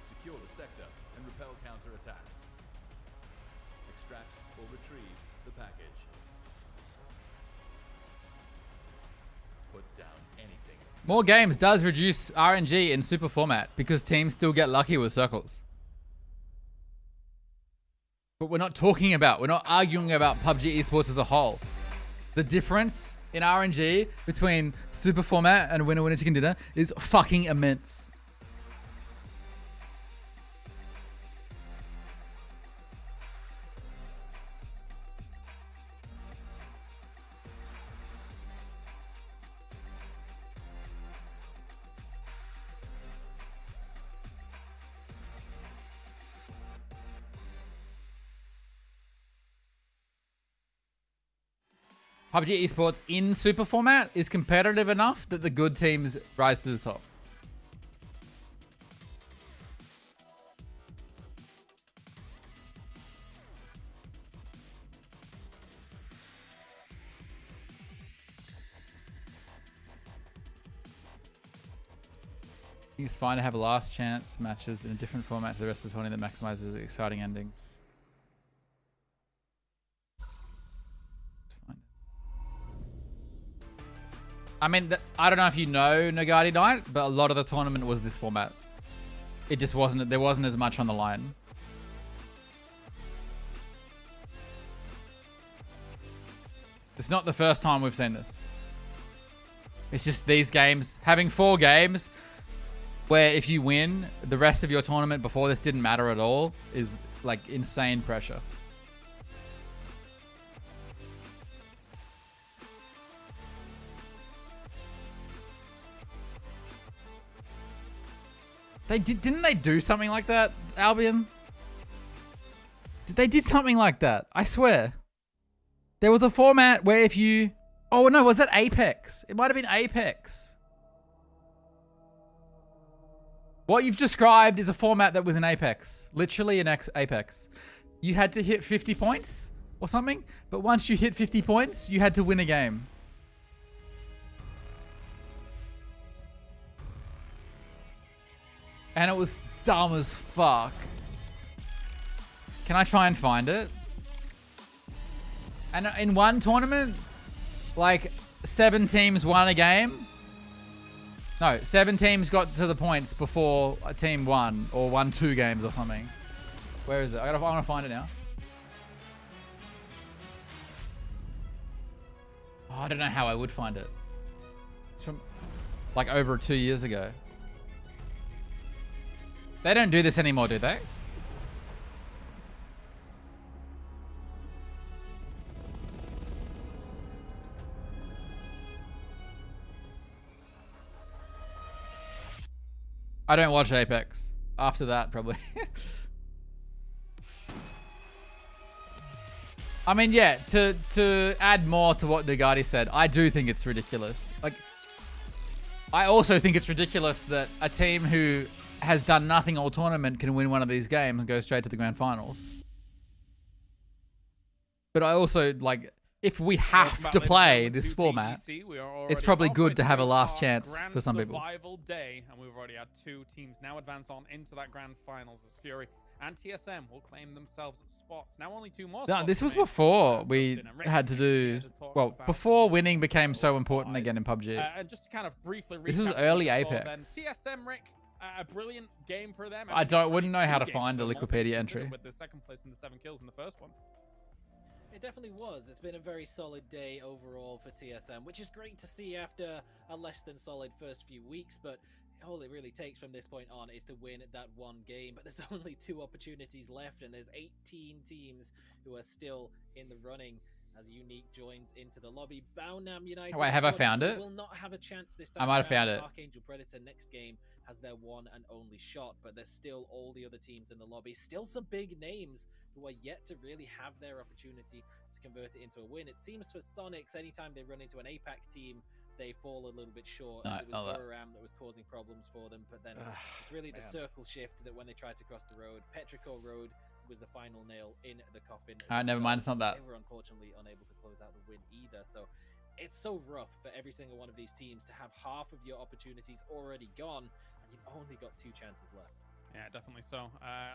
Secure the sector and repel counterattacks. Extract or retrieve the package. Put down anything. More games does reduce RNG in super format because teams still get lucky with circles. But we're not arguing about PUBG esports as a whole. The difference in RNG between super format and winner chicken dinner is fucking immense. PUBG esports in super format is competitive enough that the good teams rise to the top. I think it's fine to have last chance matches in a different format to the rest of the tournament that maximizes exciting endings. I mean, I don't know if you know Nagati Night, but a lot of the tournament was this format. It just wasn't, there wasn't as much on the line. It's not the first time we've seen this. It's just these games, having 4 games where if you win, the rest of your tournament before this didn't matter at all is like insane pressure. Didn't they do something like that, Albion? They did something like that. I swear. There was a format where if you... Oh, no, was that Apex? It might have been Apex. What you've described is a format that was in Apex. Literally in Apex. You had to hit 50 points or something, but once you hit 50 points, you had to win a game. And it was dumb as fuck. Can I try and find it? And in one tournament, like 7 teams won a game. No, 7 teams got to the points before a team won or won 2 games or something. Where is it? I want to find it now. Oh, I don't know how I would find it. It's from like over 2 years ago. They don't do this anymore, do they? I don't watch Apex. After that, probably. I mean, yeah, to add more to what Nugati said, I do think it's ridiculous. Like, I also think it's ridiculous that a team who has done nothing all tournament can win one of these games and go straight to the grand finals. But I also, like, if we have to play this format, it's probably good to have a last chance for some people. Survival day, and we've already had 2 teams now advance on into that grand finals as Fury and TSM will claim themselves spots. Now only 2 more spots. This was before we had to do, well, before winning became so important again in PUBG. And just to kind of briefly recap, This was early then, Apex. TSM, Rick, a brilliant game for them. Wouldn't know how to find a Wikipedia entry. With the 2nd place and the 7 kills in the first one. It definitely was. It's been a very solid day overall for TSM, which is great to see after a less than solid first few weeks, but all it really takes from this point on is to win that 1 game. But there's only 2 opportunities left, and there's 18 teams who are still in the running as Unique joins into the lobby. Baunam United. Wait, have I found it? Will not have a chance this time. I might have found it. Archangel Predator next game has their 1 and only shot, but there's still all the other teams in the lobby. Still some big names who are yet to really have their opportunity to convert it into a win. It seems for Sonics, anytime they run into an APAC team, they fall a little bit short. It was Buram that was causing problems for them, but then it's really the circle shift that when they tried to cross the road, Petrichor Road was the final nail in the coffin. Never mind, it's not that. They were unfortunately unable to close out the win either, so it's so rough for every single one of these teams to have half of your opportunities already gone, and you've only got 2 chances left. Yeah, definitely so.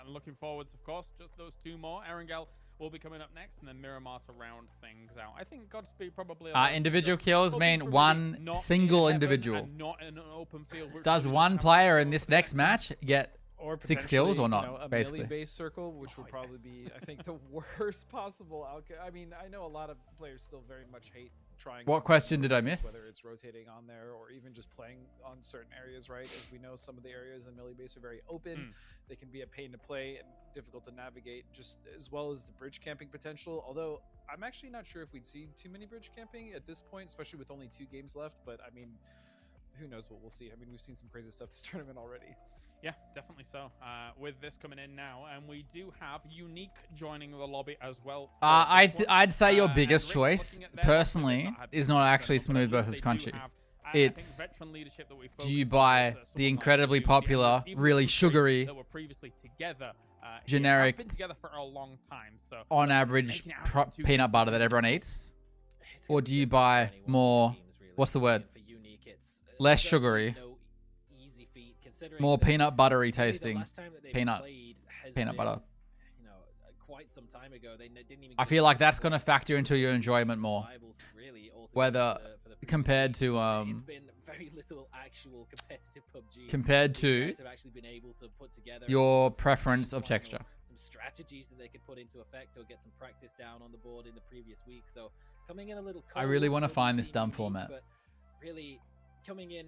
Looking forwards, of course, just those 2 more. Erangel will be coming up next, and then Miramar to round things out. I think Godspeed probably... individual kills mean 1 single individual. Not in an open field. Does 1 player in this next match get or 6 kills or not, you know, a basically? melee-based circle, which would probably be, I think, the worst possible outcome. I mean, I know a lot of players still very much hate trying. What question did I miss? Whether it's rotating on there or even just playing on certain areas, right? As we know, some of the areas in melee-based are very open. They can be a pain to play and difficult to navigate, just as well as the bridge camping potential. Although I'm actually not sure if we'd see too many bridge camping at this point, especially with only 2 games left. But I mean, who knows what we'll see? I mean, we've seen some crazy stuff this tournament already. Yeah, definitely so. With this coming in now, and we do have Unique joining the lobby as well. I'd say your biggest choice, personally, is not actually Smooth versus Crunchy. It's, do you buy the incredibly popular, really sugary, generic, on average peanut butter that everyone eats? Or do you buy more, what's the word? Less sugary, more peanut buttery tasting peanut butter. Quite some time ago, they didn't even. I feel like that's going to factor into your enjoyment more. Whether compared to it's been very little actual competitive PUBG. Compared to your preference of texture. Some strategies that they could put into effect or get some practice down on the board in the previous week. So coming in a little. I really want to find this dumb format. But really, coming in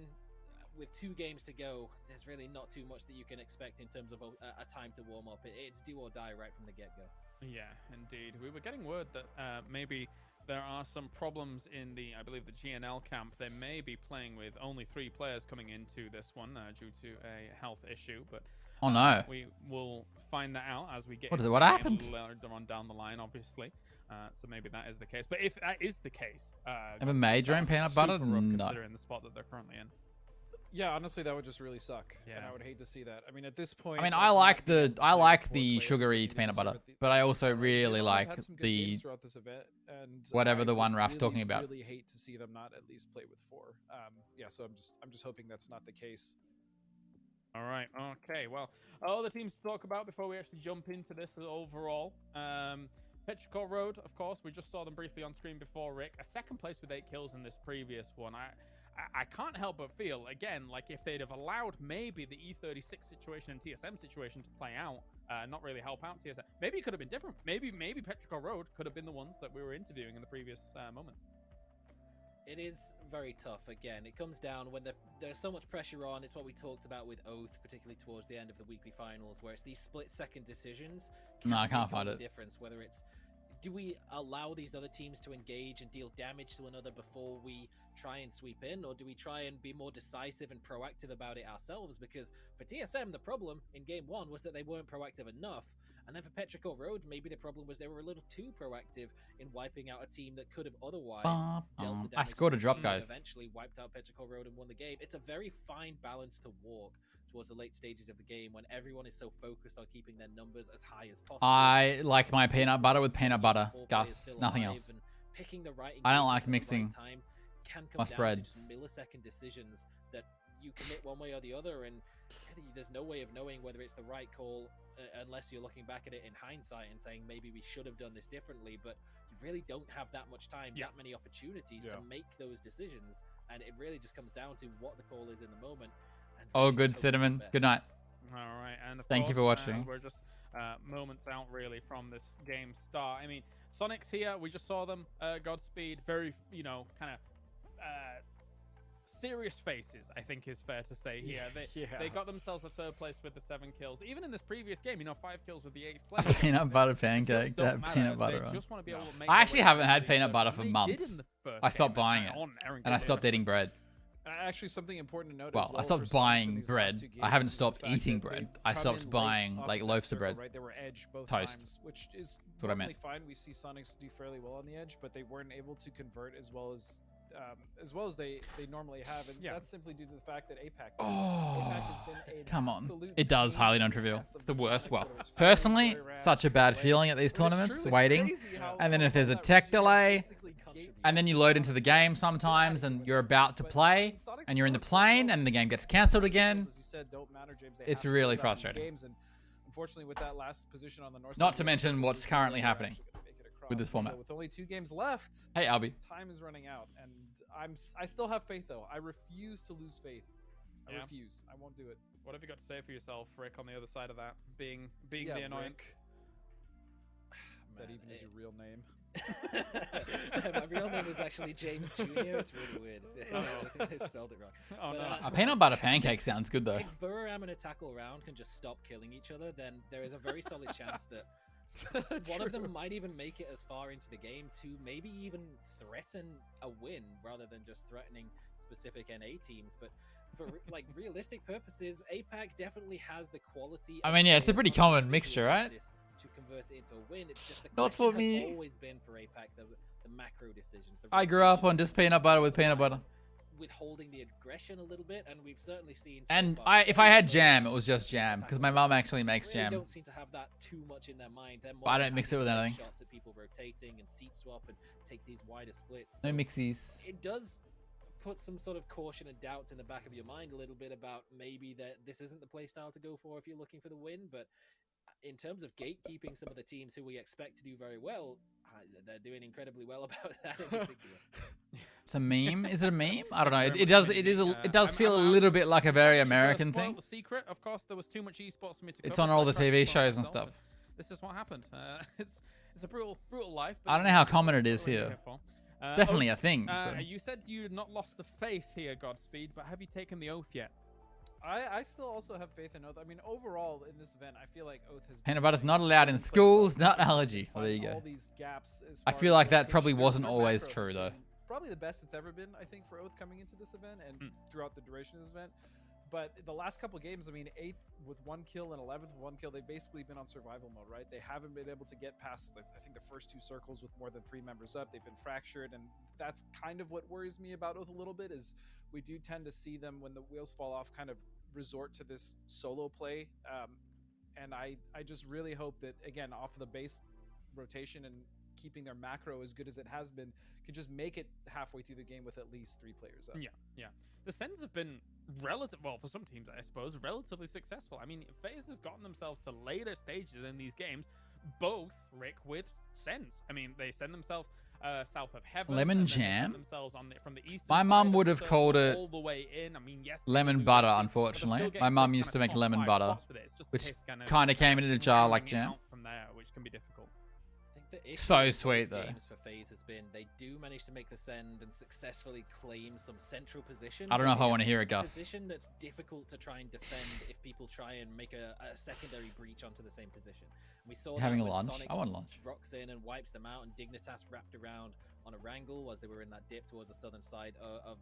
with 2 games to go, there's really not too much that you can expect in terms of a time to warm up. It's do or die right from the get-go. Yeah, indeed. We were getting word that maybe there are some problems in the, I believe, the GNL camp. They may be playing with only 3 players coming into this one due to a health issue. But Oh no. We will find that out as we get. What is it? What happened? Later on down the line, obviously. So maybe that is the case. But if that is the case, Ever made your own peanut butter? No. Considering the spot that they're currently in. Yeah, honestly, that would just really suck. Yeah, and I would hate to see that. I mean, at this point, I mean, I like the sugary peanut butter, but I also really like the throughout this event, and whatever the one Raf's talking about. I really hate to see them not at least play with 4. Yeah, so I'm just hoping that's not the case. All right. Okay. Well, other teams to talk about before we actually jump into this overall. Petrichor Road, of course, we just saw them briefly on screen before, Rick. A second place with 8 kills in this previous one. I can't help but feel, again, like if they'd have allowed maybe the E36 situation and TSM situation to play out, not really help out TSM, maybe it could have been different. Maybe Petrichor Road could have been the ones that we were interviewing in the previous moments. It is very tough. Again, it comes down when there's so much pressure on. It's what we talked about with Oath, particularly towards the end of the weekly finals, where it's these split-second decisions. No, I can't find it. Difference, whether it's do we allow these other teams to engage and deal damage to another before we try and sweep in, or do we try and be more decisive and proactive about it ourselves? Because for TSM, the problem in game 1 was that they weren't proactive enough. And then for Petrichor Road, maybe the problem was they were a little too proactive in wiping out a team that could have otherwise dealt the damage. I scored a drop, guys. Eventually wiped out Petrichor Road and won the game. It's a very fine balance to walk towards the late stages of the game when everyone is so focused on keeping their numbers as high as possible. I like my peanut butter with peanut butter, Gus. Nothing else. Picking the right I don't like mixing time can come my down spreads. to just millisecond decisions that you commit one way or the other, and there's no way of knowing whether it's the right call unless you're looking back at it in hindsight and saying maybe we should have done this differently. But you really don't have that much time, that many opportunities to make those decisions, and it really just comes down to what the call is in the moment. Oh, good, Cinnamon. Good night. All right, and thank you for watching. We're just moments out really from this game start. I mean, Sonic's here. We just saw them. Godspeed. Very, kind of serious faces, I think is fair to say here. They got themselves a 3rd place with the 7 kills. Even in this previous game, 5 kills with the 8th place. Peanut butter pancake. That peanut butter on. I actually haven't had peanut butter for months. I stopped buying it, and I stopped eating bread. Actually, something important to note. Well, I stopped buying bread. I haven't stopped eating bread. I stopped buying like loaves of bread. Right, they were edge both toast. Times, which is what I meant. Fine. We see Sonics do fairly well on the edge, but they weren't able to convert as well as they normally have, and that's simply due to the fact that APAC. APAC has been come on, it does highly non-trivial. It's the worst. Well, personally, such a bad feeling at these tournaments, waiting, and then if there's a tech delay, and then you load into the game sometimes, and you're about to play, and you're in the plane, and the game gets cancelled again. It's really frustrating. Unfortunately, with that last position on the north. Not to mention what's currently happening with this format. So with only 2 games left, hey Albie, time is running out, and I still have faith though. I refuse to lose faith. I refuse. I won't do it. What have you got to say for yourself, Rick, on the other side of that? Being the annoyance. That even is your real name. My real name is actually James Jr. It's really weird. I think they spelled it wrong. Oh, no. A peanut butter pancake sounds good though. If Buram and a tackle round can just stop killing each other, then there is a very solid chance that one of them might even make it as far into the game to maybe even threaten a win rather than just threatening specific NA teams. But for like realistic purposes, APAC definitely has the quality. I mean, yeah, it's a pretty common mixture, right? To convert it into a win, it's just the not for me. Has always been for APAC the macro decisions. I grew up on just peanut butter with peanut butter. Withholding the aggression a little bit, and we've certainly seen. And if I had jam, it was just jam because my mom actually makes jam. Don't seem to have that too much in their mind. But I don't mix it with anything. Shots at people rotating and seat swap and take these wider splits. No mixies. It does put some sort of caution and doubts in the back of your mind a little bit about maybe that this isn't the play style to go for if you're looking for the win. But in terms of gatekeeping some of the teams who we expect to do very well, they're doing incredibly well about that in particular. It's a meme. Is it a meme? I don't know. It does feel a little bit like a very American thing. The secret, of course, there was too much esports for me to It's on all the TV shows and stuff. This is what happened. It's a brutal life. I don't know how common it is here. Definitely a thing. You said you had not lost the faith here, Godspeed, but have you taken the oath yet? I still also have faith in Oath. I mean, overall in this event, I feel like Oath has. Peanut butter's not allowed in schools. Not allergy. Oh, there you go. All these gaps I feel like that probably wasn't always true though. Probably the best it's ever been, I think, for Oath coming into this event and throughout the duration of this event. But the last couple games, I mean, 8th with 1 kill and 11th with 1 kill, they've basically been on survival mode, right? They haven't been able to get past, I think, the first 2 circles with more than 3 members up. They've been fractured, and that's kind of what worries me about Oath a little bit, is we do tend to see them, when the wheels fall off, kind of resort to this solo play. And I just really hope that, again, off of the base rotation and keeping their macro as good as it has been, can just make it halfway through the game with at least 3 players up. Yeah. The Sens have been for some teams, I suppose, relatively successful. I mean, FaZe has gotten themselves to later stages in these games, both, Rick, with Sens. I mean, they send themselves south of heaven. Lemon jam. From the eastern My mum would have called it all the way in. I mean, yes, lemon butter, unfortunately. My mum used to make lemon butter, which kind of came in a jar like jam. From there, which can be difficult. So sweet though. Games for FaZe has been they do manage to make the send and successfully claim some central position. I don't know if I want to hear it, Gus. Position that's difficult to try and defend if people try and make a secondary breach onto the same position. And we saw having that when lunch. Sonic I want lunch. rocks in and wipes them out, and Dignitas wrapped around on a wrangle as they were in that dip towards the southern side of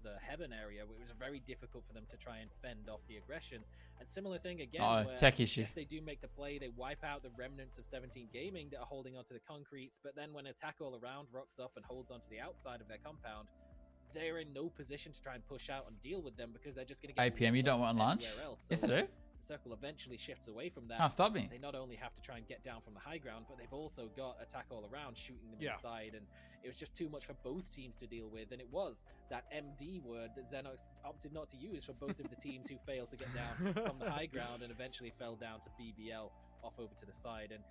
the heaven area. It was very difficult for them to try and fend off the aggression. And similar thing again, where, tech issue. yes, they do make the play, they wipe out the remnants of 17 Gaming that are holding onto the concretes, but then when Attack All Around rocks up and holds onto the outside of their compound, they're in no position to try and push out and deal with them, because they're just going to get APM, you don't want lunch? Yes, I do. The circle eventually shifts away from that. Can't stop me. They not only have to try and get down from the high ground, but they've also got Attack All Around shooting them inside, and it was just too much for both teams to deal with. And it was that MD word that Xenox opted not to use for both of the teams who failed to get down from the high ground and eventually fell down to BBL off over to the side. And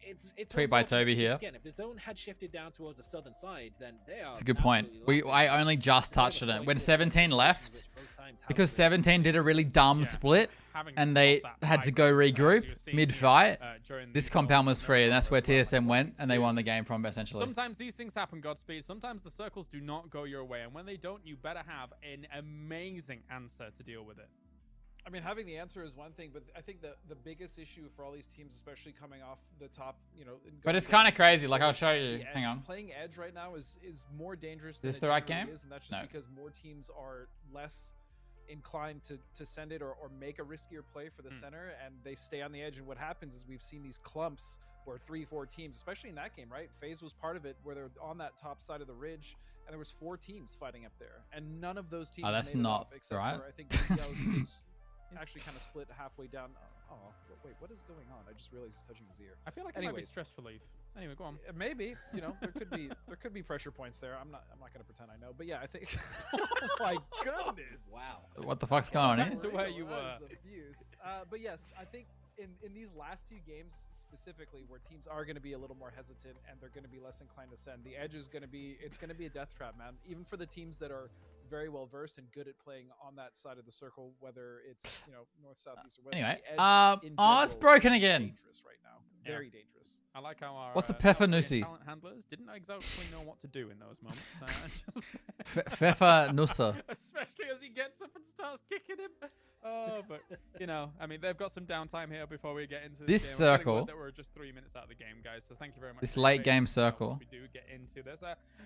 it's Tweet by Toby here. Again, if the zone had shifted down towards the southern side, then they are. It's a good point. I only just touched on it when 17 left, because 17 did a really dumb split and they had to go regroup mid-fight. This compound was free, and that's where TSM went, and they won the game from essentially. Sometimes these things happen, Godspeed. Sometimes the circles do not go your way, and when they don't, you better have an amazing answer to deal with it. I mean, having the answer is one thing, but I think the biggest issue for all these teams, especially coming off the top, But it's kind of crazy. Like, I'll show you. Hang on. Playing Edge right now is more dangerous than Is this it the right generally game? is, and that's just because more teams are less inclined to send it or make a riskier play for the center, and they stay on the edge. And what happens is we've seen these clumps where 3-4 teams, especially in that game, right? FaZe was part of it, where they're on that top side of the ridge, and there was 4 teams fighting up there, and none of those teams that's made it not off, except right. for I think was actually kind of split halfway down. Oh, wait, what is going on? I just realized he's touching his ear. I feel like it might be stress relief. Anyway, go on. Maybe, there could be pressure points there. I'm not gonna pretend I know, but yeah, I think. Oh my goodness! Wow. What the fuck's going on here? To where you were. Abuse. But yes, I think in these last 2 games specifically, where teams are going to be a little more hesitant and they're going to be less inclined to send, the edge is going to be a death trap, man. Even for the teams that are very well versed and good at playing on that side of the circle, whether it's north, south, east, or west. Anyway, it's broken again. Dangerous right now. Very dangerous. I like how our What's a Pfeffernussy? talent handlers didn't exactly know what to do in those moments. Pfeffernusse. Especially as he gets up and starts kicking him. Oh, but I mean, they've got some downtime here before we get into this game. circle. That we're just 3 minutes out of the game, guys. So thank you very much. This late game circle. We do get into this.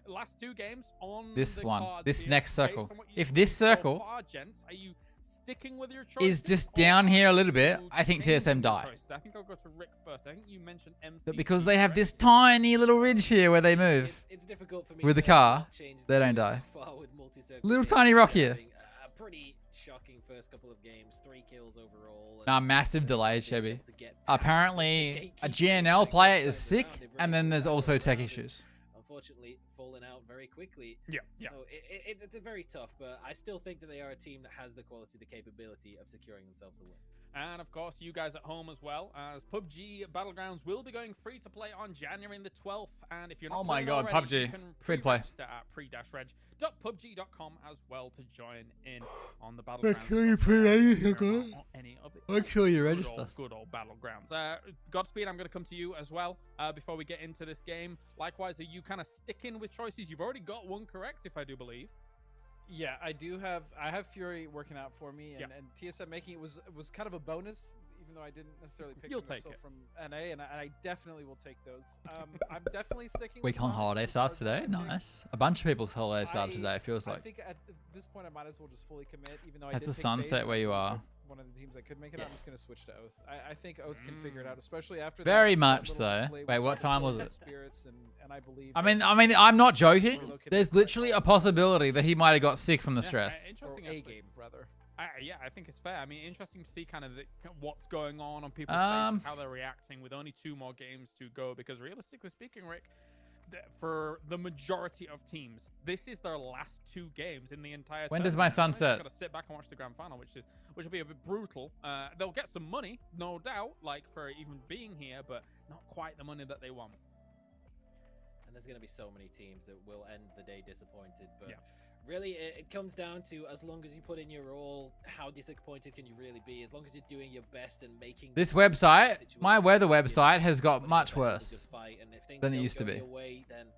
Last 2 games on this the one. card This here. next circle. If this So circle far, gents, are you sticking with your choice? is just down here a little bit, I think TSM die. I think I'll go to Rick first. I think you mentioned MC. But because they have this tiny little ridge here where they move it's difficult for me with the to car, change they don't so die. far with multi-circle Little games. tiny rock here. Having a pretty shocking first couple of games, 3 kills overall. Nah, massive delay, Chevy. Apparently, a GNL player is sick, and then there's also tech issues. Unfortunately, falling out very quickly. Yeah. So it's very tough, but I still think that they are a team that has the quality, the capability of securing themselves a win. And of course, you guys at home as well, as PUBG Battlegrounds will be going free to play on January the 12th. And if you're not my God, already, PUBG you can free to play at pre-reg.pubg.com as well to join in on the Battlegrounds. Make sure you register. Good old Battlegrounds. Godspeed, I'm going to come to you as well before we get into this game. Likewise, are you kind of sticking with choices? You've already got one correct, if I do believe. Yeah, I have Fury working out for me, and TSM making it was kind of a bonus, even though I didn't necessarily pick You'll them. They're take still it. from NA, and I definitely will take those. I'm definitely sticking with Week on Sonics holiday as starts far as today. my picks. Nice. A bunch of people's holiday started today. It feels I like. think at this point I might as well just fully commit, even though I Has did the pick sunset FaZe, where you are? one of the teams that could make it. I'm just gonna switch to Oath. I think Oath can figure it out, especially after Very that much little so. display we Wait, saw what time was display it? Spirits and I believe. I mean, I'm not joking. There's literally a possibility that he might have got sick from the stress. Interesting. Or a game rather. Yeah, I think it's fair. I mean, interesting to see kind of what's going on people's faces, how they're reacting with only 2 more games to go. Because realistically speaking, Rick, for the majority of teams, this is their last 2 games in the entire. When does my tournament. sunset? Got to sit back and watch the grand final, which will be a bit brutal. They'll get some money, no doubt, like for even being here, but not quite the money that they want. And there's going to be so many teams that will end the day disappointed, but. Yeah. Really, it comes down to, as long as you put in your all, how disappointed can you really be? As long as you're doing your best and making This website, my weather website, has got much worse than it used to be. Away, then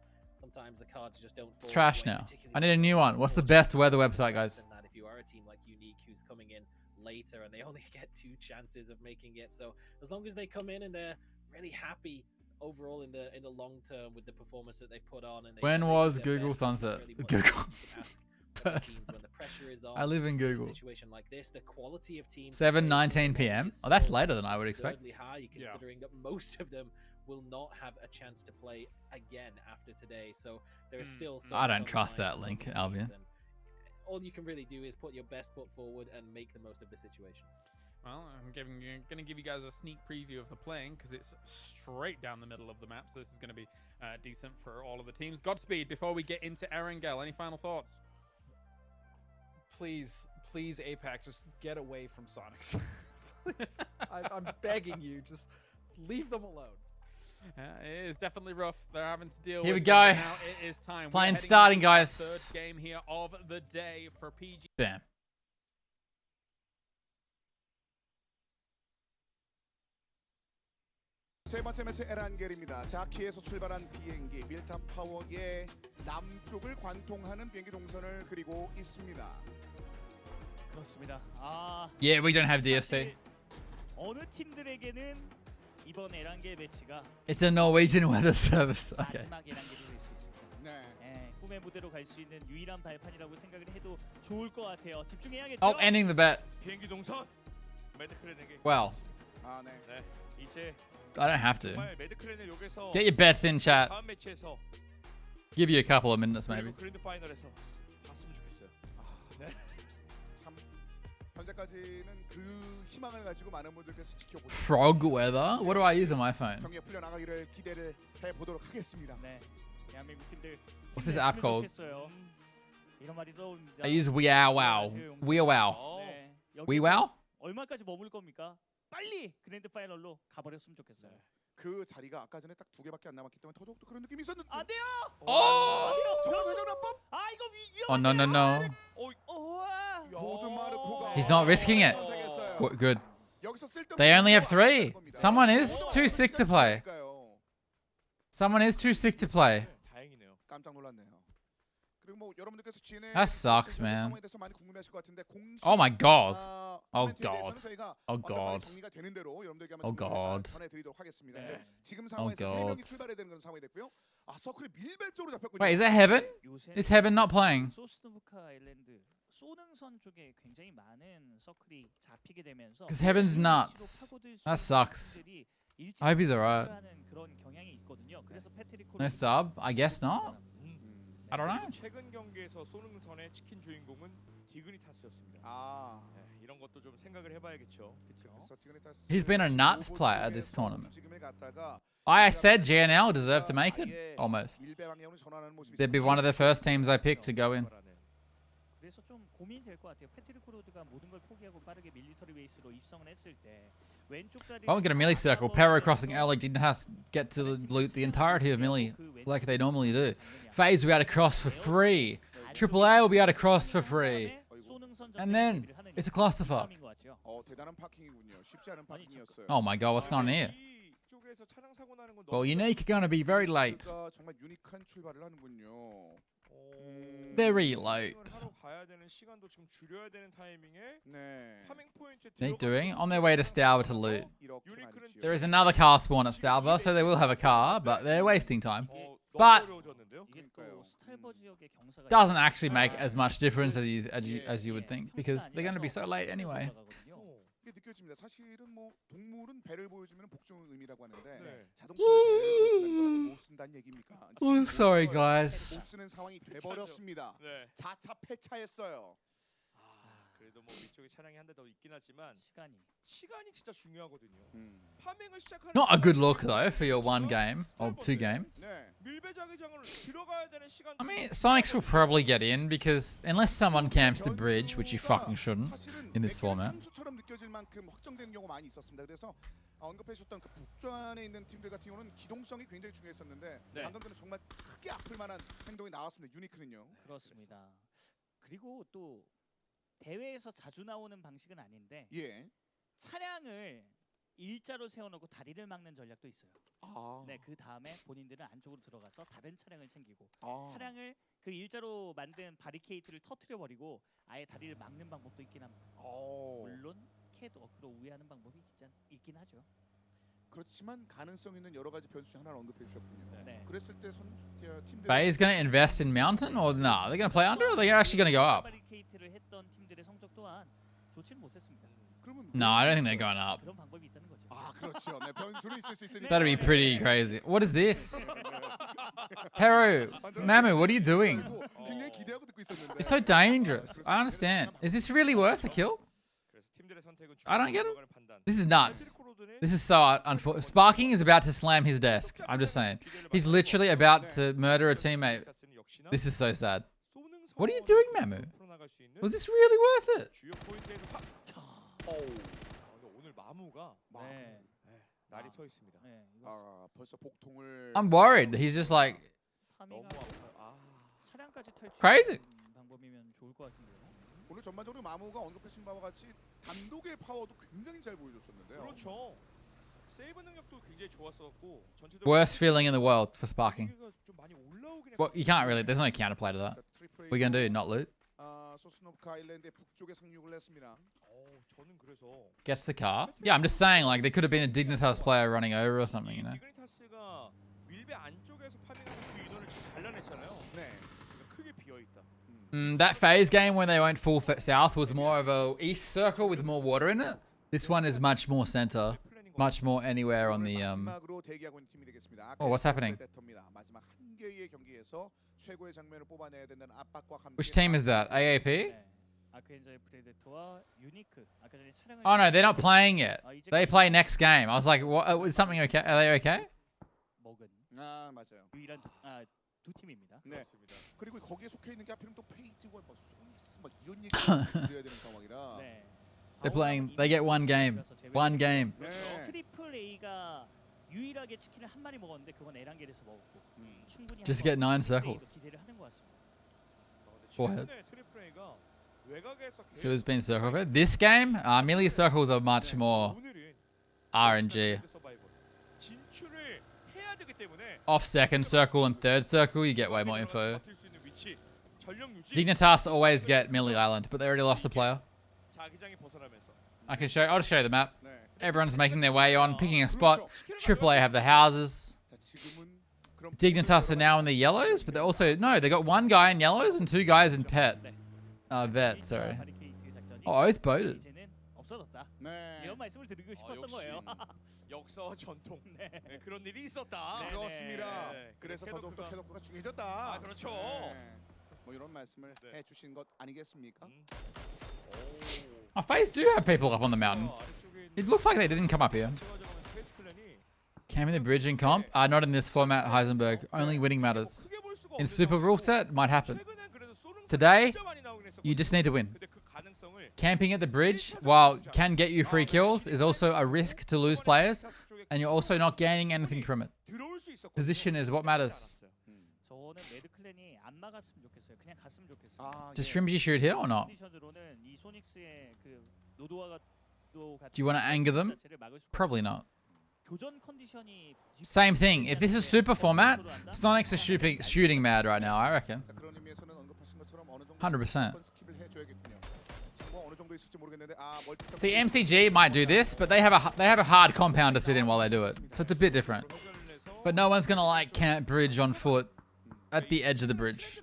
sometimes the cards just don't It's trash now. I need a new one. What's the best weather website, guys? That if you are a team like Unique who's coming in later and they only get 2 chances of making it, so as long as they come in and they're really happy overall in the long term with the performance that they've put on. And when was Google sunset? Google. I live in Google. Situation like this, the quality of teams 7:19 p.m. Oh, that's later than I would expect. High, considering that most of them will not have a chance to play again after today. So there is still. So I don't trust that link, Albion. All you can really do is put your best foot forward and make the most of the situation. Well, I'm going to give you guys a sneak preview of the playing because it's straight down the middle of the map. So this is going to be decent for all of the teams. Godspeed. Before we get into Erangel, any final thoughts? Please, APAC, just get away from Sonics. I'm begging you, just leave them alone. It is definitely rough. They're having to deal with Here we it, go. but now it is time. Playing starting, guys. Third game here of the day for PG. Bam. 세 번째 매치 에란겔입니다. 자키에서 출발한 비행기 밀탑 파워의 남쪽을 관통하는 비행기 동선을 그리고 있습니다. 그렇습니다. Yeah, we don't have DST. 어느 팀들에게는 이번 에란겔 매치가 It's a Norwegian weather service. Okay. 마지막 에란겔이 될 수 있습니다. 네. 꿈의 무대로 갈 수 있는 유일한 발판이라고 생각을 해도 좋을 것 같아요. 집중해야겠죠. Oh, ending the bet. 비행기 동선 매드크랜에게. Well. 네. 이제 I don't have to. Get your bets in, chat. Give you a couple of minutes, maybe. 그랜드 파이널에서 봤으면 좋겠어요. 네. 참 현재까지는 그 희망을 가지고 많은 분들께서 지켜보고. Frog weather? What do I use on my phone? 경기에 풀려 나가기를 기대를 해 보도록 하겠습니다. 네. 대한민국 팀들. What's this app called? 이런 말이 떠오릅니다. I use WeOw. WeOw. WeOw? 얼마까지 머물 겁니까? 빨리 그랜드 파이널로 가버렸으면 좋겠어요. 그 자리가 아까 전에 딱 2개밖에 안 남았기 때문에 더더욱 그런 느낌이 있었는데. 안 돼요. 정말 회전합법. 이거 Oh no no no. He's not risking it. What good? They only have 3. Someone is too sick to play. Someone is too sick to play. 다행이네요. 깜짝 놀랐네요. 그리고 뭐 여러분들께서 That sucks, man. Oh my god. Oh god. Oh god. Oh god. Oh god. Wait, is that Heaven? Is Heaven not playing? Because Heaven's nuts. That sucks. I hope he's alright. No sub? I guess not. I don't know. 최근 경기에서 소능선의 치킨 주인공은 디그니타스였습니다. 이런 것도 좀 생각을 해봐야겠죠. He's been a nuts player this tournament. I said GNL deserved to make it. Almost. They'd be one of the first teams I picked to go in. 그래서 좀 고민이 될 것 같아요. 패트릭 코로드가 모든 걸 포기하고 빠르게 밀리터리 베이스로 입성을 했을 때 왼쪽 자리. Why we get a melee circle? Perro crossing early didn't have to get to loot the entirety of melee like they normally do. FaZe will be able to cross for free. AAA will be able to cross for free. And then it's a clusterfuck. Oh my god, what's going on here? Well, Unique are going to be very late. Very late. They're doing on their way to Stalber to loot. There is another car spawn at Stalber, so they will have a car, but they're wasting time. But doesn't actually make as much difference as you would think, because they're going to be so late anyway. 느껴집니다. 사실은 뭐 동물은 배를 보여주면 복종의 의미라고 하는데 자동차를 배를 못 쓴다는 얘기입니까? Sorry guys. 못 쓰는 상황이 돼버렸습니다. 자차 폐차했어요. 그래도 뭐 위쪽에 차량이 한 대 더 있긴 하지만 시간이 진짜 중요하거든요. 파밍을 시작하는 Not a good look though for your one game or two games. I mean, Sonics will probably get in because unless someone camps the bridge, which you fucking shouldn't in this format. 선수처럼 느껴질 만큼 확정되는 경우가 많이 있었습니다. 그래서 언급해주셨던 그 북전에 있는 팀들 같은 경우는 기동성이 굉장히 중요했었는데 방금 전에 정말 크게 아플 만한 행동이 나왔습니다. 유니크는요. 그렇습니다. 그리고 또 대회에서 자주 나오는 방식은 아닌데 차량을 일자로 세워놓고 다리를 막는 전략도 있어요. 네, 그 다음에 본인들은 안쪽으로 들어가서 다른 차량을 챙기고 차량을 그 일자로 만든 바리케이트를 터트려 버리고 아예 다리를 막는 방법도 있긴 합니다. 물론 캐도 어크로 우회하는 방법이 있긴 하죠. 그렇지만 가능성 있는 여러 가지 변수 중 하나를 언급해 주셨군요. 그랬을 때 팀들 Bay's going to invest in mountain or no? They're going to play under or they're actually going to go up? 바리케이트를 했던 팀들의 성적 또한 좋지는 못했습니다. No, I don't think they're going up. 그런 방법이 있다는 거죠. 그렇죠. 네, 변수는 있을 수 있으니까. That'd be pretty crazy. What is this? Hero, Mamu, what are you doing? 굉장히 기대하고 듣고 있었는데. It's so dangerous. I understand. Is this really worth a kill? I don't get it. This is nuts. This is so unfortunate. Sparking is about to slam his desk. I'm just saying. He's literally about to murder a teammate. This is so sad. What are you doing, Mamu? Was this really worth it? 오늘 마무가 날이 서 있습니다. 벌써 복통을 I'm worried. He's just like crazy. 방법이면 좋을 것 같은데요. 오늘 전반적으로 마무가 언급하신 바와 같이 단독의 파워도 굉장히 잘 보여줬었는데요. 그렇죠. 세이브 능력도 굉장히 좋았었고 전체적으로 Worst feeling in the world for sparking. Well, you can't really. There's no counterplay to that. What are you gonna do? Not loot? 소스노브카 아일랜드의 북쪽에 상륙을 했습니다. 저는 그래서 Gets the car. Yeah, I'm just saying. Like there could have been a Dignitas player running over or something, you know. 디그니타스가 밀배 안쪽에서 파밍하는 그 인원을 지금 잘라냈잖아요. 네. 크게 비어 있다. That phase game when they went full south was more of a east circle with more water in it. This one is much more center, much more anywhere on the Oh, what's happening? Which team is that? AAP? Oh no, they're not playing yet. They play next game. I was like, what? Is something okay? Are they okay? 맞아요. 유일한 두 팀입니다. 네. 그리고 거기에 속해 있는 게 하필이면 또 페이지와 막 소닉스 막 이런 얘기를 드려야 되는 상황이라. They're playing. They get one game. One game. 트리플 A가 유일하게 치킨을 한 마리 먹었는데 그건 에란겔에서 먹었고 충분히 Just get 9 circles. 기대를 하는 것 같습니다. Forehead. So it's been circle fed. This game, melee circles are much more RNG. Off second circle and third circle, you get way more info. Dignitas always get melee island, but they already lost a player. I can show. I'll just show you the map. Everyone's making their way on, picking a spot. AAA have the houses. Dignitas are now in the yellows, but they also they got one guy in yellows and 2 guys in vet. Sorry. Oh, oath boated. 이런 말씀을 드리고 싶었던 거예요. 역사와 전통. 네, 그런 일이 있었다. 그렇습니다. 그래서 더더욱더 캐노크가 중요해졌다. 그렇죠. 뭐 이런 말씀을 해주신 것 아니겠습니까? FaZe do have people up on the mountain. It looks like they didn't come up here. Camping the bridge in comp? Not in this format, Heisenberg. Only winning matters. In Super Rule Set, might happen. Today, you just need to win. Camping at the bridge, while can get you free kills, is also a risk to lose players, and you're also not gaining anything from it. Position is what matters. Does Shrimsy shoot here or not? Do you want to anger them? Probably not. Same thing. If this is super format, Sonics are shooting mad right now, I reckon. 100%. See, MCG might do this, but they have a hard compound to sit in while they do it, so it's a bit different. But no one's gonna like camp bridge on foot at the edge of the bridge.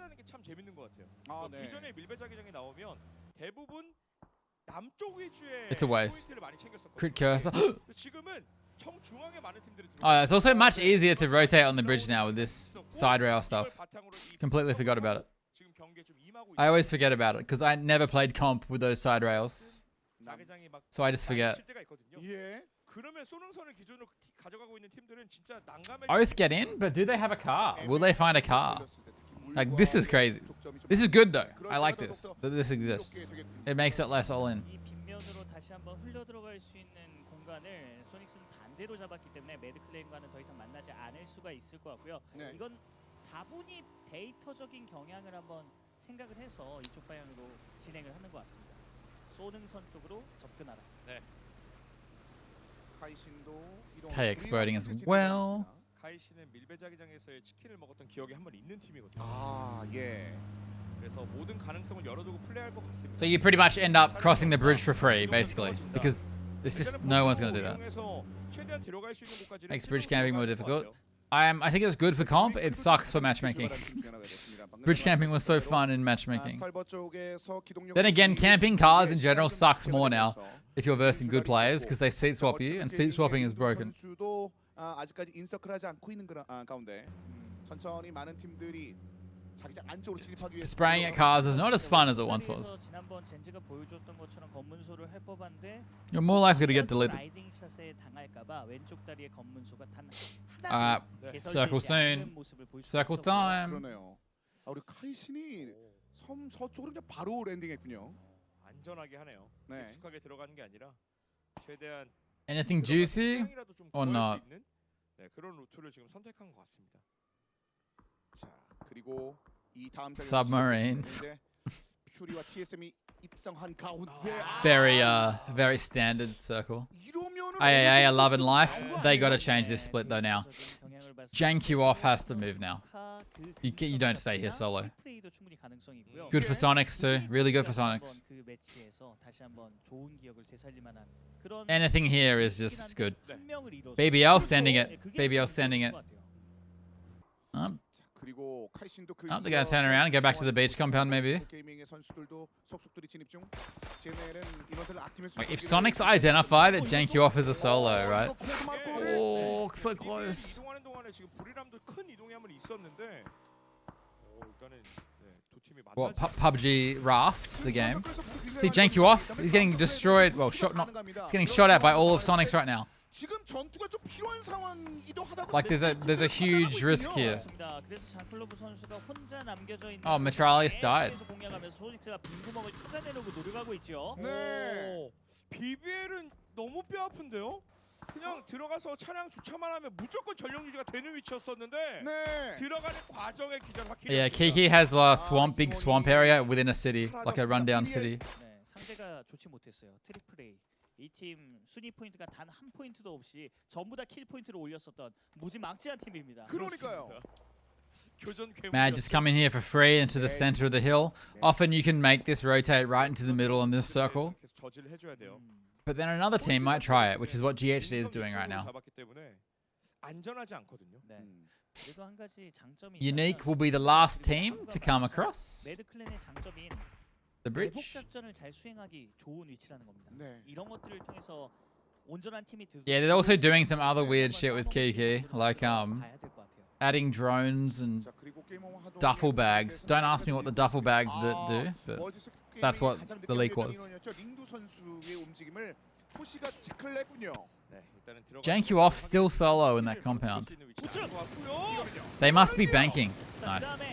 It's a waste. Crit cursor. Oh, it's also much easier to rotate on the bridge now with this side rail stuff. Completely forgot about it. I always forget about it because I never played comp with those side rails. So I just forget. Oath get in, but do they have a car? Will they find a car? Like, this is crazy. This is good though. I like this, that this exists. It makes it less all in. 반대로 잡았기 때문에 매드클레임과는 더 이상 만나지 않을 수가 있을 것 같고요. 이건 다분히 데이터적인 경향을 한번 생각을 해서 이쪽 방향으로 진행을 하는 것 같습니다. 쏘는 선 쪽으로 접근하라. 네. K exploding as well. 카이신은 밀배자기장에서의 치킨을 먹었던 기억이 한번 있는 팀이거든요. 그래서 모든 가능성을 열어두고 플레이할 것 같습니다. So you pretty much end up crossing the bridge for free, basically, because it's just no one's gonna do that. Makes bridge camping more difficult. I think it's good for comp. It sucks for matchmaking. Bridge camping was so fun in matchmaking. Then again, camping cars in general sucks more now if you're versing good players because they seat swap you, and seat swapping is broken. 아직까지 인서클하지 않고 있는 가운데 천천히 많은 팀들이 자기장 안쪽으로 진입하기 위해 Spraying at cars is not as fun as it once was. 지난번 젠지가 보여줬던 것처럼 검문소를 할 법한데 You're more likely to get deleted. 라이딩 샷에 당할까봐 왼쪽 다리에 검문소가 단 Circle soon. Circle time. 그러네요. 우리 카이신이 섬 서쪽으로 그냥 바로 랜딩했군요. 안전하게 하네요. 익숙하게 들어가는 게 아니라 최대한 Anything juicy or not? 네, 그런 루트를 지금 선택한 것 같습니다. 자, 그리고 이 다음 Submarines. 퓨리와 TSM이 입성한 가운데 Very standard circle. AAA, Love and Life. They got to change this split though now. Jank you off has to move now. You don't stay here solo. Good for Sonics too. Really good for Sonics. Anything here is just good. BBL sending it. BBL sending it. They're going to turn around and go back to the beach compound maybe. Wait, if Sonics identify that Jank you off is a solo, right? Oh, so close. What, PUBG Raft, the game? See, Jank you off? He's getting destroyed. Well, he's getting shot at by all of Sonics right now. Like there's a huge risk here. Oh, Metralius died. BBL은 너무 뼈 아픈데요? 그냥 들어가서 차량 주차만 하면 무조건 전력 유지가 되는 위치였었는데 들어가는 과정의 기절 확실히. Yeah, Kiki has the big swamp area within a city, like a rundown city. 상대가 좋지 못했어요. 트리플 A. 이 팀 순위 포인트가 단 한 포인트도 없이 전부 다 킬 포인트를 올렸었던 무지막지한 팀입니다. 그러니까요. Man, just come in here for free into the center of the hill. Often you can make this rotate right into the middle in this circle. But then another team might try it, which is what GHD is doing right now. Unique will be the last team to come across the bridge. Yeah, they're also doing some other weird shit with Kiki, like adding drones and duffel bags. Don't ask me what the duffel bags do, but that's what the leak was. Jank you off still solo in that compound. They must be banking. Nice.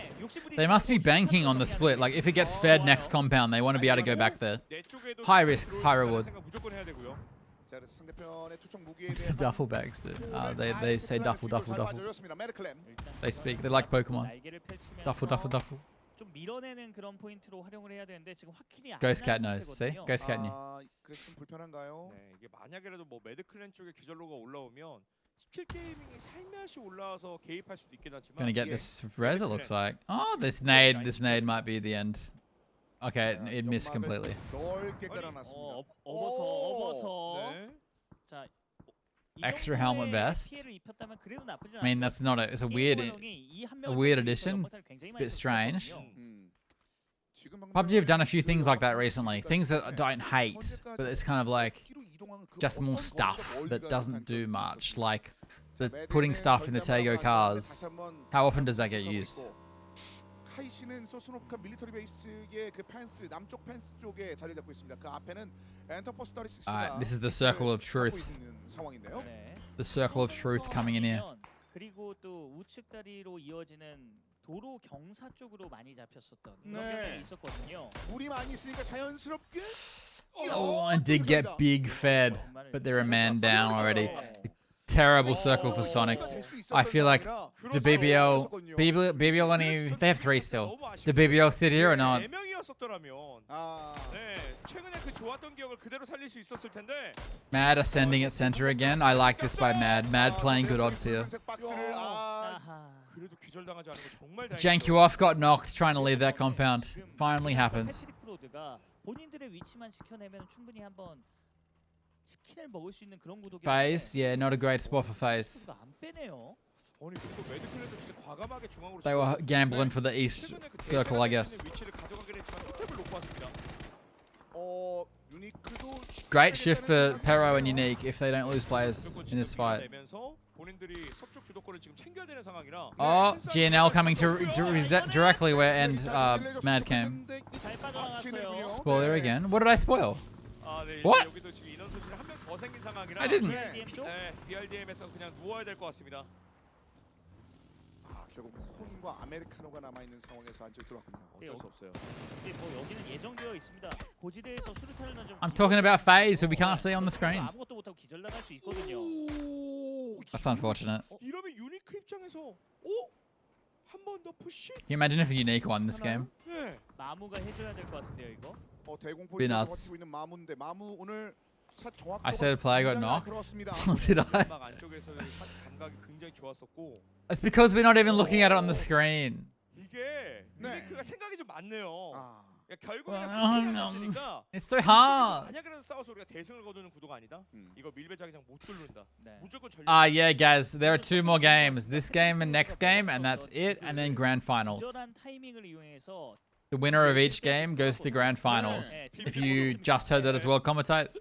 They must be banking on the split. Like if it gets fed next compound, they want to be able to go back there. High risks, high reward. What's the duffel bags do? They say duffel, duffel, duffel. They speak. They like Pokemon. Duffel, duffel, duffel. Ghost Cat knows. See? Ghost Cat knew. 그래서 좀 불편한가요? 네, 이게 만약에라도 뭐 매드클랜 쪽에 기절로가 올라오면 17 게이밍이 살며시 올라와서 개입할 수도 있긴 하지만 Gonna get this res, it looks like. Oh, this nade might be the end. Okay, it missed completely. 넓게 깔아놨습니다. 업어서. 자, Extra helmet vest. I mean, that's not a. It's a weird addition. It's a bit strange. PUBG have done a few things like that recently. Things that I don't hate, but it's kind of like just more stuff that doesn't do much. Like putting stuff in the Tego cars. How often does that get used? 카이시는 소스노프카 밀리터리 베이스의 그 펜스 남쪽 펜스 쪽에 자리 잡고 있습니다. 그 앞에는 엔터포스 36가 Alright, this is the circle of truth. 상황인데요. The circle of truth coming in here. 그리고 또 우측 다리로 이어지는 도로 경사 쪽으로 많이 잡혔었던 그런 경향이 있었거든요. 물이 많이 있으니까 자연스럽게 Oh, I did get big fed, but they're a man down already. Terrible circle for Sonics. I feel like the BBL only, they have 3 still. The BBL sit here or not? Mad ascending at center again. I like this by Mad. Mad playing good odds here. Janky off got knocked trying to leave that compound. Finally happened. FaZe, yeah, not a great spot for FaZe. They were gambling for the east circle, I guess. Great shift for Pero and Unique if they don't lose players in this fight. Oh, GNL coming to directly where Mad came. Spoiler again. What did I spoil? What? I didn't. 결국 콘과 아메리카노가 남아 있는 상황에서 안쪽에 들어왔군요. 어쩔 수 없어요. 뭐 여기는 예정되어 있습니다. 고지대에서 수류탄을 던져. I'm talking about FaZe, who we can't see on the screen. 아무것도 못하고 기절당할 수 있거든요. That's unfortunate. 이러면 유니크 입장에서 한 번 더 푸시? Can you imagine if Unique won this game? 네. 마무가 해줘야 될 것 같은데요, 이거. 대공포를 버티고 있는 마무인데 마무 오늘 샷 정확도가 I said a player got knocked. Did I? It's because we're not even looking at it on the screen. 이게 유니크가 생각이 좀 많네요. 결국에는 났으니까. It's so hard. 만약에라도 싸워서 우리가 대승을 거두는 구도가 아니다. 이거 밀배 자기장 못 뚫는다. 무조건 전력. Yeah, guys. There are 2 more games. This game and next game, and that's it. And then grand finals. The winner of each game goes to grand finals. If you just heard that as well, commentate.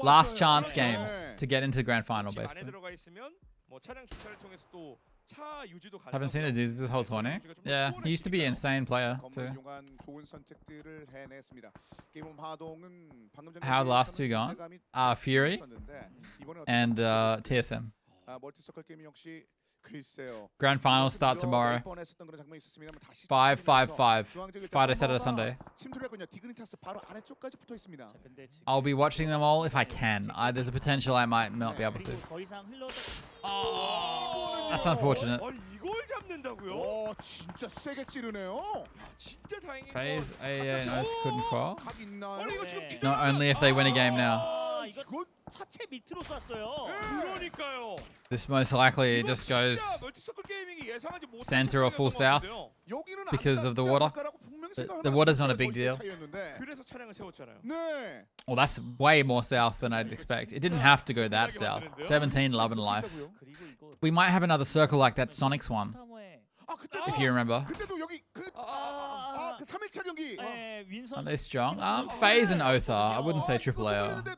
Last chance games to get into grand final, basically. Haven't seen it do this whole tourney. Yeah, he used to be an insane player too. How the last 2 gone? Fury and TSM. Grand finals start tomorrow. 5-5-5. It's Friday, Saturday, Sunday. I'll be watching them all if I can. There's a potential I might not be able to. Oh, that's unfortunate. FaZe AA and Oath couldn't fall. Not only if they win a game now. This most likely just goes center or full south because of the water. The water's not a big deal. Well, that's way more south than I'd expect. It didn't have to go that south. 17, love and life. We might have another circle like that Sonics one. If you remember. Are they strong? FaZe and Oath are. I wouldn't say AAA.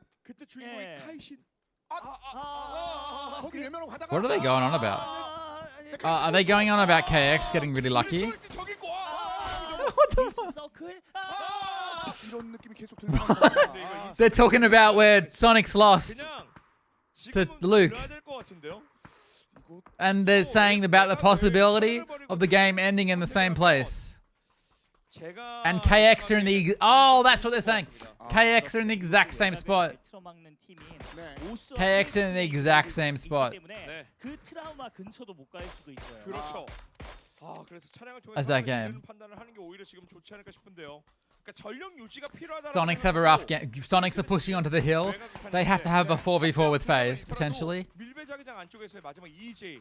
What are they going on about? Are they going on about KX getting really lucky? They're talking about where Sonics lost to Luke. And they're saying about the possibility of the game ending in the same place. And KX are in the... Oh, that's what they're saying. KX are in the exact same spot. KX are in the exact same spot. As that game. Sonics have a rough game. Sonics are pushing onto the hill. They have to have a 4v4 with FaZe, potentially. 밀배자기장 안쪽에서의 마지막 EJ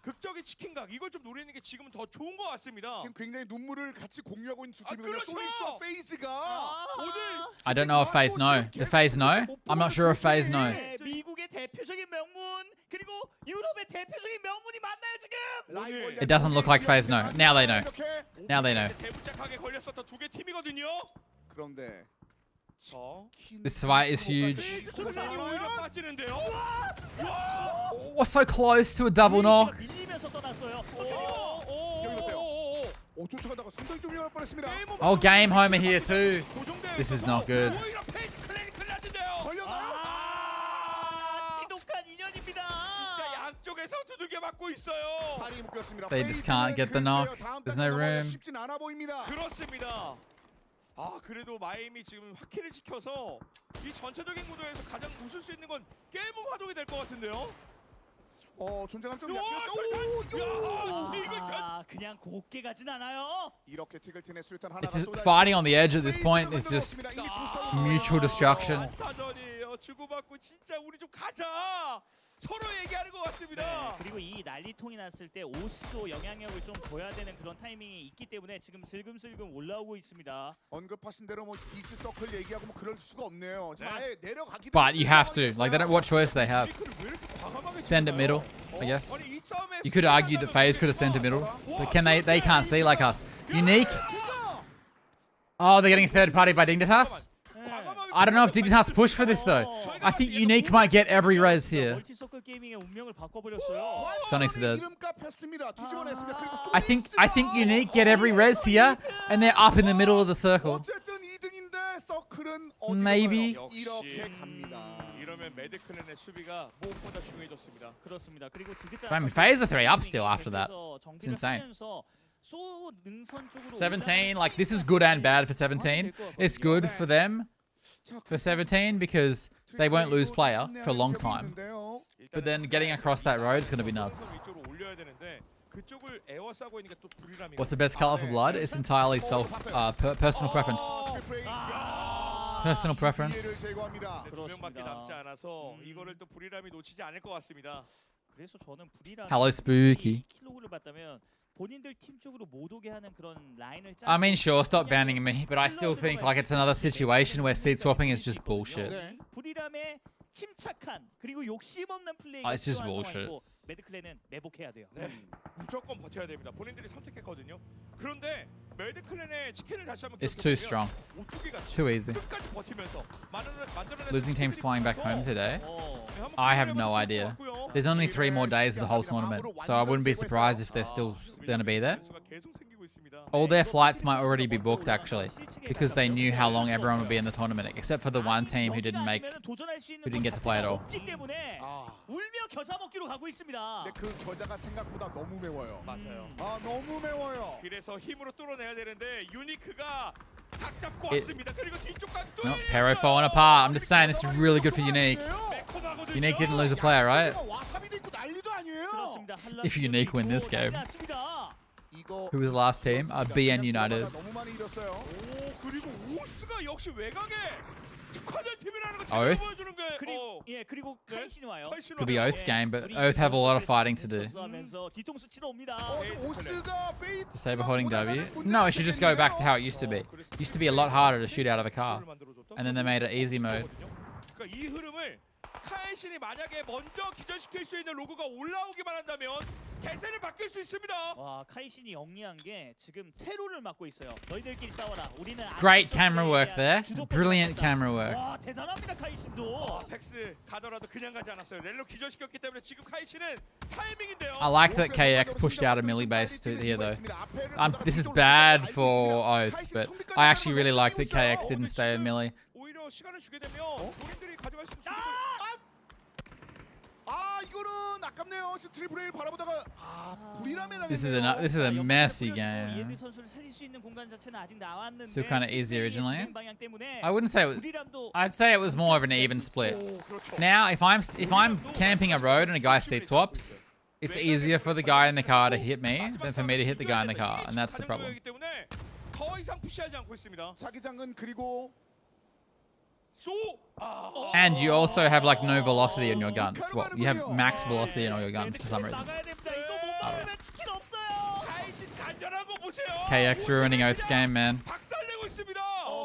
극적인 치킨각 이걸 좀 노리는 게 지금은 더 좋은 것 같습니다. 지금 굉장히 눈물을 같이 공유하고 있는 두 팀이거든요. 소닉스와 페이즈가 오늘 I don't know if FaZe know. Do FaZe know? I'm not sure if FaZe know. 미국의 대표적인 명문 그리고 유럽의 대표적인 명문이 만나요 지금. It doesn't look like FaZe know. Now they know. Now they know. 대문짝하게 걸렸었던 두 개 팀이거든요. 그런데 This fight is huge. We're so close to a double knock. Oh, game homer here too. This is not good. They just can't get the knock. There's no room. 그렇습니다. 아 그래도 마임이 지금 확킬을 시켜서 이 전체적인 구도에서 가장 웃을 수 있는 건 게임 화동이 될 것 같은데요. 존재감 좀 그냥 곱게 가진 않아요. 이렇게 티글튼의 수류탄 하나. It's just fighting on the edge at this point. It's just mutual destruction. 타전이에요. 주고받고 진짜 우리 좀 가자. 서로 얘기하는 것 같습니다. 네, 그리고 이 난리통이 났을 때 오스도 영향력을 좀 보여야 되는 그런 타이밍이 있기 때문에 지금 슬금슬금 올라오고 있습니다. 언급하신 대로 뭐 디스 서클 얘기하고 뭐 그럴 수가 없네요. 지금 아예 내려가기. But you have to. Like, they don't. What choice they have? Send it middle, I guess. You could argue that FaZe could have sent it middle, but can they? They can't see like us. Unique. Oh, they're getting third party by Dignitas. I don't know if Dignitas push for this though. I think Unique might get every res here. Sonic's dead. I think Unique get every res here, and they're up in the middle of the circle. Maybe. I mean, FaZe are 3 up still after that. It's insane. 17, like, this is good and bad for 17. It's good for them for 17 because they won't lose player for a long time. But then getting across that road is going to be nuts. What's the best color for blood? It's entirely personal preference. Personal preference. Hello, Spooky. I mean, sure, stop banning me, but I still think like it's another situation where seed swapping is just bullshit. It's just bullshit. 매드클랜은 내복해야 돼요. 네, 무조건 버텨야 됩니다. 본인들이 선택했거든요. 그런데 매드클랜의 치킨을 다시 한번 It's too strong. Too easy. Losing teams flying back home today? I have no idea. There's only 3 more days of the whole tournament, so I wouldn't be surprised if they're still going to be there. All their flights might already be booked actually, because they knew how long everyone would be in the tournament, except for the one team who didn't get to play at all. 근데 그 겨자가 생각보다 너무 매워요. 맞아요. 아 너무 매워요. 그래서 힘으로 뚫어내야 되는데 유니크가 각 잡고 왔습니다. 그리고 뒤쪽 각도. No, Pero falling apart. I'm just saying this is really good for Unique. Unique didn't lose a player, right? If Unique win this game. Who was the last team? BN United. Oath? Could be Oath's game, but Oath have a lot of fighting to do. Saber holding W? No, it should just go back to how it used to be. It used to be a lot harder to shoot out of a car. And then they made it easy mode. 카이신이 만약에 먼저 기절시킬 수 있는 로그가 올라오기만 한다면 대세를 바뀔 수 있습니다. 와, 카이신이 영리한 게 지금 퇴로를 막고 있어요. 너희들끼리 싸워라. 우리는 Great camera work there. Brilliant camera work. 와, 대단합니다, 카이신도. 팩스 가더라도 그냥 가지 않았어요. 렐로 기절시켰기 때문에 지금 카이신은 타이밍인데요. I like that KX pushed out a melee base here though. This is bad for Oath, but I actually really like that KX didn't stay in melee. 오히려 시간을 주게 되면 본인들이 가져갈 수 있는 이거는 아깝네요. 지금 트리플 A를 바라보다가 This is a messy game. Still kind of easy originally. I wouldn't say it was. I'd say it was more of an even split. Now, if I'm camping a road and a guy seat swaps, it's easier for the guy in the car to hit me than for me to hit the guy in the car, and that's the problem. 이상 푸시하지 않고 있습니다. 자기장은 그리고 And you also have like no velocity in your guns. Well, you have max velocity in all your guns for some reason. KX ruining Oath's game, man.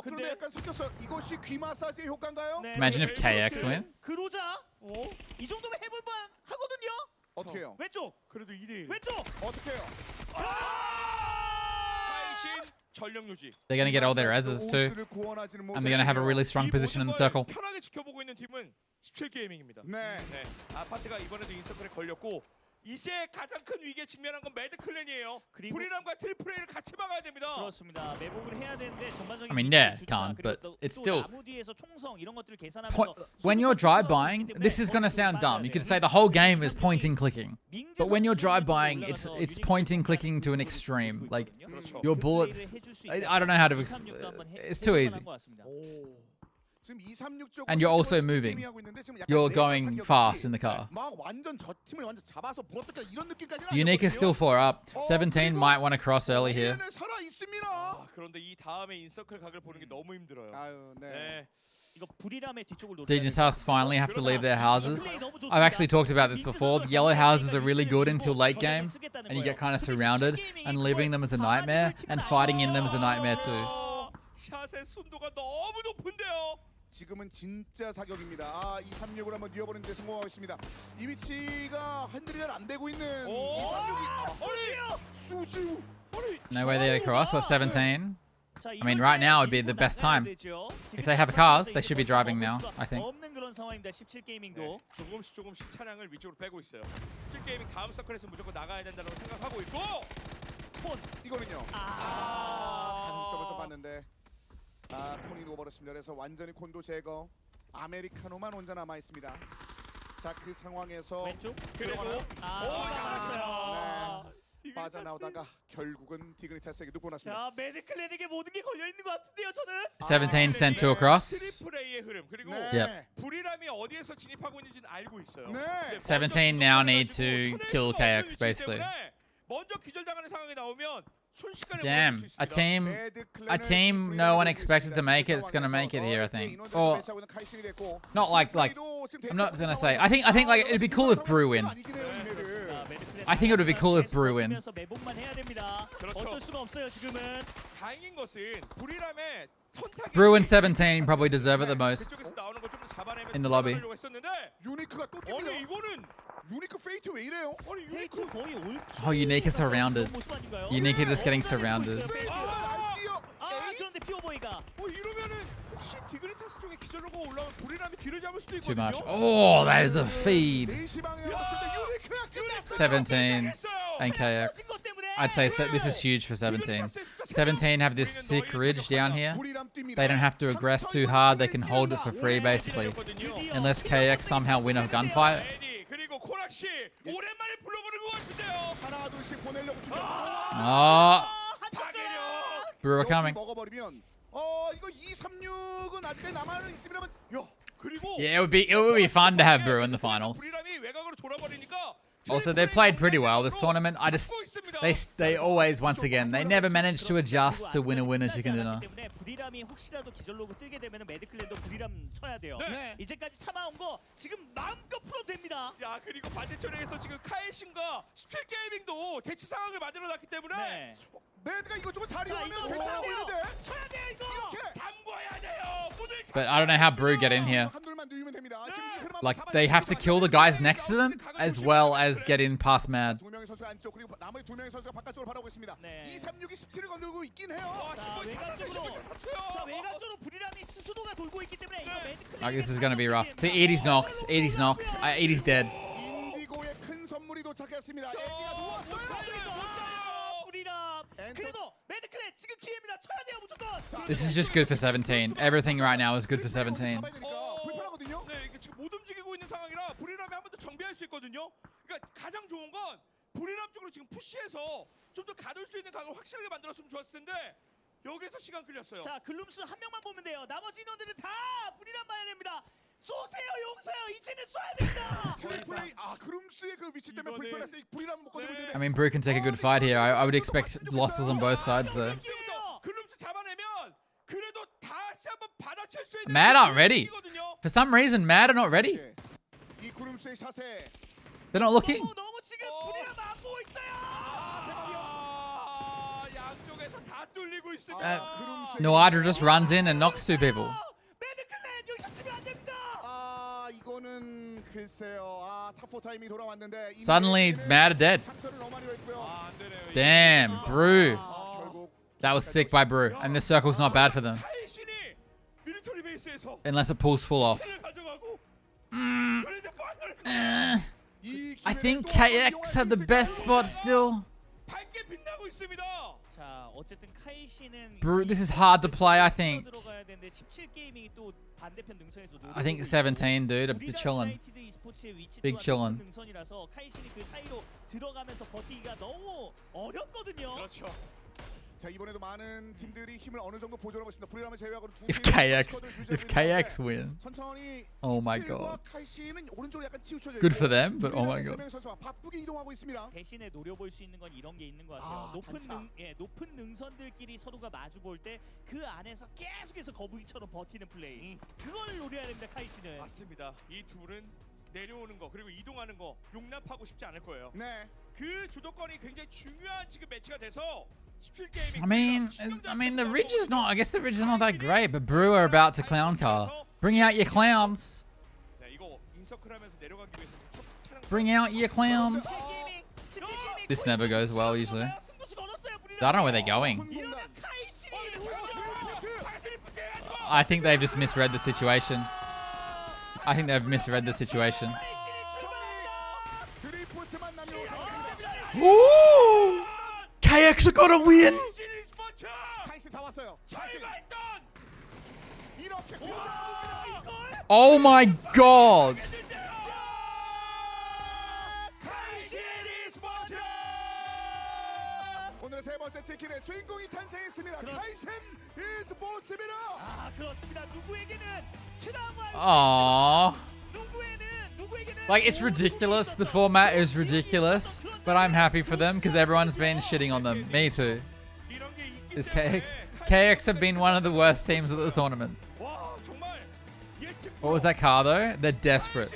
그런데 약간 섞였어. 이것이 귀 마사지의 효과인가요? Imagine if KX win. 그로자. 이 정도면 해볼 만 하거든요. 어떻게 해요? 왼쪽. 그래도 2대1. 왼쪽. 어떻게 해요? 카이신 전력 유지. They're going to get all their reses too. And they're going to have a really strong position in the circle. 편하게 지켜보고 있는 팀은 17게이밍입니다. 네. 아파트가 이번에도 인서클에 걸렸고 이제 가장 큰 위기에 직면한 건 매드 클랜이에요. 브리람과 트리플 A를 같이 막아야 됩니다. 그렇습니다. 매복을 해야 되는데 전반적인 I mean, yeah, can't, but it's still. 나무 뒤에서 총성 이런 것들을 계산하면서 When you're drive-buying, this is going to sound dumb. You could say the whole game is pointing clicking. But when you're drive-buying, it's pointing clicking to an extreme. Like, your bullets, I don't know how to explain. It's too easy. And you're also moving. You're going fast in the car. Unique is still 4 up. 17 might want to cross early here. 그런데 이 다음에 인서클 각을 보는 게 너무 힘들어요. Degen's house finally have to leave their houses. I've actually talked about this before. Yellow houses are really good until late game. And you get kind of surrounded. And leaving them is a nightmare. And fighting in them is a nightmare too. 샷의 순도가 너무 높은데요. 지금은 진짜 사격입니다. 236을 한번 뛰어보는 데 성공하고 있습니다. 이 위치가 핸들이 잘 안 되고 있는 236이 수주. No way they cross. What, 17? I mean, right now would be the best time. If they have cars, they should be driving now, I think. 없는 그런 상황입니다. 17게이밍도 조금씩 차량을 위쪽으로 빼고 있어요. 17게이밍 다음 서클에서 무조건 나가야 된다고 생각하고 있고. 이거는요. 가능성을 좀 봤는데. 콘이 누워버렸습니다. 그래서 완전히 콘도 제거. 아메리카노만 혼자 남아 있습니다. 자, 그 상황에서 왼쪽 그래도 나갔어요. 네. 빠져나오다가 결국은 디그니타스에게 눕고 났습니다. 자, 매드클랜에게 모든 게 걸려 있는 것 같은데요, 저는. 17 sent 2 across. 트리플 A의 흐름 그리고 브리람이 어디에서 진입하고 있는지는 알고 있어요. 17 now need to kill KX basically. 먼저 기절당하는 상황이 나오면 Damn, a team no one expected to make it. It's gonna make it here, I think. Or not like I'm not gonna say. I think like it'd be cool if Brew win. I think it would be cool if Brew win. Brew and 17 probably deserve it the most in the lobby. Oh, Unique is surrounded. Unique is just getting surrounded. Too much. Oh, that is a feed. 17 and KX. I'd say this is huge for 17. 17 have this sick ridge down here. They don't have to aggress too hard. They can hold it for free basically. Unless KX somehow win a gunfight. Oh, Brewer coming. Yeah, it would be fun to have Brew in the finals. Also, they've played pretty well this tournament. They always, once again, they never manage to adjust to win a winner chicken dinner. 브리람이 혹시라도 기절로그 뜨게 되면 매드클랜도 브리람 쳐야 돼요. 이제까지 참아온 거 지금 마음껏 풀어도 됩니다. 야, 그리고 반대쪽에서 지금 카이신과 17게이밍도 대치 상황을 만들어놨기 때문에 매드가 이거 잘 이용하면 괜찮아 보이는데 쳐야 돼요 이거. 이렇게 잠궈야 돼요. But I don't know how Brew get in here. Like, they have to kill the guys next to them as well as get in past Mad. Like, this is going to be rough. See, Edie's knocked. Edie's knocked. Edie's dead. This is just good for 17. Everything right now is good for 17. 못 움직이고 있는 상황이라 브리람이 한 번 더 정비할 수 있거든요. 그러니까 가장 좋은 건 브리람 쪽으로 지금 푸시해서 좀 더 가둘 수 있는 각을 확실하게 만들었으면 좋았을 텐데 여기서 시간 끌렸어요. 자, 글룸스 한 명만 보면 돼요. 나머지 인원들은 다 브리람 봐야 됩니다. 쏘세요, 용서요. 이제는 쏴야 됩니다. 글룸스의 그 위치 때문에 불편해서 브리람 못 거두고 있는데. I mean, Brew can take a good fight here. I would expect losses on both sides though. 글룸스 잡아 Mad aren't ready. For some reason, Mad are not ready. They're not looking. Noadra just runs in and knocks 2 people. Suddenly, Mad are dead. Damn, Brew. That was sick by Brew. And this circle's not bad for them. Unless it pulls full off. I think KX have the best spot still. Brew, this is hard to play, I think. I think 17, dude. I'm chilling. Big chillin'. If KX win, oh my god. Good for them, but oh my god. 대신에 노려볼 수 있는 건 이런 게 있는 것 같아요. 높은 능선들끼리 서로가 마주 볼 때 그 안에서 계속해서 거북이처럼 버티는 플레이. 그걸 노려야 됩니다, 카이시는. 맞습니다. 이 둘은 내려오는 거 그리고 이동하는 거 용납하고 싶지 않을 거예요. 네. 그 주도권이 굉장히 중요한 지금 매치가 돼서 I mean, the Ridge is not. I guess the Ridge is not that great, but Brew are about to clown car. Bring out your clowns. Bring out your clowns. This never goes well usually. I don't know where they're going. I think they've just misread the situation. I think they've misread the situation. Ooh! KX are gonna win! Oh my god! Aww. Like, it's ridiculous. The format is ridiculous. But I'm happy for them because everyone's been shitting on them. Me too. Is KX. KX have been one of the worst teams at the tournament. What was that car though? They're desperate.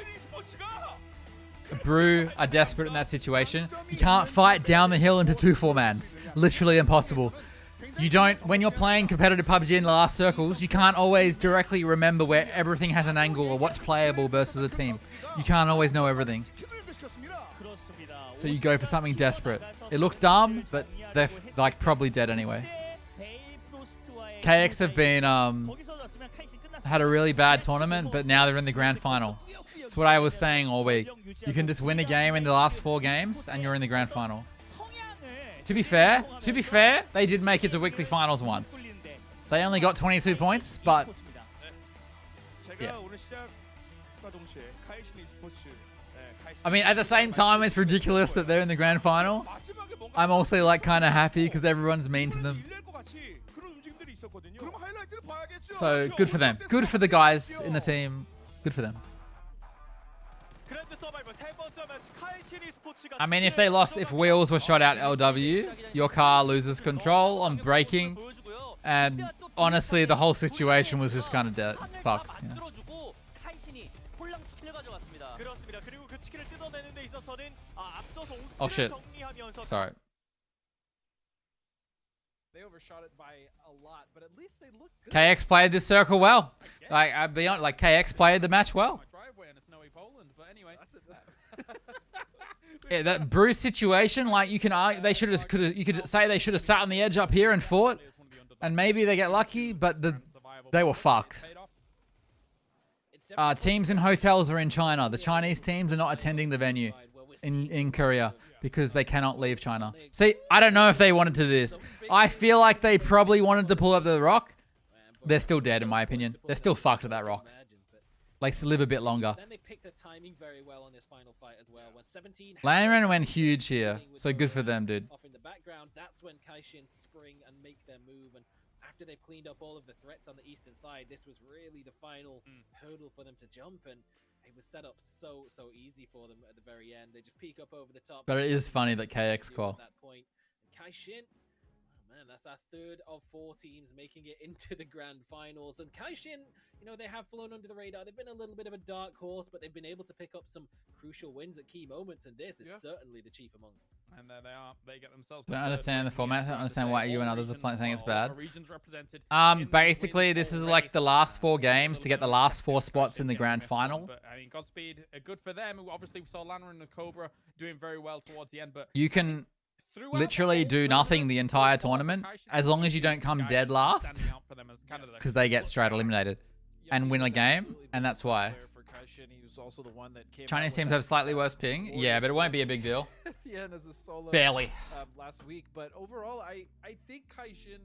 Brew are desperate in that situation. You can't fight down the hill into 2 4-mans. Literally impossible. You don't, when you're playing competitive PUBG in the last circles, you can't always directly remember where everything has an angle or what's playable versus a team. You can't always know everything. So you go for something desperate. It looked dumb, but they're like probably dead anyway. KX have been, had a really bad tournament, but now they're in the grand final. That's what I was saying all week. You can just win a game in the last 4 games and you're in the grand final. To be fair, they did make it to weekly finals once. They only got 22 points, but yeah. I mean, at the same time, it's ridiculous that they're in the grand final. I'm also like kind of happy because everyone's mean to them. So good for them. Good for the guys in the team. Good for them. I mean, if they lost, if wheels were shot out LW, your car loses control on braking. And honestly, the whole situation was just kind of dead. Fucks, you know. Oh shit. Sorry. They overshot it by a lot, but at least they look good. KX played this circle well. Like, I'd be honest, like KX played the match well. Yeah, that Bruce situation, like you can argue, they should have you could say they should have sat on the edge up here and fought, and maybe they get lucky, but they were fucked. Teams in hotels are in China. The Chinese teams are not attending the venue in Korea because they cannot leave China. See, I don't know if they wanted to do this. I feel like they probably wanted to pull up the rock. They're still dead in my opinion. They're still fucked at that rock. Like to live a bit longer. Then they picked the timing very well on this final fight as well. When 17 Lanran went huge here, so good for them, dude. Off in the background, that's when Kaishin spring and make their move. And after they've cleaned up all of the threats on the eastern side, this was really the final hurdle for them to jump, and it was set up so easy for them at the very end. They just peek up over the top. But it is funny that KX call. At that point, and Kaishin, oh Man, that's our third of 4 teams making it into the grand finals. And Kaishin, you know, they have flown under the radar. They've been a little bit of a dark horse, but they've been able to pick up some crucial wins at key moments. And this is certainly the chief among them. And there they are. They get themselves. Don't understand the format. Don't understand why you and others are saying it's bad. Regions represented. Basically, this is like the last 4 games to get the last 4 spots in the grand final. But I mean, Godspeed, good for them. Obviously, we saw Lanra and Cobra doing very well towards the end. But you can literally do nothing the entire tournament as long as you don't come dead last, because they get straight eliminated and win a game, and that's why. Chinese teams have slightly worse ping, yeah, but it won't be a big deal. Yeah, and as a solo barely last week, but overall, I think Kaishin,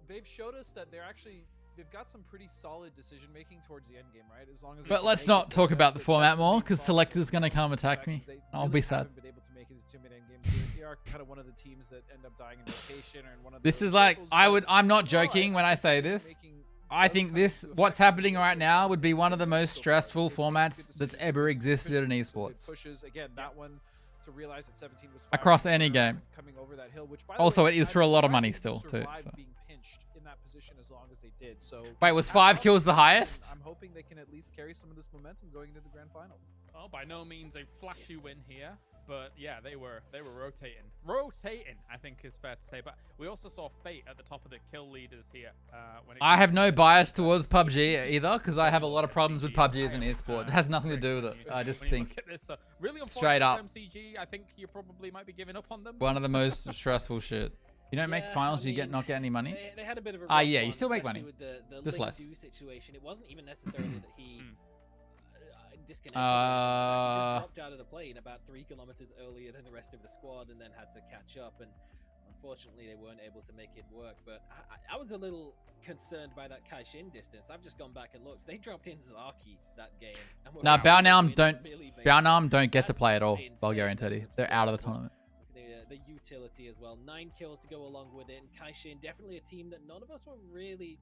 they've showed us that they've got some pretty solid decision making towards the end game, right? As long as. But let's not talk about the format more, because Selector's gonna come attack me. I'll be sad. They are kind of one of the teams that end up dying in rotation, or in one of this is like I'm not joking when I say this. I think what's happening right now would be one of the most stressful formats that's ever existed in esports. Pushes again that one to realize that 17 was across any game. Coming over that hill, which by also the way, it is for a lot of money still too. So. Being pinched in that position as long as they did. So wait, was 5 kills the highest? I'm hoping they can at least carry some of this momentum going into the grand finals. Oh, by no means a flashy win here. But yeah, they were rotating. Rotating, I think is fair to say. But we also saw Fate at the top of the kill leaders here. I have no bias towards PUBG either, because I have a lot of problems with PUBG as an esport. It has nothing to do with it. I just think really straight up. MCG, I think you probably might be giving up on them. One of the most stressful shit. You don't make finals, you not get any money. They had a bit of a yeah, you still make money. With the just less. Situation. It wasn't even necessarily that he disconnected. He just dropped out of the plane about 3 kilometers earlier than the rest of the squad, and then had to catch up. And unfortunately, they weren't able to make it work. But I was a little concerned by that Kaishin distance. I've just gone back and looked. They dropped in Zaki that game. Now Baonam don't get to play at all. Bulgarian Teddy, they're out of the tournament. The utility as well. 9 kills to go along with it. And Kaishin, definitely a team that none of us were really,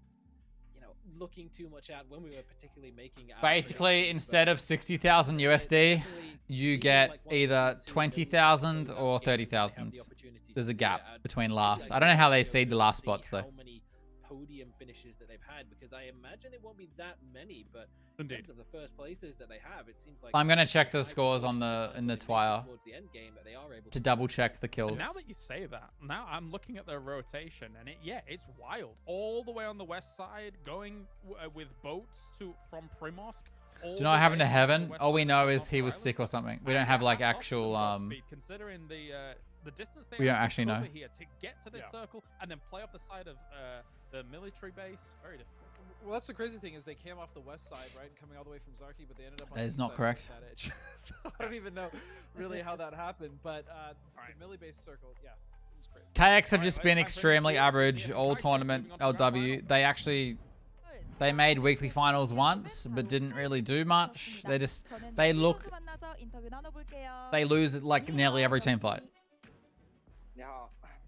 looking too much at when we were particularly making our basically instead of 60,000 USD, you get either 20,000 or 30,000. There's a gap between last. I don't know how they seed the last spots though. How many podium finishes that they've had, because I imagine it won't be that many, but in terms of the first places that they have, it seems like I'm gonna check the scores on in the Twire to double check the kills. And now that you say that, now I'm looking at their rotation, and it's wild. All the way on the west side, going with boats from Primorsk. Do you know what happened to Heaven? All we know is he was sick or something. We don't have like actual considering the distance they we don't actually know here to get to this circle and then play off the side of the military base. Very difficult. Well, that's the crazy thing is they came off the west side, right, coming all the way from Zarki, but they ended up on that the is not side correct. That edge. So I don't even know really how that happened, but the milli base circle, it was crazy. KX have just been extremely average all tournament. LW, they made weekly finals once, but didn't really do much. They lose like nearly every team fight.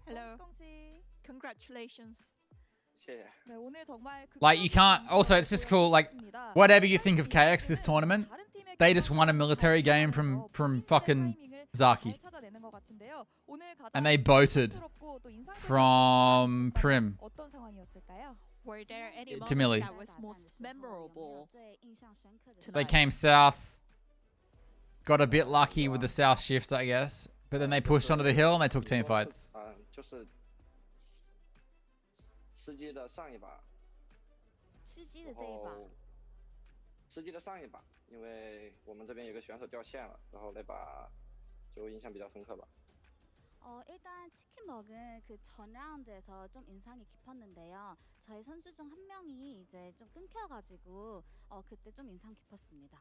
Hello. Congratulations. Like you can't. Also, it's just cool. Like whatever you think of KX this tournament, they just won a military game from fucking Zaki, and they boated from Prim Were there any to Millie. that was most memorable tonight? They came south, got a bit lucky with the south shift, I guess, but then they pushed onto the hill and they took team fights. 吃鸡的上一把，吃鸡的这一把，吃鸡的上一把，因为我们这边有个选手掉线了，然后那把就印象比较深刻吧。 일단 치킨 먹은 그 전 라운드에서 좀 인상이 깊었는데요. 저희 선수 중 한 명이 이제 좀 끊겨가지고 그때 좀 인상 깊었습니다.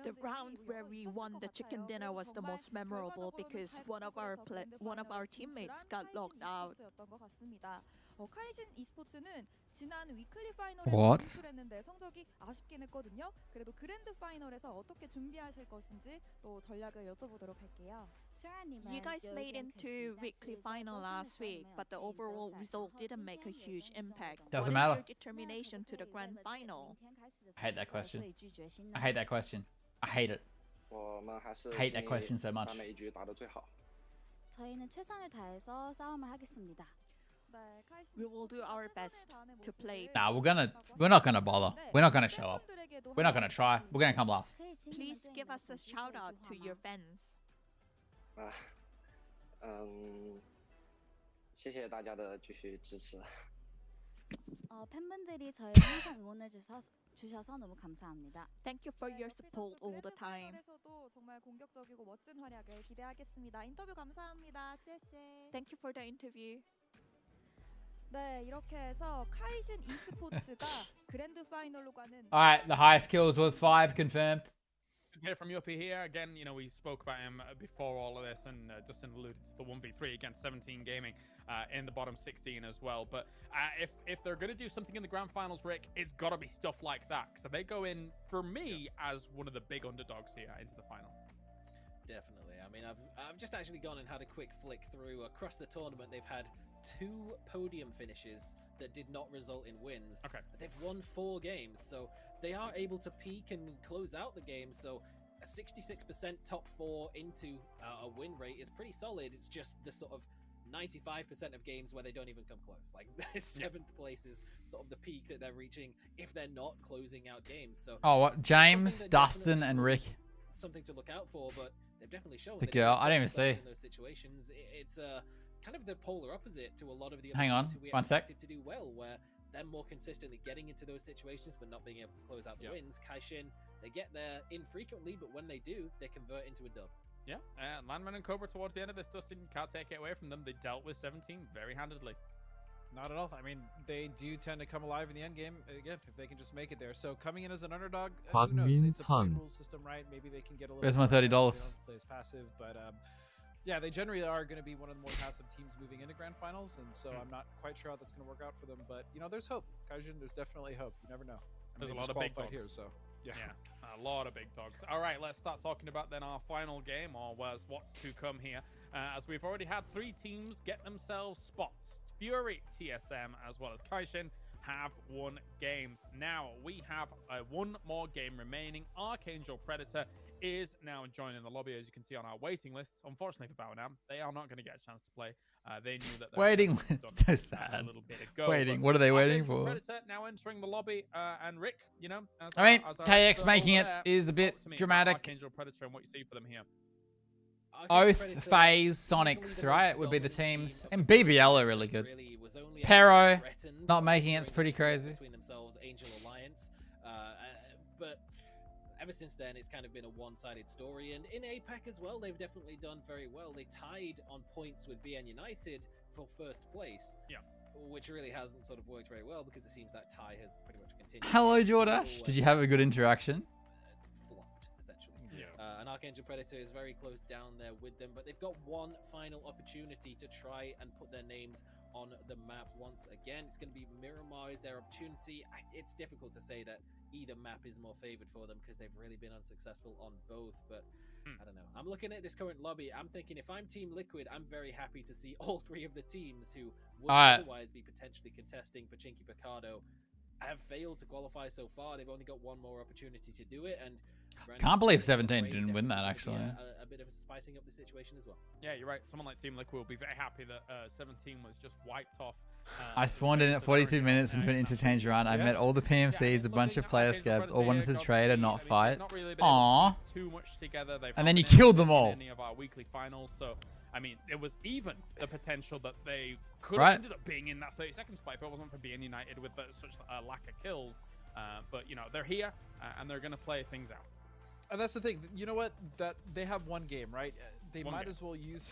The round where we won the chicken dinner was the most memorable because one of our teammates got locked out. 카이신 e스포츠는 지난 위클리 파이널에 진출했는데 성적이 아쉽긴 했거든요. 그래도 그랜드 파이널에서 어떻게 준비하실 것인지 또 전략을 여쭤보도록 할게요. You guys made into weekly final last week, but the overall result didn't make a huge impact. Doesn't what matter. is your determination to the grand final? I hate that question. I hate that question. I hate it. I hate that question so much. 저희는 최선을 다해서 싸움을 하겠습니다. We will do our best to play. Nah, we're not gonna bother. We're not gonna show up. We're not gonna try. We're gonna come last. Please give us a shout out to your fans. 谢谢大家的继续支持。 팬분들이 저희를 항상 응원해 주셔서 너무 감사합니다. Thank you for your support all the time. 에서도 정말 공격적이고 멋진 활약을 기대하겠습니다. 인터뷰 감사합니다. 시에시에. Thank you for the interview. 네, 이렇게 해서 카이신 e스포츠가 그랜드 파이널로 가는. All right, the highest kills was 5 confirmed. Good to hear from Yuppie here. Again, you know, we spoke about him before all of this, and Dustin alluded to the 1v3 against 17 Gaming in the bottom 16 as well. But if they're going to do something in the grand finals, Rick, it's got to be stuff like that. So they go in, for me, as one of the big underdogs here into the final. Definitely. I mean, I've just actually gone and had a quick flick through. Across the tournament, they've had 2 podium finishes that did not result in wins. Okay. They've won 4 games, so they are able to peak and close out the game. So a 66% top 4 into a win rate is pretty solid. It's just the sort of 95% of games where they don't even come close. Like 7th place is sort of the peak that they're reaching if they're not closing out games. So oh, what? James, Dustin, and Rick. Something to look out for, but they've definitely shown the that girl. I didn't even see. In those situations, it's kind of the polar opposite to a lot of the other Hang on, teams who we one sec. expected to do well, where they're more consistently getting into those situations but not being able to close out the wins. Kaishin, they get there infrequently, but when they do, they convert into a dub. Yeah, Landman and Cobra towards the end of this, Dustin, can't take it away from them. They dealt with 17 very handedly. Not at all. I mean, they do tend to come alive in the end game, again, if they can just make it there. So coming in as an underdog, who knows? It's a point rule system, right? Maybe they can get a little Where's my $30? Play as passive, but yeah, they generally are going to be one of the more passive teams moving into grand finals, and so I'm not quite sure how that's going to work out for them. But, you know, there's hope. Kaijin, there's definitely hope. You never know. There's a lot of big dogs here, so yeah, a lot of big dogs. All right, let's start talking about then our final game, or what's to come here, as we've already had 3 teams get themselves spots. Fury, TSM, as well as Kaishin have won games. Now we have one more game remaining. Archangel Predator is now joining the lobby, as you can see on our waiting list. Unfortunately for Baonam, they are not going to get a chance to play. They knew that waiting so sad. A little bit ago, waiting. What are they waiting for? Predator now entering the lobby, and Rick, you know, I mean, KX making it is a bit dramatic. Archangel Predator and what you see for them here. Oath, FaZe, Sonics, right, would be the teams. And BBL are really good. Pero not making it's pretty crazy. Between themselves, Angel Alliance, but ever since then, it's kind of been a one-sided story. And in APAC as well, they've definitely done very well. They tied on points with BN United for first place. Yeah. Which really hasn't sort of worked very well, because it seems that tie has pretty much continued. Hello, Jordash. Did you have a good interaction? Flopped, essentially. And Archangel Predator is very close down there with them, but they've got one final opportunity to try and put their names on the map once again. It's going to be Miramar is their opportunity. It's difficult to say that either map is more favored for them, because they've really been unsuccessful on both, but I don't know. I'm looking at this current lobby. I'm thinking, if I'm Team Liquid, I'm very happy to see all 3 of the teams who would otherwise be potentially contesting Pachinki Picardo have failed to qualify so far. They've only got one more opportunity to do it, and can't believe 17 didn't win that, actually. A bit of spicing up the situation as well. Yeah, you're right. Someone like Team Liquid will be very happy that 17 was just wiped off. I spawned in at 42 minutes into an interchange run. I met all the PMCs, a bunch of player scabs, all wanted to trade and not fight. Aww. Too much together. And then you killed them all. Any of our weekly finals, so I mean, there was even the potential that they could have ended up being in that 32nd spot if it wasn't for BN United with such a lack of kills. But you know, they're here and they're gonna play things out. And that's the thing. You know what? That they have one game, right? They might as well use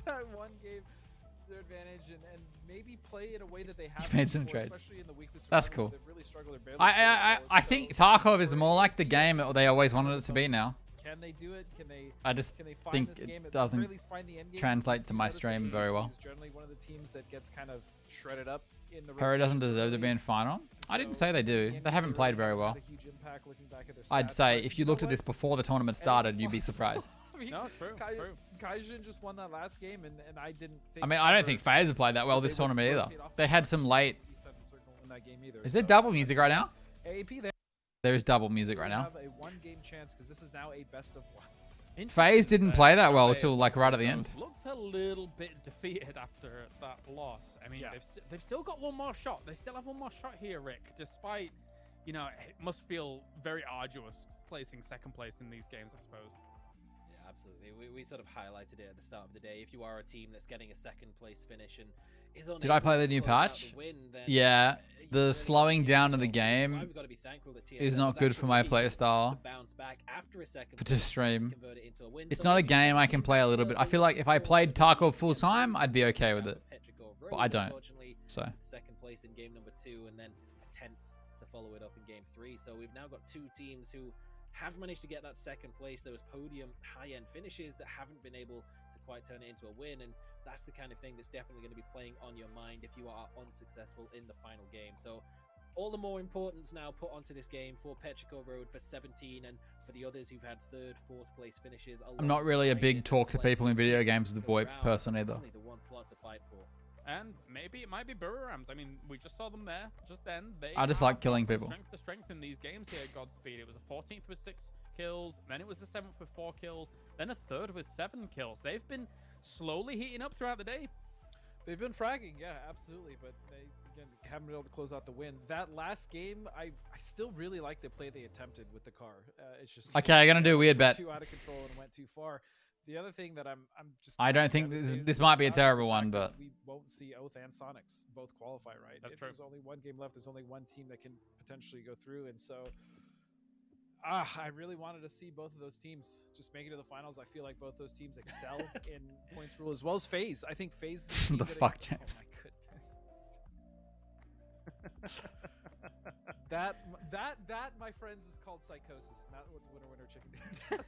that one game to their advantage and maybe play in a way that they have. Made some trades. Especially in the weekly that's cool. Really struggled, I think Tarkov is more like the game that they always wanted it to be now. Can they do it? Can they? I just think it doesn't translate to my stream very well. Generally, one of the teams that gets kind of shredded up in the. Pero doesn't deserve to be in final. I didn't say they do. They haven't played very well. I'd say if you looked at this before the tournament started, you'd be surprised. No, true. Kaijin just won that last game, and I didn't think. I mean, I don't think FaZe have played that well this tournament either. They had some late. Is there double music right now? AAP there. There is double music right now. Have a one-game chance because this is now a best of one. FaZe didn't play that well until like right at the end. Looked a little bit defeated after that loss. I mean, they've still got one more shot. They still have one more shot here, Rick. Despite, you know, it must feel very arduous placing second place in these games, I suppose. Yeah, absolutely. We sort of highlighted it at the start of the day. If you are a team that's getting a second place finish and is on Did I play the new patch? Yeah, the slowing down of the game is not good for my playstyle. To stream, it's not a game I can play a little bit. I feel like if I played Tarkov full time, I'd be okay with it, but I don't. So second place in game number 2, and then a 10th to follow it up in game 3. So we've now got 2 teams who have managed to get that second place, those podium high-end finishes that haven't been able to quite turn it into a win, and that's the kind of thing that's definitely going to be playing on your mind if you are unsuccessful in the final game. So all the more importance now put onto this game for Petrichor Road for 17, and for the others who've had 3rd, 4th place finishes. I'm not really a big talk to people in video games with the VoIP person either. Only the one slot to fight for. And maybe it might be Burrams. I mean, we just saw them there just then. I just like killing people. Strength to strength in these games here at Godspeed. It was a 14th with 6 kills, then it was a 7th with 4 kills, then a 3rd with 7 kills. They've been slowly heating up throughout the day. They've been fragging, yeah, absolutely, but they again haven't been able to close out the win. That last game, I still really like the play they attempted with the car. It's just okay. I'm gonna do a weird bet. Too out of control and went too far. The other thing that I'm just I don't think this might be a terrible one, but we won't see Oath and Sonics both qualify, right? That's true. There's only one game left. There's only one team that can potentially go through, and so I really wanted to see both of those teams just make it to the finals. I feel like both those teams excel in points rule as well as FaZe. I think FaZe is the fuck, James. Oh my goodness. that, my friends, is called psychosis, not what winner chicken dinner.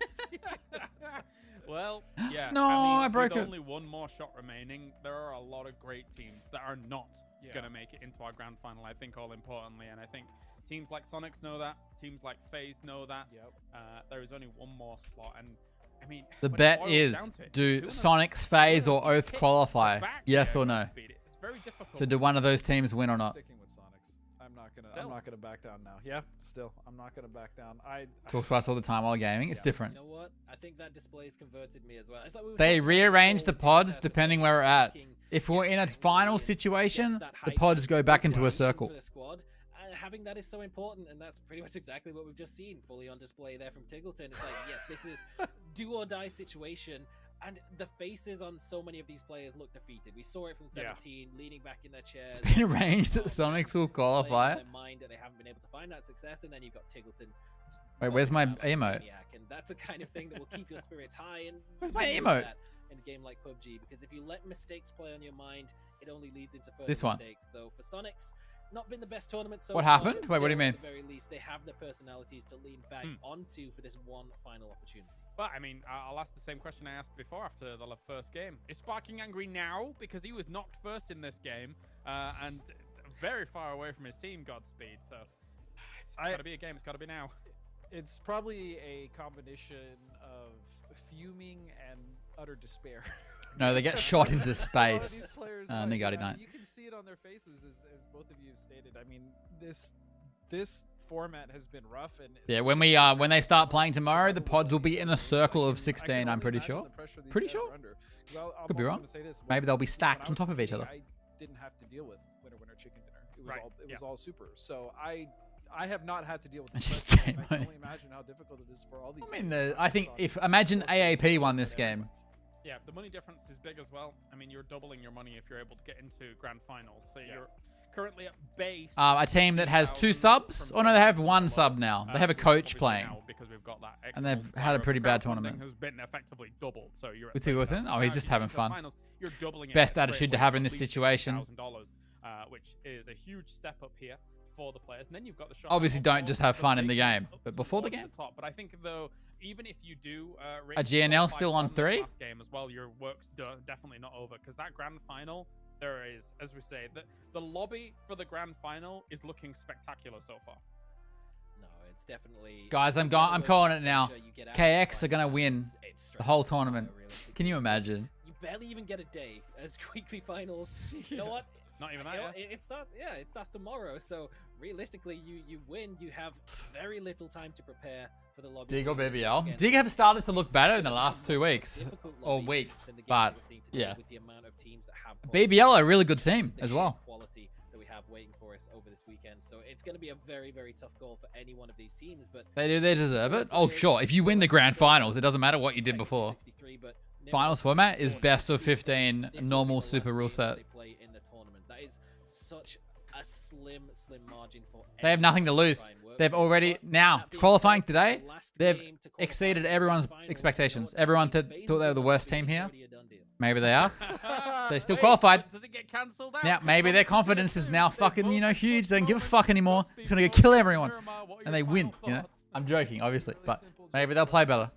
Well, yeah. No, I broke with it. Only one more shot remaining. There are a lot of great teams that are not going to make it into our grand final, I think, all importantly. And I think teams like Sonics know that. Teams like FaZe know that. Yep. There is only one more slot. And, I mean, the bet is, do Sonics, FaZe, or Oath qualify? Yes or no? It's very difficult. So do one of those teams win or not? Sticking with Sonics. I'm not gonna back down now. Yeah, still, I'm not gonna back down. I talk to us all the time while gaming. It's different. You know what? I think that display's converted me as well. It's like they rearrange the pods depending where we're at. If we're in a final situation, the pods go back into a circle. Having that is so important, and that's pretty much exactly what we've just seen fully on display there from Tiggleton. It's like, yes, this is do or die situation, and the faces on so many of these players look defeated. We saw it from 17, leaning back in their chairs. It's been arranged that Sonics will qualify. In their mind that they haven't been able to find that success, and then you've got Tiggleton. Wait, where's my emote? And that's the kind of thing that will keep your spirits high. And where's my emote? In a game like PUBG, because if you let mistakes play on your mind, it only leads into further mistakes. So for Sonics, not been the best tournament so far. What happened? Wait, what do you mean? At the very least, they have the personalities to lean back onto for this one final opportunity. But, I mean, I'll ask the same question I asked before after the first game. Is Sparking angry now because he was knocked first in this game and very far away from his team, Godspeed? So, it's got to be a game. It's got to be now. It's probably a combination of fuming and utter despair. No, they get shot into space. Nigatti Knight. You can see it on their faces, as both of you have stated. I mean, this format has been rough, and yeah, when they start playing tomorrow, the pods will be in a circle of 16. I'm pretty sure. Pretty sure. Could be wrong. Maybe they'll be stacked on top of each other. I didn't have to deal with winner chicken dinner. It was all super. So I have not had to deal with this. I can only imagine how difficult it is for all these. I mean, I think imagine AAP won this game. Yeah, the money difference is big as well. I mean, you're doubling your money if you're able to get into grand finals. So you're currently at base. A team that has 2 subs? Oh no, they have 1 sub now. They have a coach playing. Because we've got that and they've had a pretty bad tournament. Has been effectively doubled. So you're at Wilson? Oh, he's just having fun. You're doubling Best attitude to have in this situation. $1,000, which is a huge step up here for the players. And then you've got the shot. Obviously, don't just have fun in the game, but before the game. But I think though, even if you do, a GNL still on 3. Last game as well, your work's definitely not over, because that grand final, there is, as we say, the lobby for the grand final is looking spectacular so far. No, it's definitely. Guys, I'm calling it now. KX are gonna win the whole tournament. Can you imagine? You barely even get a day as weekly finals. You know what? Not even that. It starts tomorrow. So realistically, you win. You have very little time to prepare for the lobby. Dig or BBL? Dig have started to look better in the last 2 weeks or week, but yeah. BBL are a really good team as well. Quality that we have waiting for us over this weekend, so it's going to be a very, very tough goal for any one of these teams. But They deserve it. Oh, sure. If you win the grand finals, it doesn't matter what you did before. Finals format is best of 15 normal super rule set. That is such a slim margin for. They have nothing to lose. They've already now qualifying today. They've exceeded everyone's expectations. Everyone thought they were the worst team here. Maybe they are. They still qualified. Does it get cancelled out? Now maybe their confidence is now fucking huge. They don't give a fuck anymore. It's gonna kill everyone, and they win. I'm joking, obviously, but maybe they'll play better.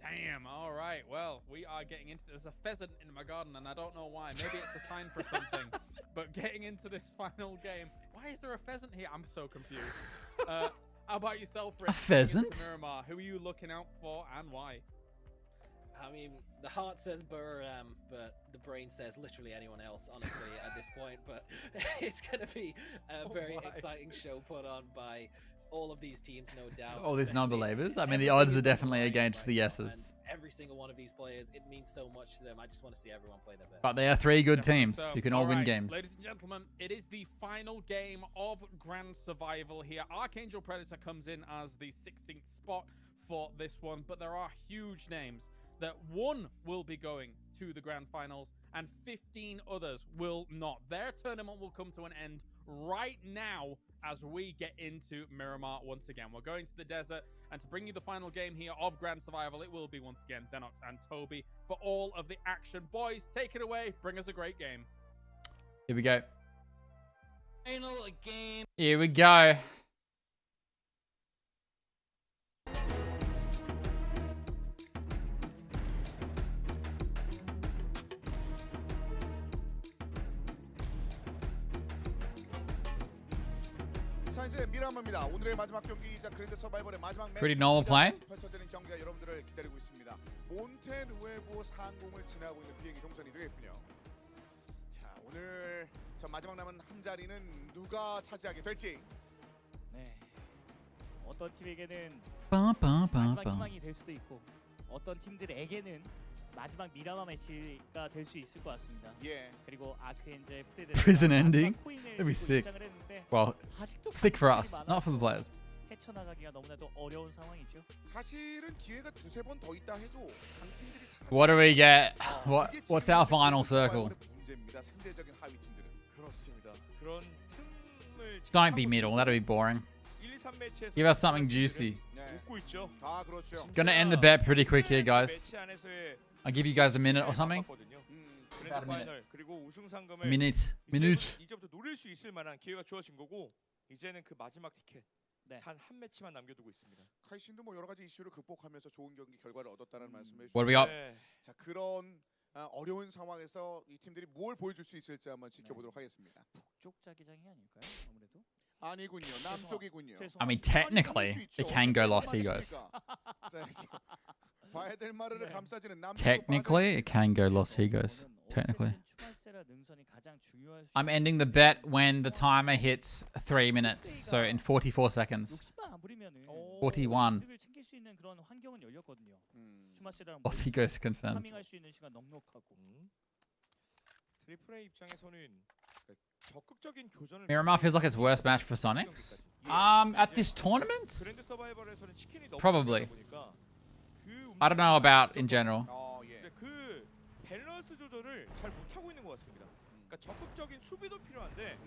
Damn. All right. Well, we are getting into. There's a pheasant in my garden, and I don't know why. Maybe it's a sign for something. But getting into this final game, why is there a pheasant here? I'm so confused. How about yourself, Rick? A pheasant? Miramar, who are you looking out for, and why? I mean, the heart says Buram, but the brain says literally anyone else, honestly, at this point. But it's going to be a very exciting show put on by all of these teams, no doubt. All these non-believers. I mean, the odds are definitely against the yeses. Every single one of these players, it means so much to them. I just want to see everyone play their best. But they are 3 good teams who can all win games. Ladies and gentlemen, it is the final game of Grand Survival here. Archangel Predator comes in as the 16th spot for this one, but there are huge names that one will be going to the grand finals and 15 others will not. Their tournament will come to an end right now as we get into Miramar once again. We're going to the desert, and to bring you the final game here of Grand Survival, it will be once again Xenox and Toby for all of the action. Boys, take it away. Bring us a great game. Here we go. Final game. Here we go. 자 이제 미라마입니다. 오늘의 마지막 경기이자 그랜드 서바이벌의 마지막 매치. Pretty normal play. 펼쳐지는 경기가 여러분들을 기다리고 있습니다. 몬테 누에보 상공을 지나고 있는 비행기 동선이 되겠군요. 자 오늘 저 마지막 남은 한 자리는 누가 차지하게 될지. 네. 어떤 팀에게는 마지막 희망이 될 수도 있고 어떤 팀들에게는 마지막 미라마 매치가 될 수 있을 것 같습니다. 예. 그리고 아크엔젤 프레데터 Prison ending? That'd be sick. Well, sick for us, not for the players. 헤쳐나가기가 너무나도 어려운 상황이죠. 사실은 기회가 두세 번 더 있다 해도 강 팀들이 What do we get? What's our final circle? 문제입니다. 상대적인 하위 팀들은. 그렇습니다. 그런 틈을 Don't be middle. That'd be boring. 1, 2, 3매치에서 Give us something juicy. 웃고 있죠. 아 그렇죠. Gonna end the bet pretty quick here, guys. 매치 안에서의 I'll give you guys a minute or something. 그랜드 파이널 그리고 우승 상금을 Minute. 이제부터 노릴 수 있을 만한 기회가 주어진 거고 이제는 그 마지막 티켓 한 매치만 남겨두고 있습니다. 카이신도 뭐 여러 가지 이슈를 극복하면서 좋은 경기 결과를 얻었다는 말씀을 What do we got? 자 그런 어려운 상황에서 이 팀들이 뭘 보여줄 수 있을지 한번 지켜보도록 하겠습니다. 북쪽 자기장이 아닐까요? 아무래도 아니군요. 남쪽이군요. I mean, technically, it can go Los Higos. 봐야 될 마루를 감싸지는 남쪽. Technically, it can go Los Higos. Technically. I'm ending the bet when the timer hits 3 minutes, so in 44 seconds. 41. Los Higos confirmed. Miramar feels like its worst match for Sonics. At this tournament? Probably. I don't know about in general. 그 밸런스 조절을 잘 못하고 있는 것 같습니다. 그러니까 적극적인 수비도 필요한데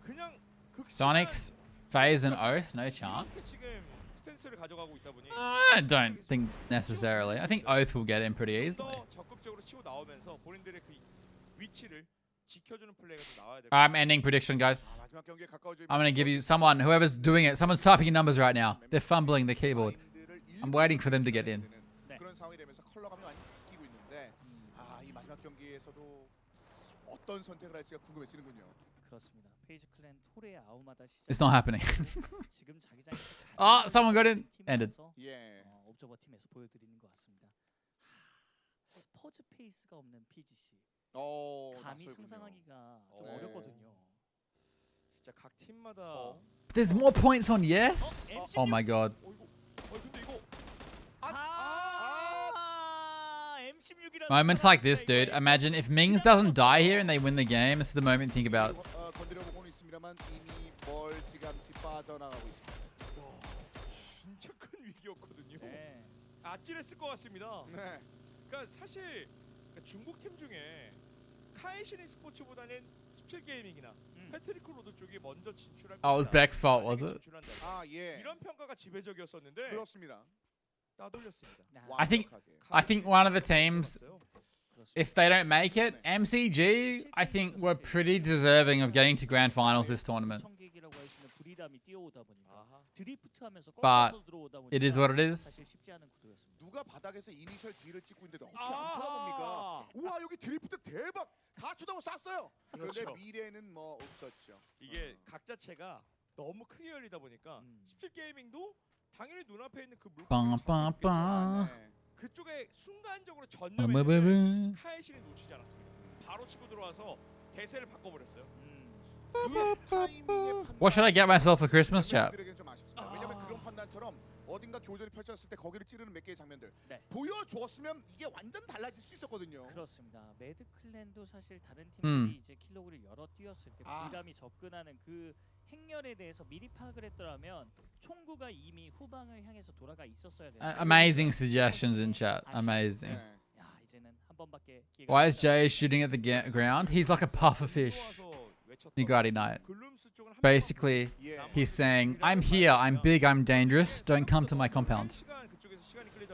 그냥 Sonics, FaZe and Oath, no chance. 지금 스탠스를 가져가고 있다 보니 I don't think necessarily. I think Oath will get in pretty easily. 적극적으로 치고 나오면서 본인들의 그 위치를 지켜주는 플레이가 좀 나와야 될 I'm ending prediction, guys. I'm going to give you someone, whoever's doing it, someone's typing in numbers right now. They're fumbling the keyboard. I'm waiting for them to get in. 그런 상황이 되면서 컬러감이 많이 바뀌고 있는데 이 마지막 경기에서도 어떤 선택을 할지가 궁금해지는군요. 그렇습니다. 페이지 클랜 토레 아우마다 시작. It's not happening. 지금 자기장에서 someone got in. Ended. 예. 옵저버 팀에서 보여드리는 것 같습니다. 퍼즈 페이스가 없는 PGC. 감히 상상하기가 좀 어렵거든요. 진짜 각 팀마다 There's more points on yes? Oh my god. 근데 이거 M16이라는 Moments like this, dude. Imagine if Mings doesn't die here and they win the game. It's the moment to think about. 건드려보고는 있습니다만 이미 멀찌감치 빠져나가고 있습니다. 와, 진짜 큰 위기였거든요. 아찔했을 것 같습니다. 네. 그러니까 사실 중국 팀 중에 카이신 스포츠보다는 17게이밍이나 패트리크 로드 쪽이 먼저 진출할 Oh, it was Beck's fault, was it? 아, 예. 이런 평가가 지배적이었었는데 그렇습니다. 따돌렸습니다. I think one of the teams, if they don't make it, MCG, I think were pretty deserving of getting to grand finals this tournament. But it is what it is. 누가 바닥에서 이니셜 뒤를 찍고 있는데도 어떻게 안 쳐다봅니까? 우와 여기 드리프트 대박! 다 쳐다보고 쐈어요. 그런데 그렇죠. 미래는 뭐 없었죠. 이게 각 자체가 너무 크게 열리다 보니까 17게이밍도 당연히 눈앞에 있는 그 빵빵빵. 그쪽에 순간적으로 전념했는데 카이신이 놓치지 않았습니다. 바로 치고 들어와서 대세를 바꿔버렸어요. What should I get myself for Christmas, chat? 왜냐면 그런 판단처럼 어딘가 교전이 펼쳐졌을 때 거기를 찌르는 몇 개의 장면들 보여줬으면 이게 완전 달라질 수 있었거든요. 그렇습니다. 매드 클랜도 사실 다른 팀들이 이제 킬로그를 열어 뛰었을 때 부담이 접근하는 그 행렬에 대해서 미리 파악을 했더라면 총구가 이미 후방을 향해서 돌아가 있었어야 돼요. Amazing suggestions in chat. Amazing. 야, 이제는 한 번밖에 기회가 Why is Jay shooting at the ground? He's like a puffer fish. Nugatti Knight. Basically, he's saying, I'm here, I'm big, I'm dangerous, don't come to my compound.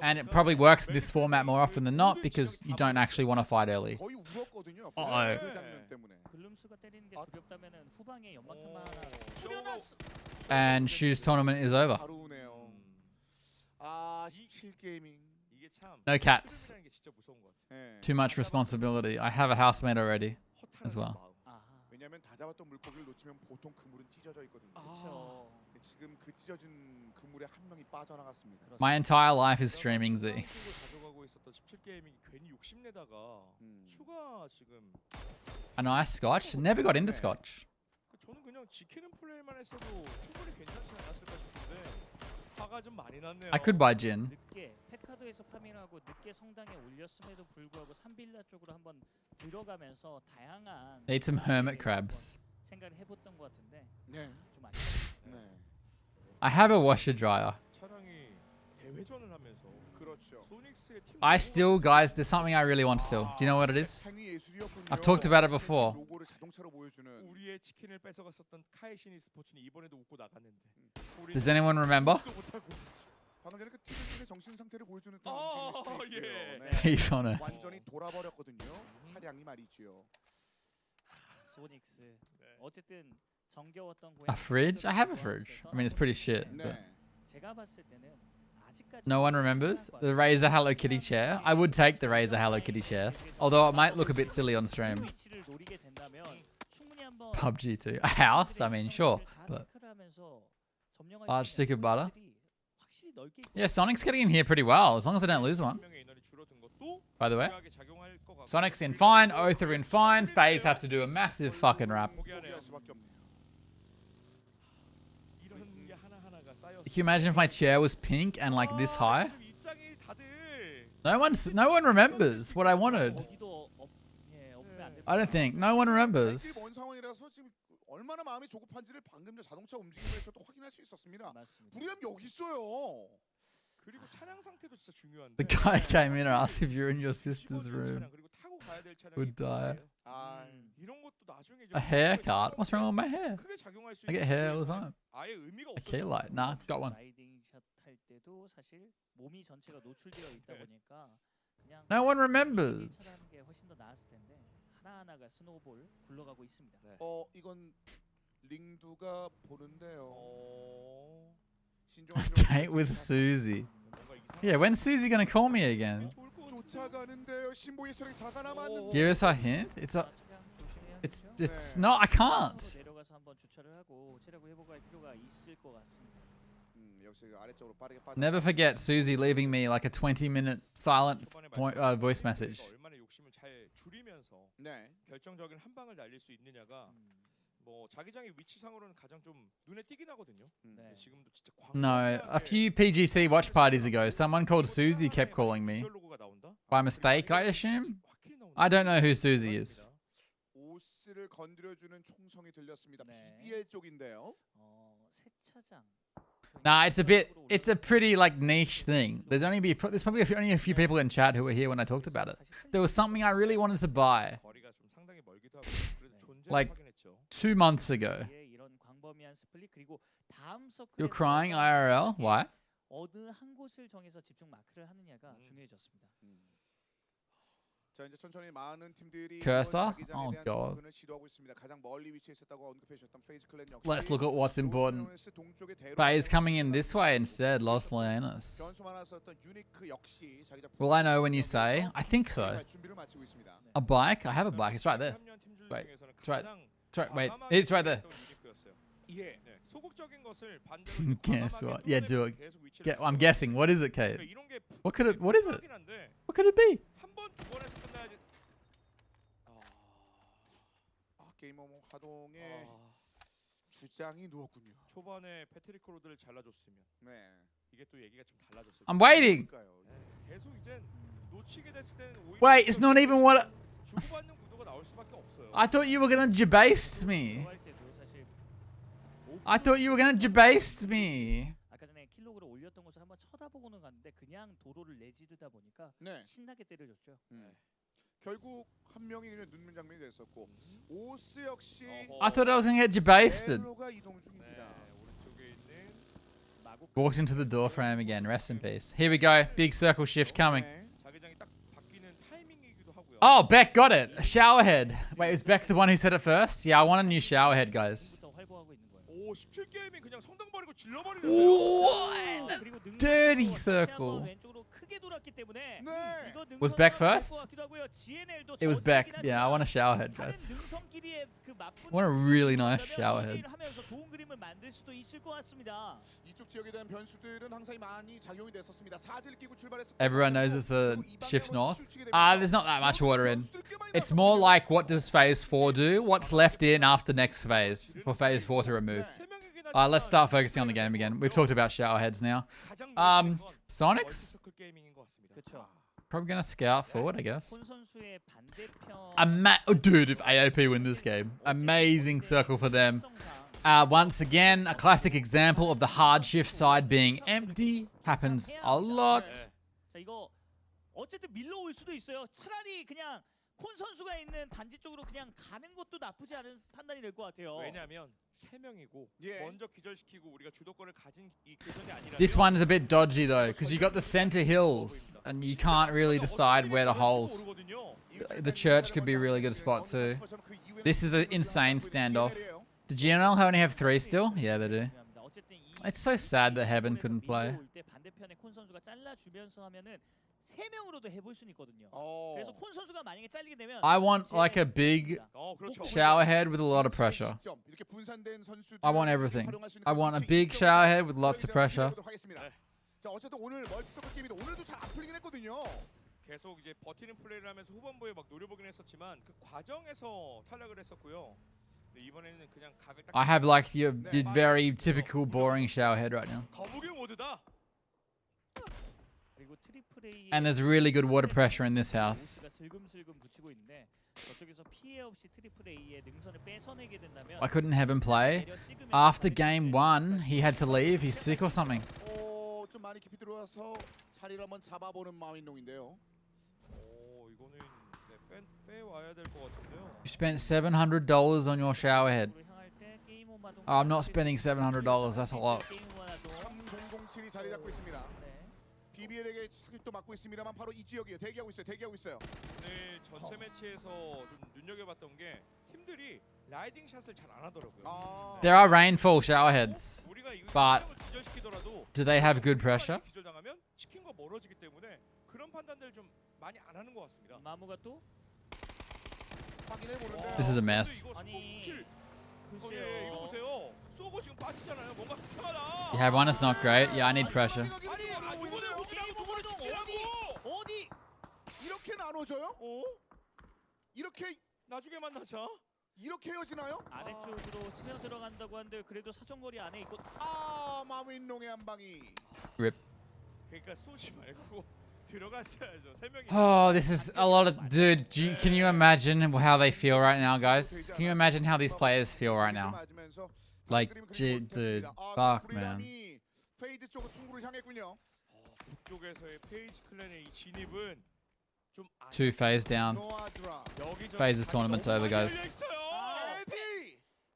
And it probably works in this format more often than not because you don't actually want to fight early. Uh-oh. And Shu's tournament is over. No cats. Too much responsibility. I have a housemate already as well. 왜냐면 다 잡았던 물고기를 놓치면 보통 그물은 찢어져 있거든요. 그렇죠. 지금 그 찢어진 그물에 한 명이 빠져나갔습니다. My entire life is streaming Z. 가져가고 있었던 17게이밍이 괜히 욕심내다가 추가 지금 A nice scotch? Never got into scotch. 저는 그냥 지키는 플레이만 했어도 충분히 괜찮지 않았을까 싶은데 화가 좀 많이 났네요. I could buy gin. 늦게 페카도에서 파밍하고 늦게 성당에 올렸음에도 불구하고 삼빌라 쪽으로 한번 들어가면서 다양한 Need some hermit crabs. 생각을 해봤던 것 같은데 좀 아쉽네요. I have a washer dryer. 차량이 대회전을 하면서 그렇죠. 소닉스의 팀 I still, guys, there's something I really want still. Do you know what it is? I've talked about it before. 로고를 자동차로 보여주는 우리의 치킨을 뺏어갔었던 카이신 스포츠는 이번에도 웃고 나갔는데. Does anyone remember? 방금 전에 그 팀의 정신 상태를 보여주는 He's on it. 완전히 돌아버렸거든요. 차량이 말이죠. 소닉스 어쨌든 정겨웠던 A fridge? I have a fridge. I mean, it's pretty shit. But 제가 봤을 때는 아직까지 no one remembers the Razer Hello Kitty chair. I would take the Razer Hello Kitty chair, although it might look a bit silly on stream. PUBG too. A house? I mean, sure, but large stick of butter. Yeah, Sonic's getting in here pretty well, as long as I don't lose one. By the way, Sonic's in fine, Oath are in fine, FaZe have to do a massive fucking wrap. Can you imagine if my chair was pink and like this high? No one remembers what I wanted. I don't think. No one remembers. 얼마나 마음이 조급한지를 방금 전 자동차 움직임에서도 확인할 수 있었습니다. 우리는 여기 있어요. 그리고 차량 상태도 진짜 중요한데. The guy came in and asked if you're in your sister's room. Would die. 이런 것도 나중에 A haircut? What's wrong with my hair? I get hair all the time. 아예 의미가 A key light? Nah, got one. 라이딩샷 할 때도 사실 몸이 전체가 노출되어 있다 보니까 그냥 No one remembers. 차라는 게 훨씬 더 나았을 텐데 하나하나가 스노우볼 굴러가고 있습니다. 이건 링두가 보는데요. A date with Susie. Yeah, when's Susie gonna call me again? 쫓아가는데요. 신보의 차량이 4가 남았는데. Give us a hint. It's not. I can't. 내려가서 한번 주차를 하고 체력 회복할 필요가 있을 것 같습니다. 역시 아래쪽으로 빠르게 Never forget Susie leaving me like a 20-minute silent voice message. 얼마나 욕심을 잘 줄이면서 결정적인 한 방을 날릴 수 있느냐가 뭐 자기장의 위치상으로는 가장 좀 눈에 띄긴 하거든요. 네. 지금도 진짜 No, a few PGC watch parties ago, someone called Susie kept calling me. By mistake, I assume? I don't know who Susie is. 오스를 건드려주는 총성이 들렸습니다. BBL 쪽인데요. 세차장. Nah, it's a pretty like niche thing. There's probably only a few people in chat who were here when I talked about it. There was something I really wanted to buy. Like 2 months ago. You're crying IRL? Why? 어느 한 곳을 정해서 집중 마크를 하느냐가 중요해졌습니다. 자 이제 천천히 많은 팀들이 Cursor? Oh god. 시도하고 있습니다. 가장 멀리 위치해 있었다고 언급해 주셨던 FaZe 클랜 역시 Let's look at what's important. FaZe coming in this way instead, Los Leones. 변수 많았었던 유니크 역시 자기가 Will I know when you say? I think so. 준비를 마치고 있습니다. A bike? I have a bike. It's right there. Wait. It's right. It's right. Wait. It's right there. 예. 소극적인 것을 반대로 Guess what? Yeah, do it. I'm guessing. What is it, Kate? What is it? What could it be? 두 번에서 끝나야지. 게이머 하동의 주장이 누웠군요. 초반에 패트릭 로드를 잘라줬으면. 네. 이게 또 얘기가 좀 달라졌어요. I'm waiting. 계속 이제 놓치게 됐을 때는 오히려 Wait, it's not even what. 주고받는 구도가 나올 수밖에 없어요. I thought you were gonna debase me. I thought you were gonna debase me. 아까 전에 킬로그를 올렸던 것을 한번 쳐다보고는 갔는데 그냥 도로를 내지르다 보니까 신나게 때려줬죠. 결국 한 명이 그냥 눕는 장면이 됐었고 오스 역시 I thought I was gonna get debased. 이동 중입니다. 오른쪽에 있는 Walked into the door frame again. Rest in peace. Here we go. Big circle shift coming. 자기장이 딱 바뀌는 타이밍이기도 하고요. Oh, Beck got it. A shower head. Wait, is Beck the one who said it first? Yeah, I want a new shower head, guys. 오, 17게임이 그냥 성당 버리고 질러버리는데요. Dirty circle. Was Beck first? It was Beck. Yeah, I want a shower head, guys. I want a really nice shower head. Everyone knows it's the shift north. There's not that much water in. It's more like, what does phase 4 do? What's left in after next phase for phase 4 to remove? Let's start focusing on the game again. We've talked about shower heads now. Sonics? Probably gonna scout forward, I guess. Dude, if AOP win this game, amazing circle for them. Once again, a classic example of the hard shift side being empty. Happens a lot. 콘 선수가 있는 단지 쪽으로 그냥 가는 것도 나쁘지 않은 판단이 될 것 같아요. 왜냐면 3명이고 먼저 기절시키고 우리가 주도권을 가진 이 교전이 아니라 This one is a bit dodgy though, because you got the center hills and you can't really decide where to hold. The church could be a really good spot too. This is an insane standoff. The GNL only have 3 still? Yeah, they do. It's so sad that Heaven couldn't play. I want like a big shower head with a lot of pressure. I want everything. I want a big shower head with lots of pressure. 계속 이제 버티는 플레이를 하면서 후반부에 막 노려보긴 했었지만 그 과정에서 탈락을 했었고요. 이번에는 그냥 각을 딱 I have like your very typical boring shower head right now. 거북이 모드다. And there's really good water pressure in this house. Why couldn't Heaven play? After game 1, he had to leave. He's sick or something. 좀 많이 깊이 들어와서 자리를 한번 잡아보는 마윈동인데요. 이거는 빼와야 될 것 같은데요. You spent $700 on your shower head. Oh, I'm not spending $700. That's a lot. 3007이 자리 잡고 있습니다. BBL에게 사격도 맞고 있습니다만 바로 이 지역이에요. 대기하고 있어요. 오늘 전체 매치에서 좀 눈여겨봤던 게 팀들이 라이딩 샷을 잘 안 하더라고요. There are rainfall shower heads, but do they have good pressure? 기절당하면 치킨과 멀어지기 때문에 그런 판단들을 좀 많이 안 하는 것 같습니다. 마무가 또 확인해 보는데 This is a mess. 이거 보세요. 쏘고 지금 빠지잖아요. 뭔가 이상하다. You have one, it's not great. Yeah, I need pressure. 이렇게 나눠줘요? 이렇게 나중에 만나자. 이렇게 헤어지나요? 아래쪽으로 스며 들어간다고 하는데 그래도 사정거리 안에 있고 마윈롱의 한 방이. Rip. 그러니까 쏘지 말고 들어갔어야죠. 세 명이. Oh, this is a lot of... Dude, can you imagine how they feel right now, guys? Can you imagine how these players feel right now? Like, dude, fuck, man. 페이즈 쪽으로 충구를 향했군요. 북쪽에서의 페이지 클랜의 이 진입은 좀 2 phase down. Phase's tournament's over, guys.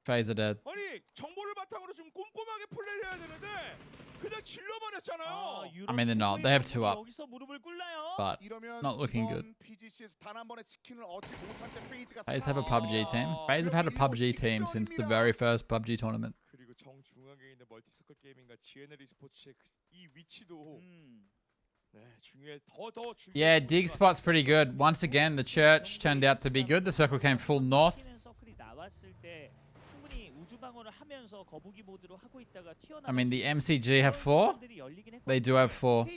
Phase are dead. 아니 정보를 바탕으로 좀 꼼꼼하게 플레이를 해야 되는데 그냥 질러버렸잖아요. I mean, they're not. They have 2 up. But not looking good. FaZe have a PUBG team. FaZe have had a PUBG team since the very first PUBG tournament. 그리고 정중앙에 있는 멀티서클 게이밍과 GNL e스포츠의 이 위치도 중요해. 더 중요해. Yeah, dig spot's pretty good. Once again, the church turned out to be good. The circle came full north. I mean, the MCG have 4. They do have 4.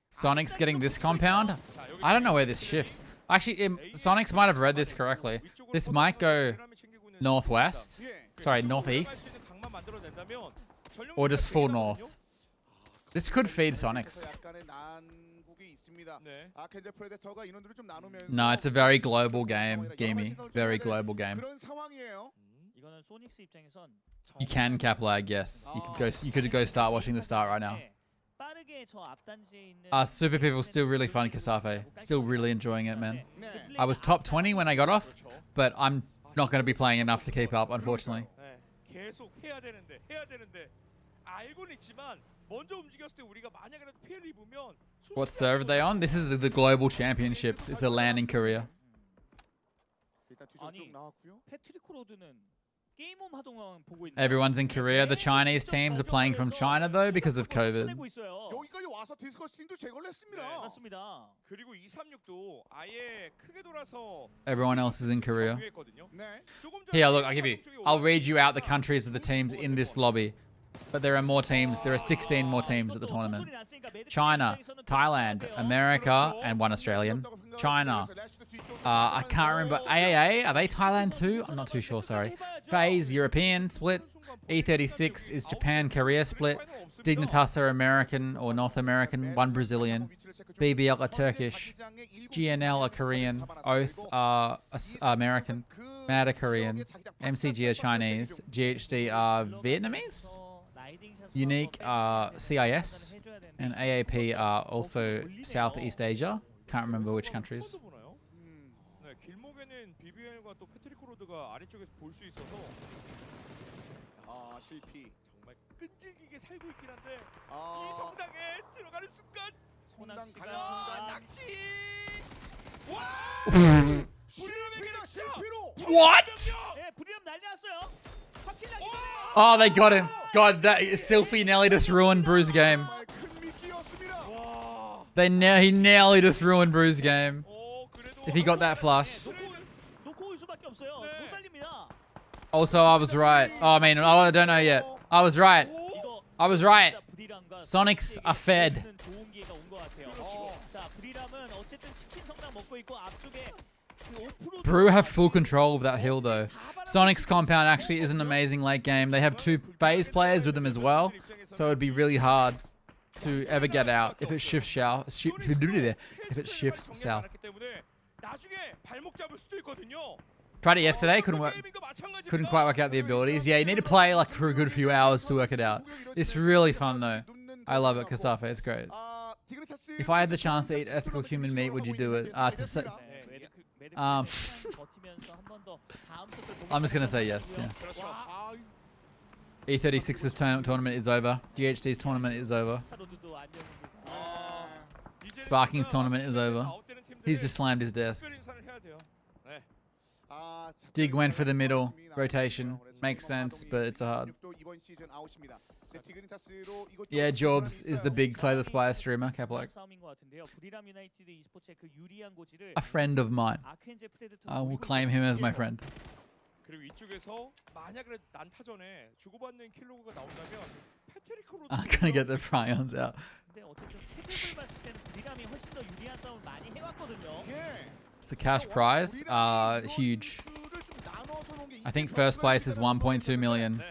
Sonic's getting this compound. I don't know where this shifts. Actually, Sonic's might have read this correctly. This might go northwest. Sorry, northeast. Or just full north. This could feed Sonic's. No, it's a very global game, Gamey. Very global game. You can cap lag, yes. You could go start watching the start right now. Super People still really fun, Kasafe. Still really enjoying it, man. I was top 20 when I got off, but I'm not going to be playing enough to keep up, unfortunately. What server are they on? This is the Global Championships. It's a LAN in Korea. Everyone's in Korea. The Chinese teams are playing from China though because of COVID. Everyone else is in Korea. Here, look, I'll read you out the countries of the teams in this lobby. But there are more teams. There are 16 more teams at the tournament. China, Thailand, America, and 1 Australian. China. I can't remember. AAA, are they Thailand too? I'm not too sure, sorry. FaZe, European split. E36 is Japan, Korea split. Dignitas are American or North American. 1 Brazilian. BBL are Turkish. GNL are Korean. Oath are American. MAD are Korean. MCG are Chinese. GHD are Vietnamese? Unique are CIS, and AAP are also Southeast Asia. Can't remember which countries. What? Oh, they got him. God, that Sylphie nearly just ruined Bru's game. He nearly just ruined Bru's game. If he got that flush. Also, I was right. Oh, I mean, I don't know yet. I was right. I was right. Sonics are fed. Bru have full control of that hill though. Sonic's compound actually is an amazing late game. They have 2 FaZe players with them as well, so it'd be really hard to ever get out if it shifts south. If it shifts south. Tried it yesterday, couldn't quite work out the abilities. Yeah, you need to play like for a good few hours to work it out. It's really fun though. I love it, Kasafe. It's great. If I had the chance to eat ethical human meat, would you do it? I'm just gonna say yes. Yeah. E36's tournament is over. GHD's tournament is over. Sparking's tournament is over. He's just slammed his desk. Dig went for the middle rotation. Makes sense, but it's a hard. Yeah, Jobs is the big Slay the Spire streamer, Caplak. A friend of mine. I will claim him as my friend. I'm gonna get the Prions out. It's the cash prize. Huge. I think first place is 1.2 million.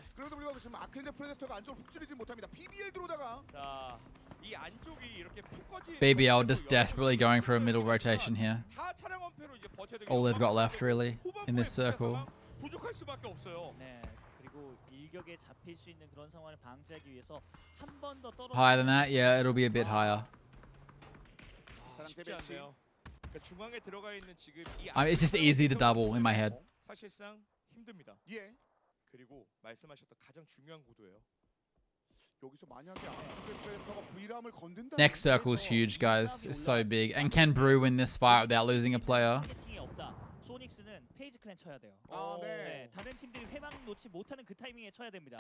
BBL just desperately going for a middle rotation here. All they've got left really in this circle. Higher than that? Yeah, it'll be a bit higher. It's just easy to double in my head. Next circle is huge, guys. It's so big. And can Brew win this fight without losing a player? 소닉스는 페이지 클랜 쳐야 돼요. 네, 다른 팀들이 회망 놓지 못하는 그 타이밍에 쳐야 됩니다.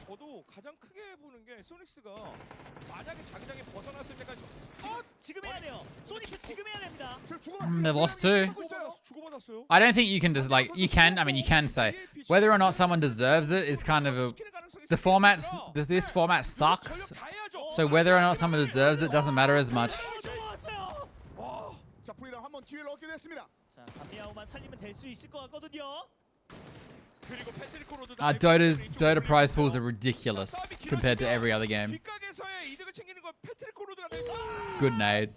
저도 가장 크게 보는 게 소닉스가 만약에 자기장에 벗어났을 때까지 지금 해야 돼요. 소닉스 지금 해야 됩니다. They lost too. I don't think you can just like you can. I mean, you can say whether or not someone deserves it is kind of a the formats. This format sucks. So whether or not someone deserves it doesn't matter as much. Dota prize pools are ridiculous compared to every other game. Good nade.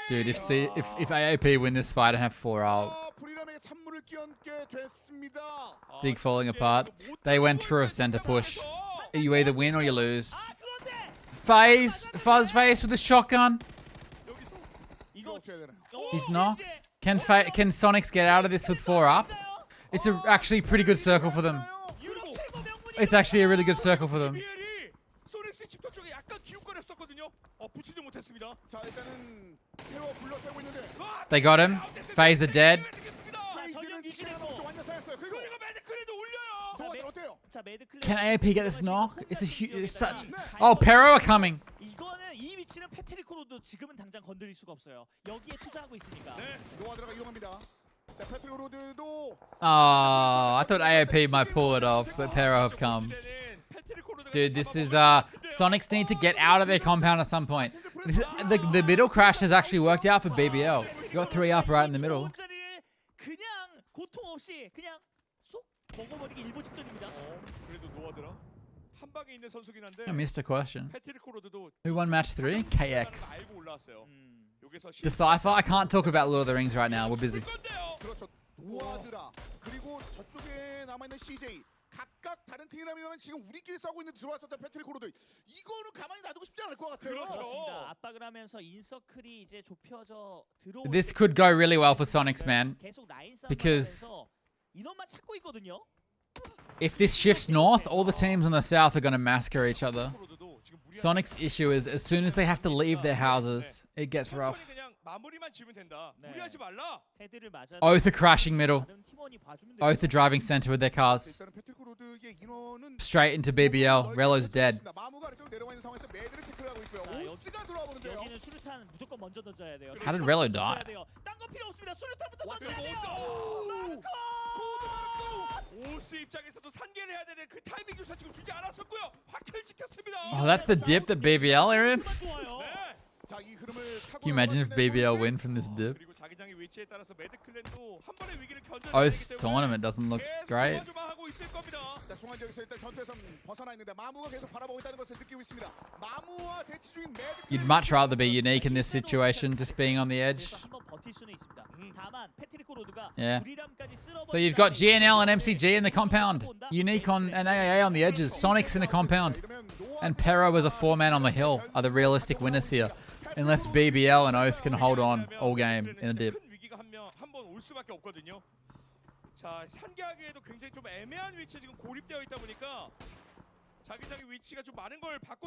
Dude, if AOP win this fight and have 4 ult. Dig falling apart. They went for a center push. You either win or you lose. Fuzz face with a shotgun. He's knocked. Can Sonics get out of this with 4 up? It's actually a pretty good circle for them. It's actually a really good circle for them. They got him. FaZe are dead. Can AOP get this knock? It's a huge. It's such. Oh, Pero are coming. Oh, I thought AOP might pull it off, but Pero have come. Dude, this is Sonics need to get out of their compound at some point. The middle crash has actually worked out for BBL. You got 3 up right in the middle. I missed a question. Who won match 3? KX. Decipher? I can't talk about Lord of the Rings right now. We're busy. 각각 다른 팀이라면 지금 우리끼리 싸우고 있는 들어왔었던 패트릭 호로드 이거는 가만히 놔두고 싶지 않을 것 같아요. 그렇습니다. 압박을 하면서 인서클이 이제 좁혀져 들어. This could go really well for Sonics, man. Because 인원만 찾고 있거든요. if this shifts north, all the teams on the south are going to massacre each other. Sonic's issue is as soon as they have to leave their houses, it gets rough. Oath are crashing middle. Oath are driving center with their cars. Straight into BBL. Relo's dead. How did Relo die? Oh, that's the dip that BBL are in? Can you imagine if BBL win from this dip? Oath's tournament doesn't look great. You'd much rather be unique in this situation, just being on the edge. Yeah. So you've got GNL and MCG in the compound. Unique on and AAA on the edges. Sonics in the compound. And Pero as a 4-man on the hill are the realistic winners here. Unless BBL and Oath can hold on all game in a dip.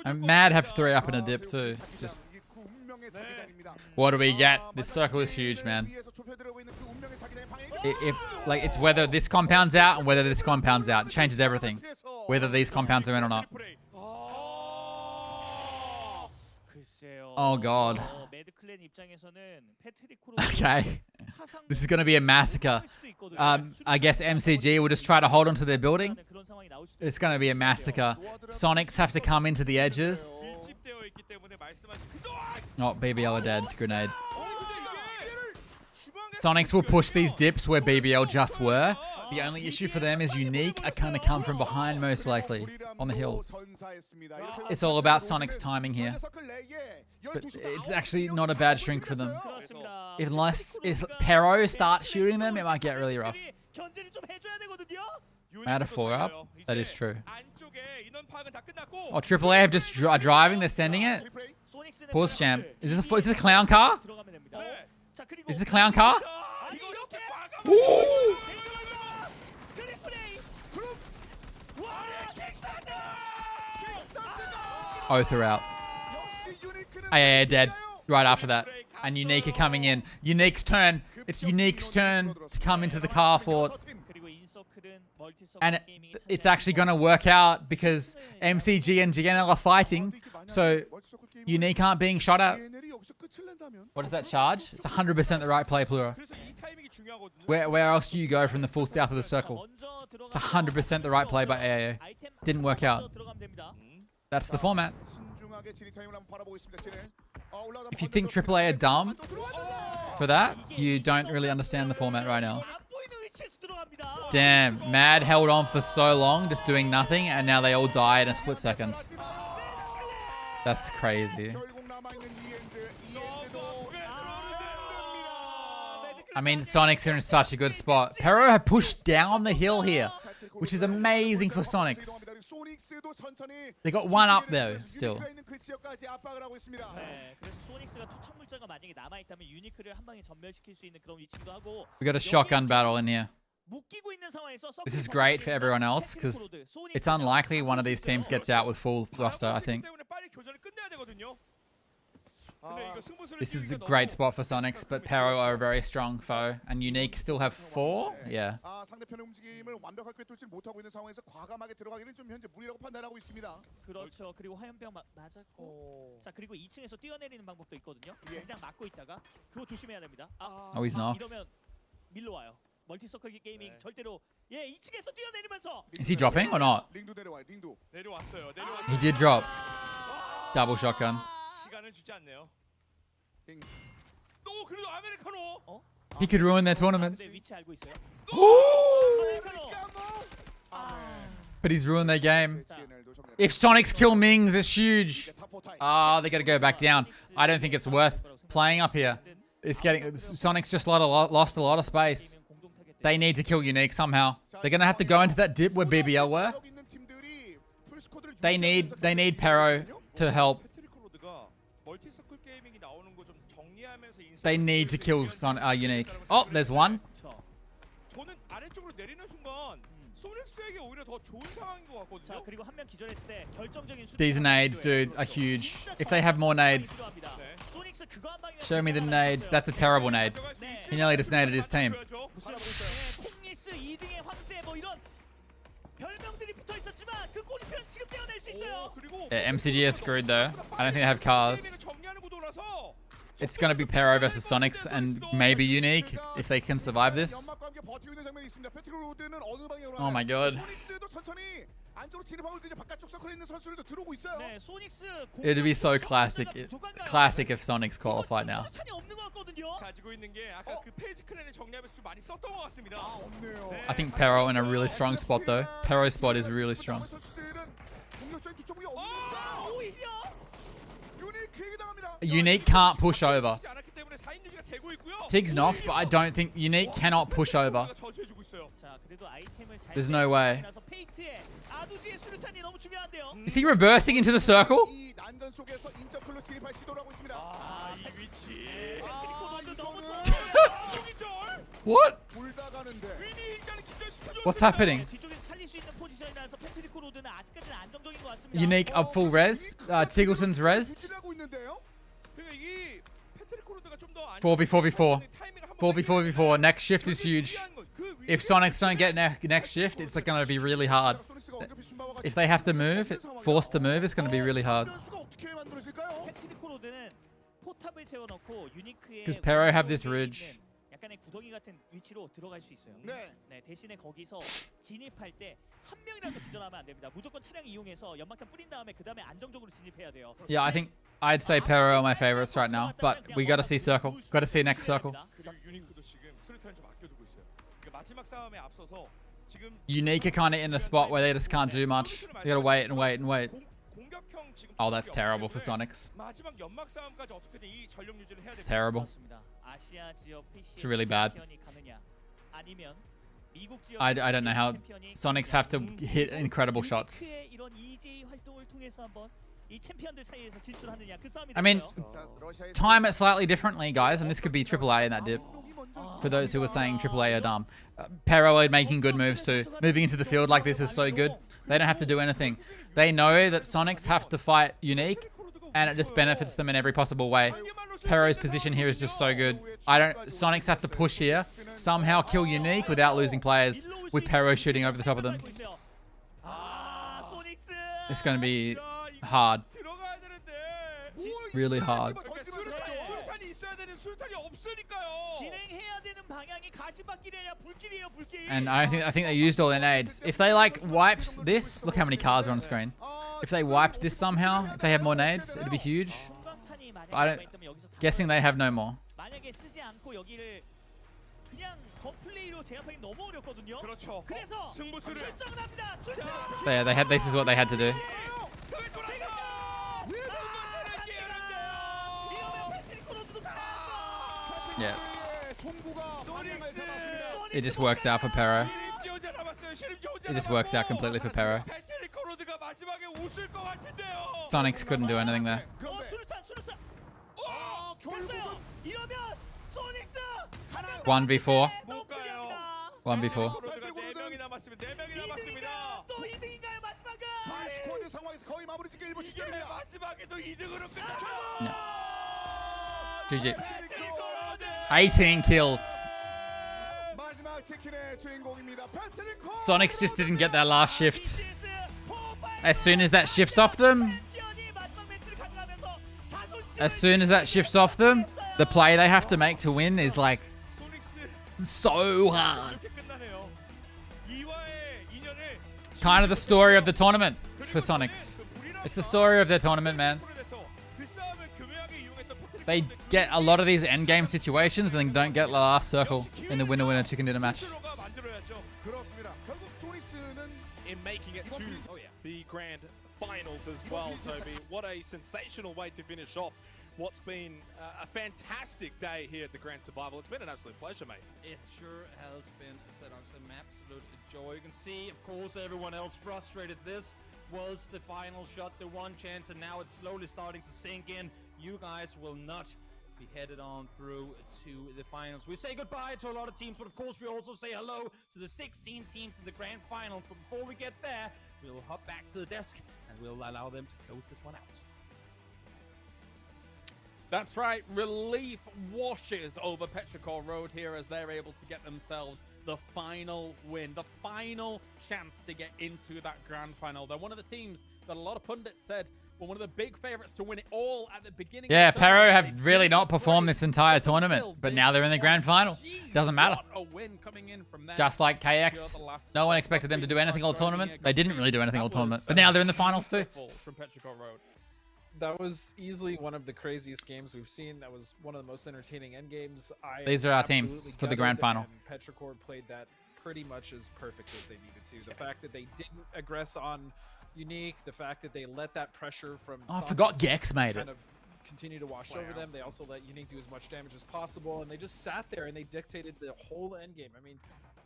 I'm mad have 3 up in a dip too. It's just... What do we get? This circle is huge, man. Like it's whether this compounds out and whether this compounds out. It changes everything. Whether these compounds are in or not. Oh god. Okay. This is going to be a massacre. I guess MCG will just try to hold onto their building. It's going to be a massacre. Sonics have to come into the edges. Oh, BBL are dead. Grenade. Sonics will push these dips where BBL just were. The only issue for them is Unique are going to come from behind most likely on the hills. It's all about Sonic's timing here. But it's actually not a bad shrink for them. If Pero starts shooting them, it might get really rough. Out of 4 up, that is true. Oh, AAA have just driving, they're sending it. Pause champ. Is this a clown car? Is this a clown car? Ooh. Both are out. Yeah, dead. Right after that. And Unique are coming in. Unique's turn. It's Unique's turn to come into the car fort. And it's actually going to work out because MCG and GNL are fighting. So Unique aren't being shot at. What is that charge? It's 100% the right play, Plura. Where else do you go from the full south of the circle? It's 100% the right play by AAA. Didn't work out. That's the format. If you think AAA are dumb for that, you don't really understand the format right now. Damn, Mad held on for so long, just doing nothing, and now they all die in a split second. That's crazy. I mean, Sonics are in such a good spot. Pero have pushed down the hill here, which is amazing for Sonics. They got 1 up though, still. We got a shotgun battle in here. This is great for everyone else because it's unlikely one of these teams gets out with full roster, I think. This is a great spot for Sonics, but Pero are a very strong foe. And Unique still have 4? Yeah. 그렇죠. 그리고 화염병 맞았고. 자, 그리고 2층에서 뛰어내리는 방법도 있거든요. 그냥 막고 있다가 그거 조심해야 됩니다. Oh, he's not. 이러면 밀로 와요. 멀티서클 게이밍 절대로 2층에서 뛰어내리면서. Is he dropping or not? 내려왔어요. He did drop. Double shotgun. He could ruin their tournament. But he's ruined their game. If Sonics kill Mings, it's huge. Oh, they got to go back down. I don't think it's worth playing up here. It's getting Sonics just lost a lot of space. They need to kill Unique somehow. They're gonna have to go into that dip where BBL were. They need Pero to help. They need to kill Unique. Oh, there's one. These nades, dude, are huge. If they have more nades. Show me the nades. That's a terrible nade. He nearly just naded his team. Yeah, MCG is screwed though. I don't think they have cars. It's going to be Pero versus Sonics and maybe Unique if they can survive this. Oh my god. It'd be so classic if Sonics qualified now. I think Pero in a really strong spot though. Pero's spot is really strong. Unique can't push over. Tig's knocked, but I don't think Unique cannot push over. There's no way. Is he reversing into the circle? What? What's happening? Unique up full res. Tiggleton's resed. 4v4v4. 4v4v4. Next shift is huge. If Sonics don't get next shift, it's going to be really hard. If they have to move, forced to move, it's going to be really hard. Because Pero have this ridge. 약간의 구덩이 같은 위치로 들어갈 수 있어요. 네, 대신에 거기서 진입할 때 한 명이라도 기절하면 안 됩니다. 무조건 차량 이용해서 연막탄 뿌린 다음에 그 다음에 안정적으로 진입해야 돼요. Yeah, I think I'd say Pero are my favorites right now, but we got to see circle. Got to see next circle. Unique are kind of in a spot where they just can't do much. They gotta wait and wait and wait. Oh, that's terrible for Sonics. It's terrible. It's really bad. I don't know how Sonics have to hit incredible shots. I mean, time it slightly differently, guys, and this could be AAA in that dip. For those who are saying AAA are dumb. Peroid making good moves too. Moving into the field like this is so good. They don't have to do anything. They know that Sonics have to fight Unique, and it just benefits them in every possible way. Pero's position here is just so good. Sonics have to push here, somehow kill Unique without losing players, with Pero shooting over the top of them. It's going to be hard. Really hard. And I think they used all their nades. If they like wiped this, look how many cars are on screen. If they wiped this somehow, if they have more nades, it'd be huge. Guessing they have no more. So yeah, this is what they had to do. Yeah. It just works out for Pero. It just works out completely for Pero. Sonics couldn't do anything there. 1v4. 1v4. Yeah. GG. 18 kills. Sonics just didn't get that last shift. As soon as that shifts off them, the play they have to make to win is like so hard. Kind of the story of the tournament for Sonics. It's the story of their tournament, man. They get a lot of these endgame situations and then don't get the last circle in the winner-winner chicken dinner match. In making it to the grand finals as well, Toby. What a sensational way to finish off what's been a fantastic day here at the Grand Survival. It's been an absolute pleasure, mate. It sure has been an absolute joy. You can see, of course, everyone else frustrated. This was the final shot, the one chance, and now it's slowly starting to sink in. You guys will not be headed on through to the finals. We say goodbye to a lot of teams, but of course we also say hello to the 16 teams in the grand finals. But before we get there, we'll hop back to the desk and we'll allow them to close this one out. That's right, relief washes over Petrichor Road here as they're able to get themselves the final win, the final chance to get into that grand final. They're one of the teams that a lot of pundits said were one of the big favorites to win it all at the beginning. Yeah, Pero have really not performed this entire tournament, but now they're in the grand final. Doesn't matter. A win coming in from them. Just like KX, no one expected them to do anything all tournament. They didn't really do anything all tournament, but now they're in the finals too. From Petrichor Road. That was easily one of the craziest games we've seen. That was one of the most entertaining end games. These are our teams for the grand final. Petrichor played that pretty much as perfect as they needed to. The fact that they didn't aggress on Unique, the fact that they let that pressure from I forgot Gex made it. Kind of continue to wash over them. They also let Unique do as much damage as possible, and they just sat there and they dictated the whole end game. I mean,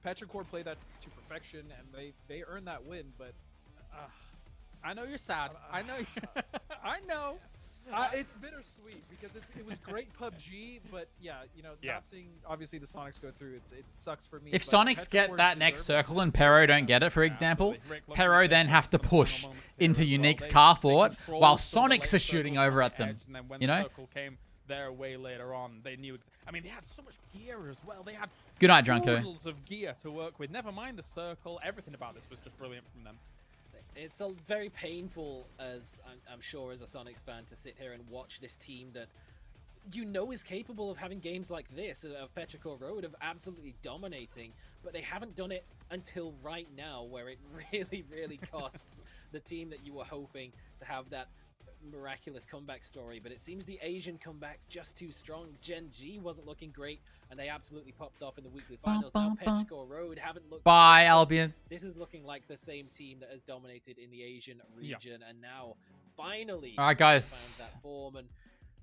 Petrichor played that to perfection, and they earned that win. But I know you're sad. I know. I know. It's bittersweet because it was great PUBG, but yeah, you know, not seeing obviously the Sonics go through, it sucks for me. If Sonics get that next circle and Pero don't get it, for example, Pero then have to push into Unique's car fort while Sonics are shooting over at them. You know? Came their way later on. They knew. I mean, they had so much gear as well. They had good night, Drunko. Oodles of gear to work with. Never mind the circle. Everything about this was just brilliant from them. It's very painful, as I'm sure as a Sonics fan, to sit here and watch this team that you know is capable of having games like this, of Petrichor Road, of absolutely dominating, but they haven't done it until right now, where it really, really costs the team that you were hoping to have that miraculous comeback story, but it seems the Asian comeback's just too strong. Gen G wasn't looking great, and they absolutely popped off in the weekly finals. Now Pechko Road haven't looked Bye, great. Albion. This is looking like the same team that has dominated in the Asian region, and now finally All right, guys. found that form. And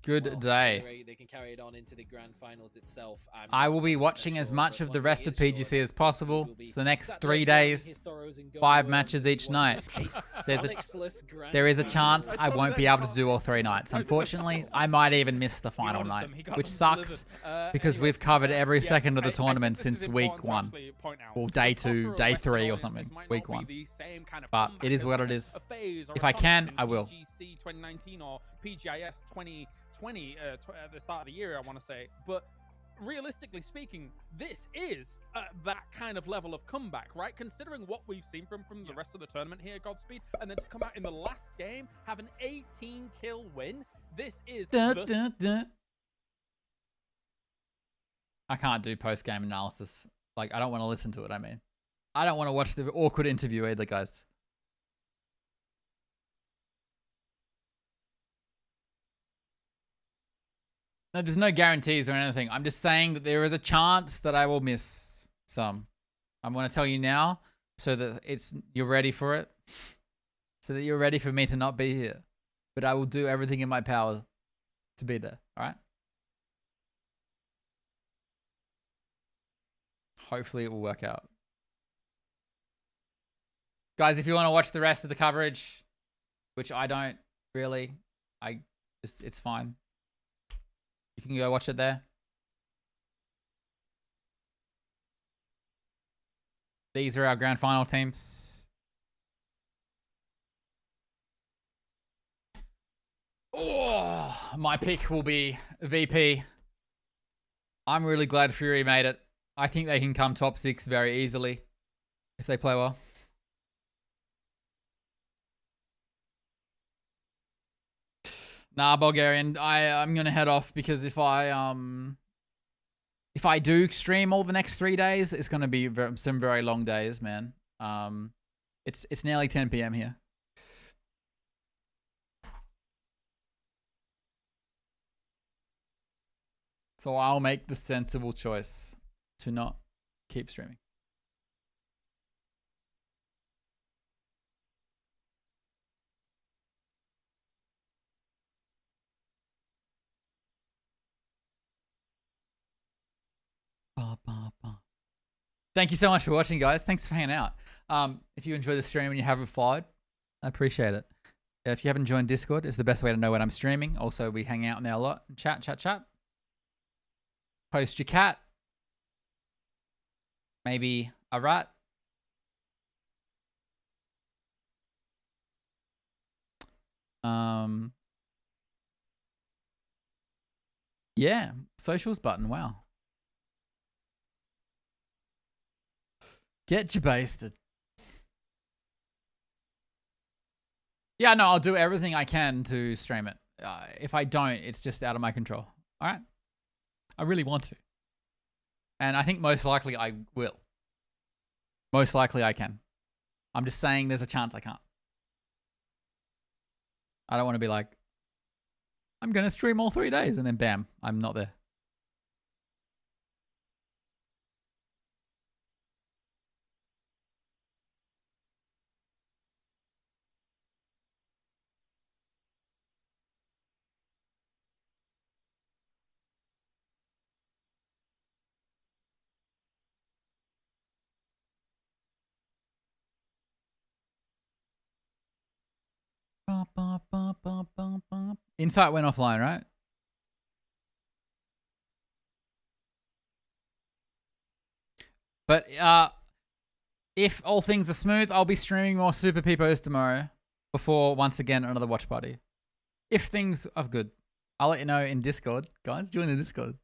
Good day. they can carry it on into the grand finals itself. I will be watching as much of the rest of PGC as possible. So the next 3 days, 5 matches each night. There is a chance I won't be able to do all 3 nights. Unfortunately, I might even miss the final night, which sucks because we've covered every second of the tournament since week 1. Or day 2, day 3 or something. Week 1. But it is what it is. If I can, I will. PGC 2019 or PGIS 2020 at the start of the year, I want to say. But realistically speaking, this is that kind of level of comeback, right? Considering what we've seen from the rest of the tournament here, Godspeed, and then to come out in the last game, have an 18-kill win. This is I can't do post-game analysis. Like, I don't want to listen to it, I mean. I don't want to watch the awkward interview either, guys. No, there's no guarantees or anything. I'm just saying that there is a chance that I will miss some. I'm going to tell you now so that you're ready for it. So that you're ready for me to not be here. But I will do everything in my power to be there. All right? Hopefully it will work out. Guys, if you want to watch the rest of the coverage, which I don't really, it's fine. You can go watch it there. These are our grand final teams. Oh, my pick will be VP. I'm really glad Fury made it. I think they can come top 6 very easily if they play well. Nah, Bulgarian, I'm gonna head off because if I do stream all the next 3 days, it's gonna be some very long days, man. It's nearly 10 PM here. So I'll make the sensible choice to not keep streaming. Thank you so much for watching, guys. Thanks for hanging out. If you enjoy the stream and you haven't followed, I appreciate it. If you haven't joined Discord, it's the best way to know when I'm streaming. Also, we hang out in there a lot. Chat. Post your cat. Maybe a rat. Yeah, socials button. Wow. Get you basted. Yeah, no, I'll do everything I can to stream it. If I don't, it's just out of my control. All right? I really want to. And I think most likely I will. Most likely I can. I'm just saying there's a chance I can't. I don't want to be like, I'm going to stream all 3 days and then bam, I'm not there. Insight went offline, right? But if all things are smooth, I'll be streaming more Super Peepos tomorrow before, once again, another watch party. If things are good. I'll let you know in Discord. Guys, join the Discord.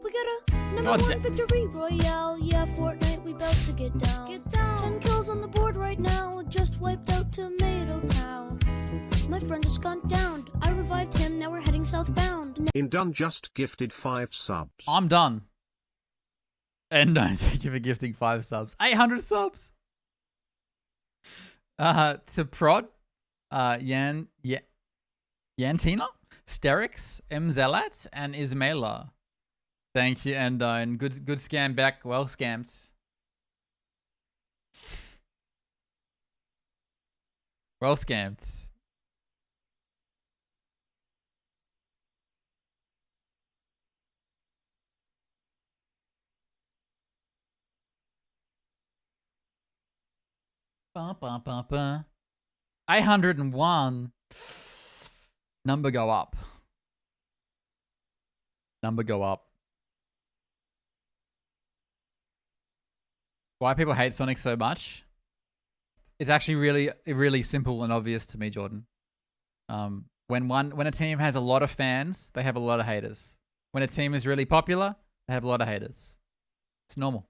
We got a number one victory royale. Yeah, Fortnite, we about to get down. 10 kills on the board right now. Just wiped out Tomato Town. My friend just got downed. I revived him, now we're heading southbound. Indun just gifted 5 subs. I'm done. And thank you for gifting 5 subs. 800 subs. To Prod, Yantina, Sterix, Mzelat, and Ismaila. Thank you, and good scam back. Well scammed. Well scammed. Ba, ba, ba, ba. 801. Number go up. Number go up. Why people hate Sonic so much? It's actually really simple and obvious to me, Jordan. When a team has a lot of fans, they have a lot of haters. When a team is really popular, they have a lot of haters. It's normal.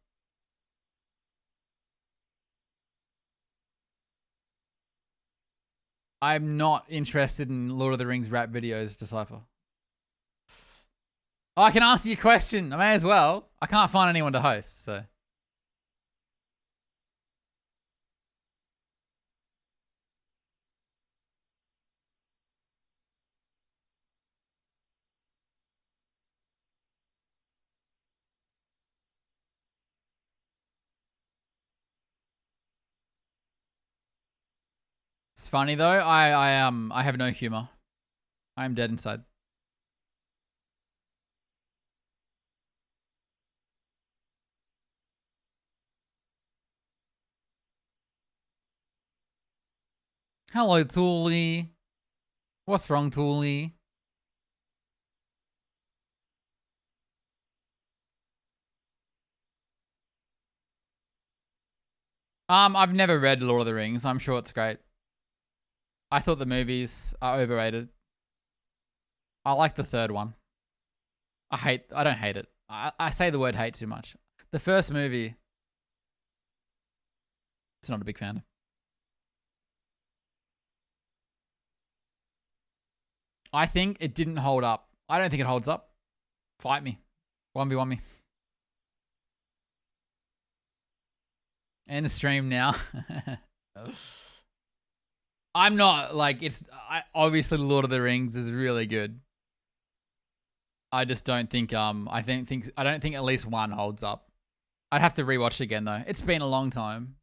I'm not interested in Lord of the Rings rap videos, Decipher. Oh, I can answer your question. I may as well. I can't find anyone to host, so. It's funny though. I have no humor. I'm dead inside. Hello, Toolie. What's wrong, Toolie? I've never read Lord of the Rings. I'm sure it's great. I thought the movies are overrated. I like the third one. I don't hate it. I say the word hate too much. The first movie, it's not a big fan. I think it didn't hold up. I don't think it holds up. Fight me. 1v1 me. End the stream now. I'm not like obviously Lord of the Rings is really good. I just don't think I don't think at least one holds up. I'd have to rewatch it again though. It's been a long time.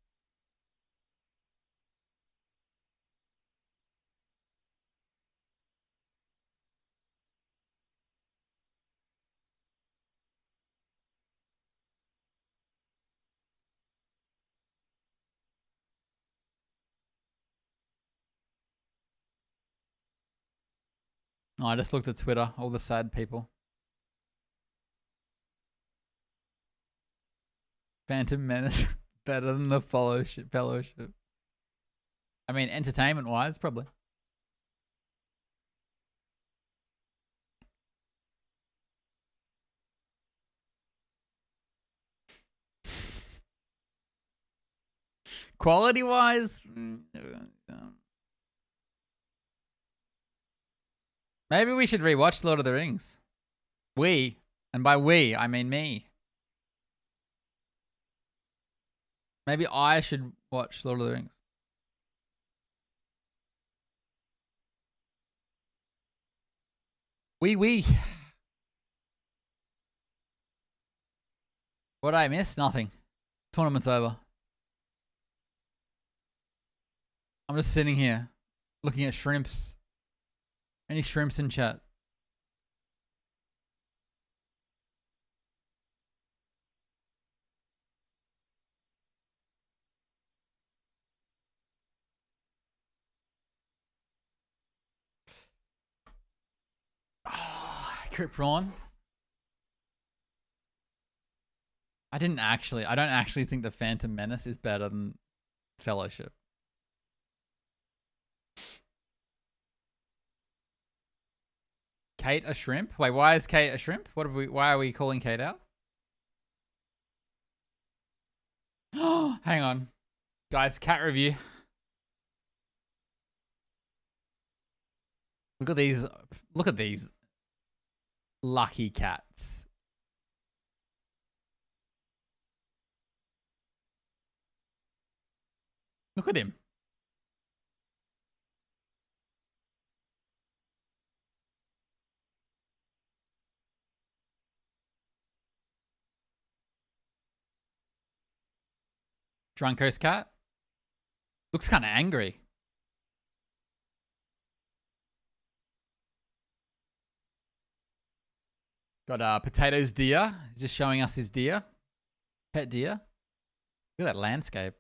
Oh, I just looked at Twitter, all the sad people. Phantom Menace better than the Fellowship. I mean, entertainment-wise, probably. Quality-wise, maybe we should rewatch Lord of the Rings. We, and by we, I mean me. Maybe I should watch Lord of the Rings. We. What did I miss? Nothing. Tournament's over. I'm just sitting here looking at shrimps. Any shrimps in chat? Crit Prawn. I don't actually think the Phantom Menace is better than Fellowship. Kate a shrimp? Wait, why is Kate a shrimp? Why are we calling Kate out? Hang on. Guys, cat review. Look at these. Look at these lucky cats. Look at him. Drunko's cat. Looks kind of angry. Got Potatoes deer. He's just showing us his deer. Pet deer. Look at that landscape.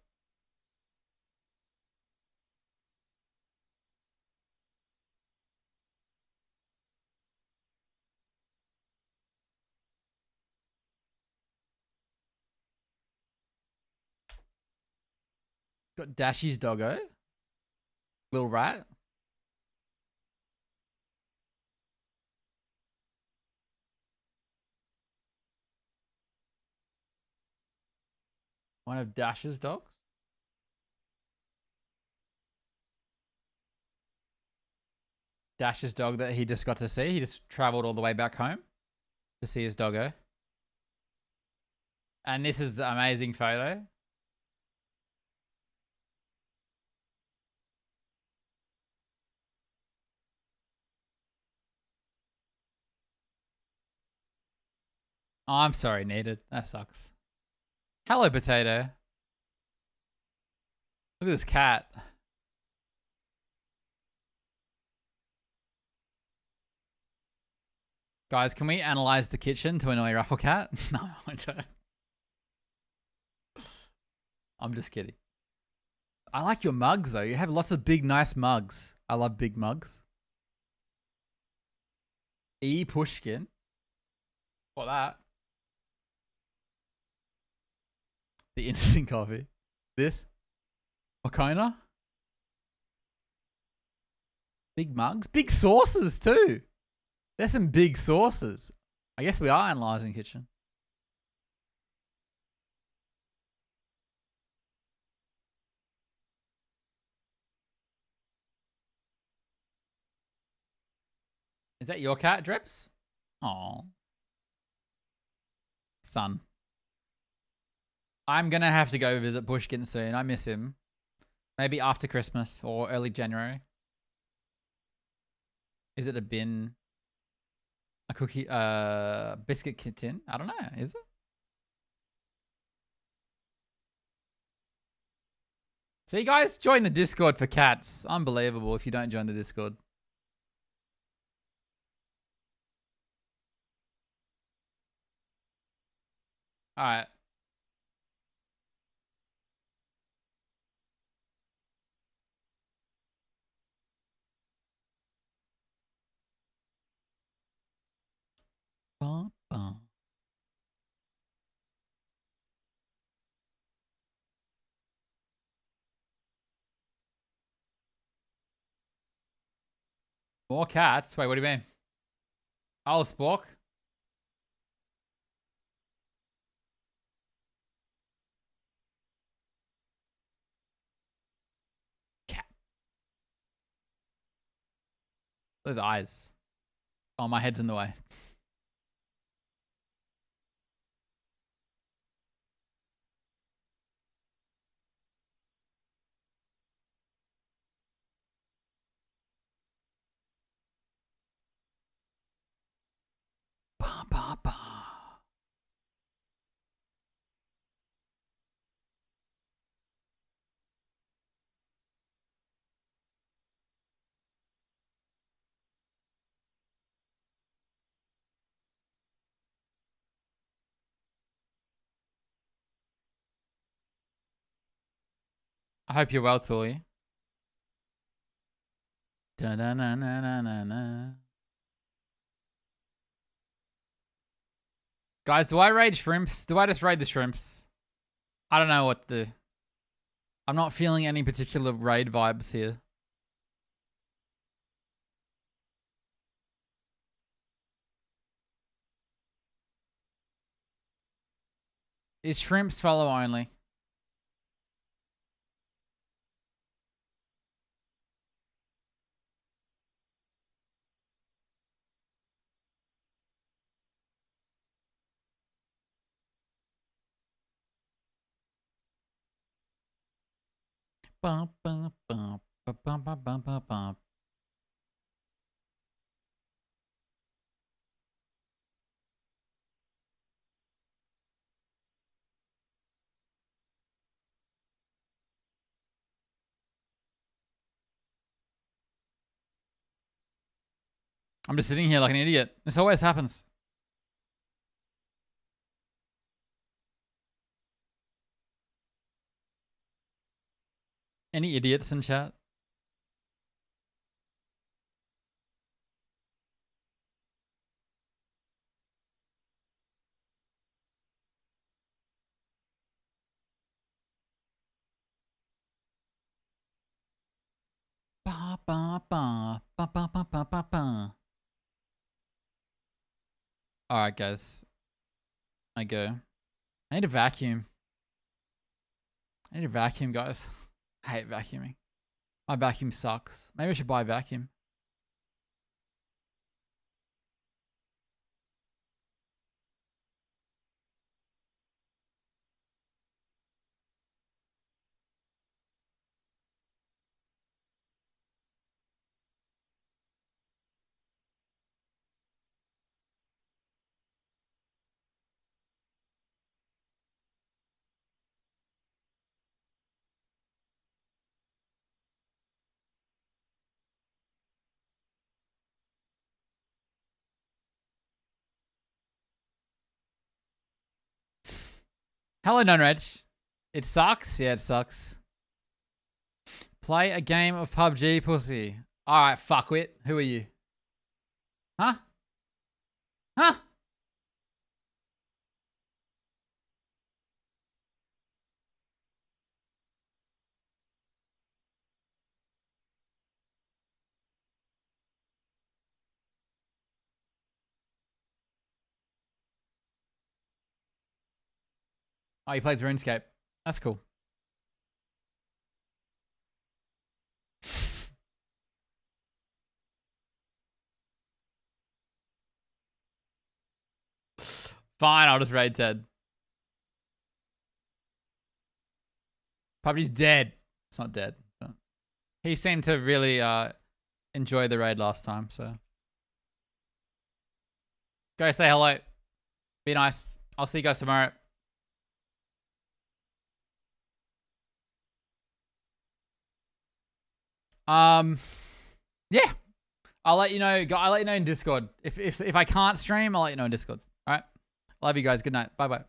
Got Dashy's doggo. Little rat. One of Dash's dogs. Dash's dog that he just got to see. He just traveled all the way back home to see his doggo. And this is the amazing photo. Oh, I'm sorry, needed. That sucks. Hello, Potato. Look at this cat. Guys, can we analyze the kitchen to annoy Rufflecat? No, I don't. I'm just kidding. I like your mugs, though. You have lots of big, nice mugs. I love big mugs. E. Pushkin. What that? The instant coffee. This? Okona? Big mugs? Big sauces, too. There's some big sauces. I guess we are analysing kitchen. Is that your cat, Dreps? Aw. Son. I'm going to have to go visit Pushkin soon. I miss him. Maybe after Christmas or early January. Is it a bin? A cookie, biscuit tin? I don't know. Is it? See, guys, join the Discord for cats. Unbelievable if you don't join the Discord. All right. Bum, bum. More cats? Wait, what do you mean? Oh, Spork. Cat. Those eyes. Oh, my head's in the way. Bah, bah, bah. I hope you're well, Tully. Da-na-na-na-na-na. Guys, do I raid shrimps? Do I just raid the shrimps? I don't know what the... I'm not feeling any particular raid vibes here. Is shrimps follow only? Bum, bum, bum, bum, bum, bum, bum, bum, bum. I'm just sitting here like an idiot. This always happens. Any idiots in chat? Ba, ba, ba, ba, ba, ba, ba, ba, ba. Alright, guys. I go. I need a vacuum. I need a vacuum, guys. I hate vacuuming. My vacuum sucks. Maybe I should buy a vacuum. Hello, non-reg. It sucks? Yeah, it sucks. Play a game of PUBG, pussy. Alright, fuckwit. Who are you? Huh? Huh? Oh, he plays RuneScape. That's cool. Fine, I'll just raid Ted. PUBG's dead. It's not dead. But he seemed to really enjoy the raid last time, so. Go say hello. Be nice. I'll see you guys tomorrow. Yeah. I'll let you know. I'll let you know in Discord. If I can't stream, I'll let you know in Discord. All right. Love you guys. Good night. Bye bye.